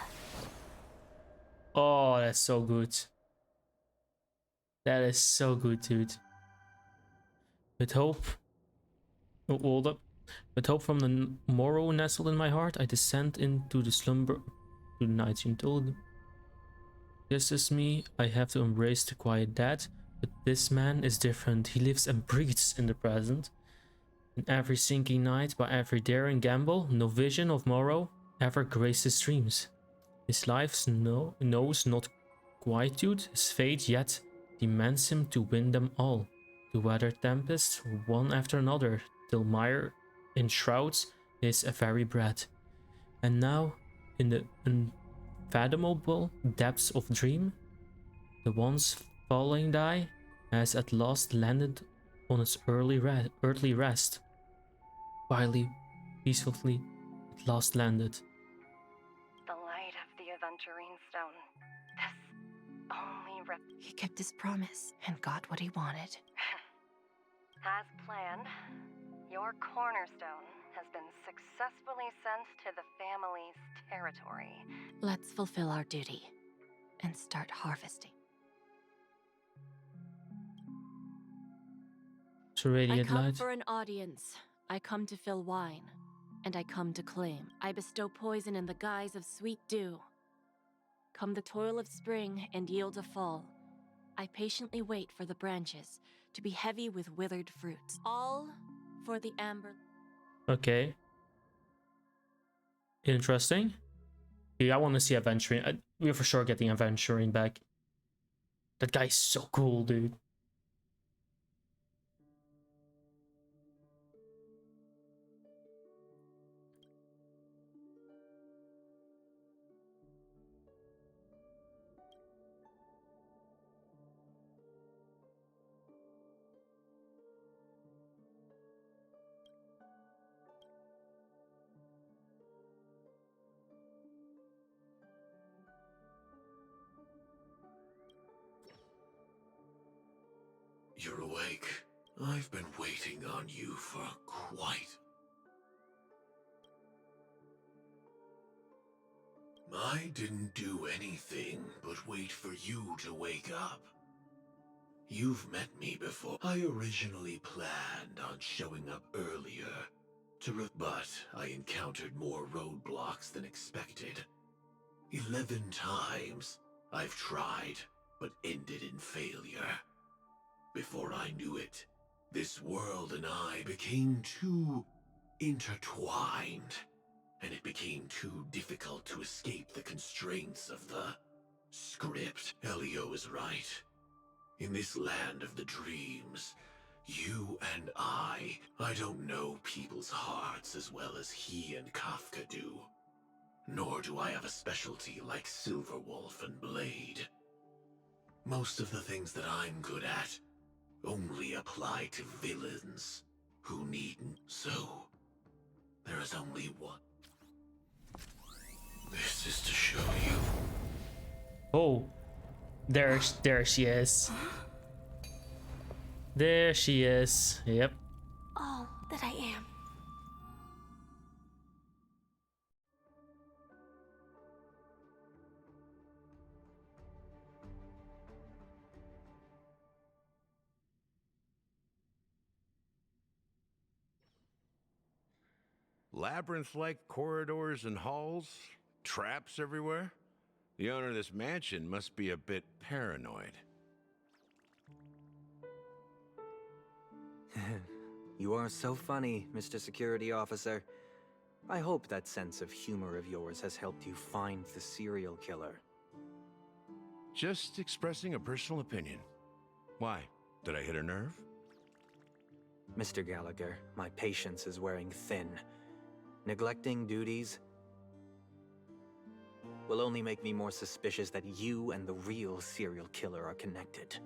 Oh, that's so good. That is so good, dude. With hope... Oh, hold up. With hope from the morrow nestled in my heart, I descend into the slumber to the night you told. Just as me, I have to embrace the quiet dead, but this man is different. He lives and breathes in the present. In every sinking night, by every daring gamble, no vision of morrow ever graced his dreams. His life knows not quietude, his fate yet demands him to win them all, to weather tempests one after another, till mire enshrouds his very breath. And now, in the unfathomable depths of dream, the once falling die has at last landed on its earthly rest. Quietly, peacefully, at last landed. The light of the Aventurine Stone. This only He kept his promise and got what he wanted. As planned, your cornerstone has been successfully sent to the family's territory. Let's fulfill our duty and start harvesting. To I radiant come light. for an audience. I come to fill wine, and I come to claim. I bestow poison in the guise of sweet dew. Come the toil of spring and yield a fall. I patiently wait for the branches to be heavy with withered fruits. All for the amber. Okay. Interesting. Yeah, I want to see Aventurine. We're for sure getting Aventurine back. That guy's so cool, dude. You're awake. I've been waiting on you for quite... I didn't do anything but wait for you to wake up. You've met me before. I originally planned on showing up earlier, but I encountered more roadblocks than expected. 11 times I've tried, but ended in failure. Before I knew it, this world and I became too intertwined, and it became too difficult to escape the constraints of the script. Elio is right. In this land of the dreams, you and I don't know people's hearts as well as he and Kafka do. Nor do I have a specialty like Silverwolf and Blade. Most of the things that I'm good at only apply to villains who needn't. So, there is only one. This is to show you. Oh, there she is. There she is. Yep. All that I am. Labyrinth-like corridors and halls, traps everywhere. The owner of this mansion must be a bit paranoid. You are so funny, Mr. Security Officer. I hope that sense of humor of yours has helped you find the serial killer. Just expressing a personal opinion. Why? Did I hit a nerve? Mr. Gallagher, my patience is wearing thin. Neglecting duties will only make me more suspicious that you and the real serial killer are connected.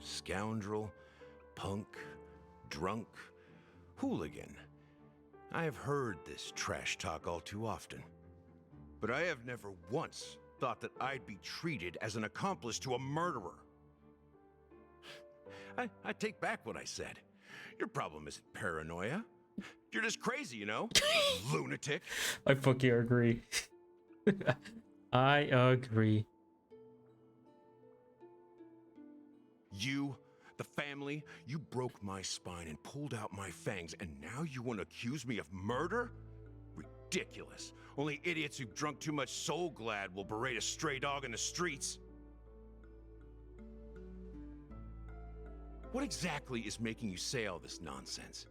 Scoundrel, punk, drunk, hooligan. I have heard this trash talk all too often. But I have never once thought that I'd be treated as an accomplice to a murderer. I take back what I said. Your problem isn't paranoia. You're just crazy, you know? Lunatic. I fucking agree. I agree. You, the family, you broke my spine and pulled out my fangs, and now you want to accuse me of murder? Ridiculous. Only idiots who've drunk too much Soul Glad will berate a stray dog in the streets. What exactly is making you say all this nonsense?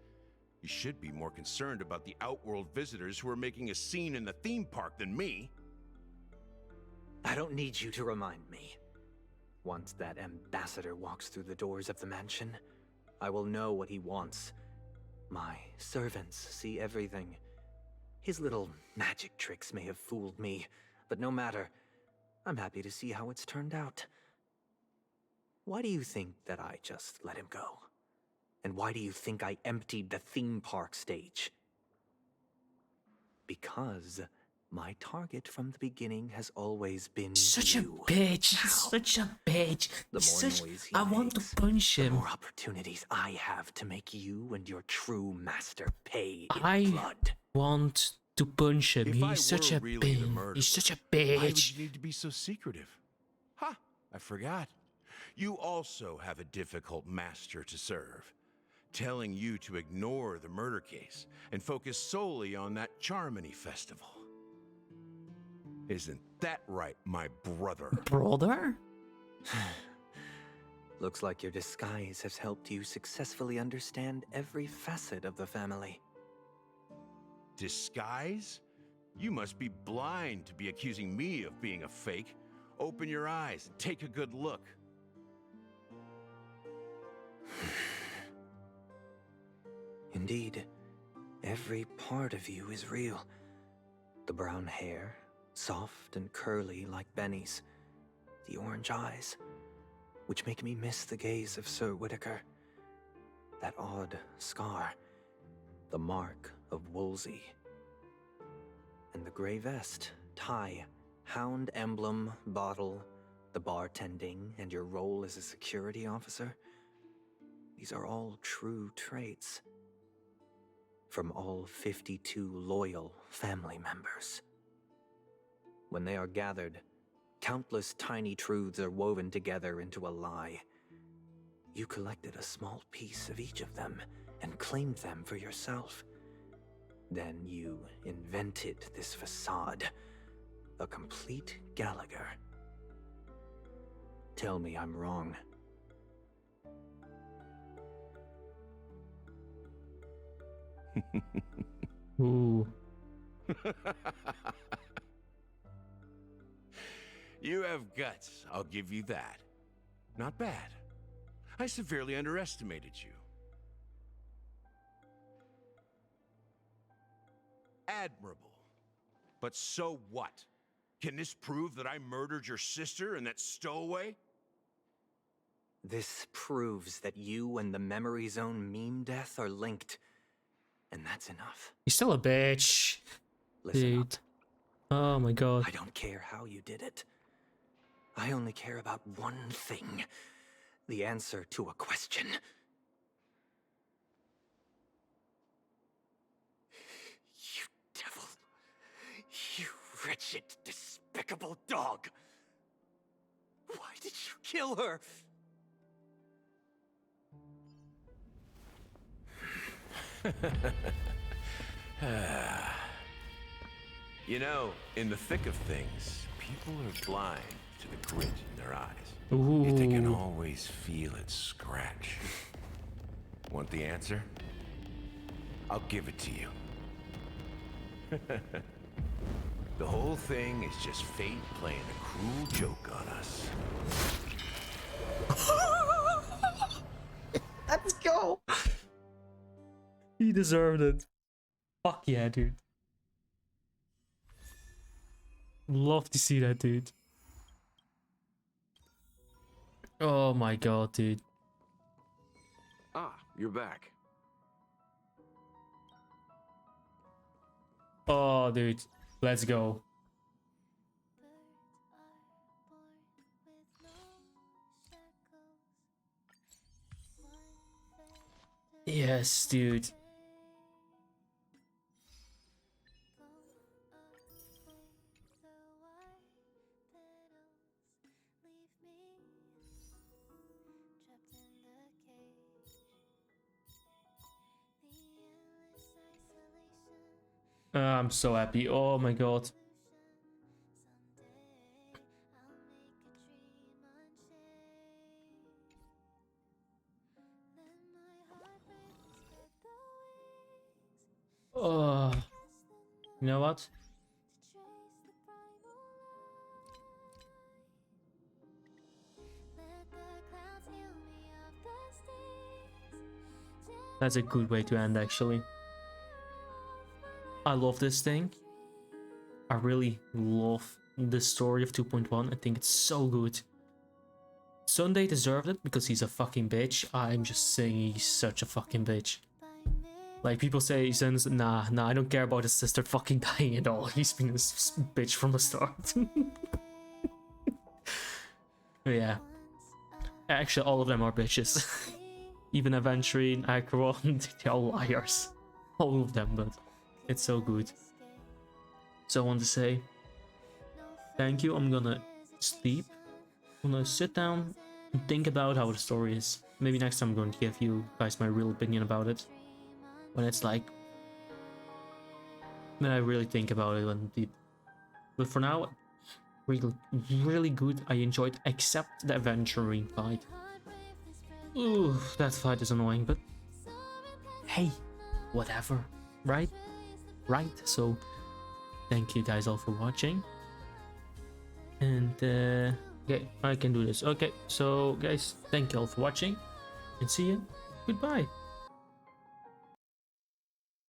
You should be more concerned about the Outworld visitors who are making a scene in the theme park than me. I don't need you to remind me. Once that ambassador walks through the doors of the mansion, I will know what he wants. My servants see everything. His little magic tricks may have fooled me, but no matter. I'm happy to see how it's turned out. Why do you think that I just let him go? And why do you think I emptied the theme park stage? Because my target from the beginning has always been Such you. a bitch. He's such a bitch. The He's more such... noise he I want makes, to punch the him. more opportunities I have to make you and your true master pay in I blood. want to punch him. If I He's such were a really the bitch. murderer, He's such a why would bitch. you need to be so secretive? Ha! I forgot. You also have a difficult master to serve, telling you to ignore the murder case and focus solely on that Charmony festival. Isn't that right, my brother? Brother? Looks like your disguise has helped you successfully understand every facet of the family. Disguise? You must be blind to be accusing me of being a fake. Open your eyes and take a good look. Indeed, every part of you is real. The brown hair, soft and curly like Benny's. The orange eyes, which make me miss the gaze of Sir Whitaker. That odd scar, the mark of Wolsey. And the gray vest, tie, hound emblem, bottle, the bartending, and your role as a security officer. These are all true traits. From all 52 loyal family members. When they are gathered, countless tiny truths are woven together into a lie. You collected a small piece of each of them and claimed them for yourself. Then you invented this facade, a complete Gallagher. Tell me I'm wrong. Ooh. You have guts, I'll give you that. Not bad. I severely underestimated you. Admirable. But so what? Can this prove that I murdered your sister and that stowaway? This proves that you and the Memory Zone meme death are linked. And that's enough. He's still a bitch. Listen up. Oh my god. I don't care how you did it. I only care about one thing. The answer to a question. You devil. You wretched, despicable dog. Why did you kill her? You know, in the thick of things, people are blind to the grit in their eyes. Ooh. Yet they can always feel it scratch. Want the answer? I'll give it to you. The whole thing is just fate playing a cruel joke on us. Let's go! He deserved it. Fuck yeah, dude. Love to see that, dude. Oh my god, dude. Ah, you're back. Oh, dude. Let's go. Yes, dude. I'm so happy. Oh my god. Oh, you know what? That's a good way to end, actually. I love this thing. I really love the story of 2.1. I think it's so good. Sunday deserved it because he's a fucking bitch. I'm just saying he's such a fucking bitch. Like, people say he's nah, I don't care about his sister fucking dying at all. He's been a bitch from the start. Yeah. Actually, all of them are bitches. Even Aventurine, Acheron, they're all liars. All of them, but it's so good. So I want to say thank you. I'm gonna sleep. I'm gonna sit down and think about how the story is. Maybe next time I'm going to give you guys my real opinion about it. When it's like, when I really think about it and deep. But for now, really good. I enjoyed, except the Aventurine fight. Ooh, that fight is annoying, but hey, whatever, right? Right, so thank you guys all for watching. And okay, I can do this. Okay, so guys, thank you all for watching and see you. Goodbye.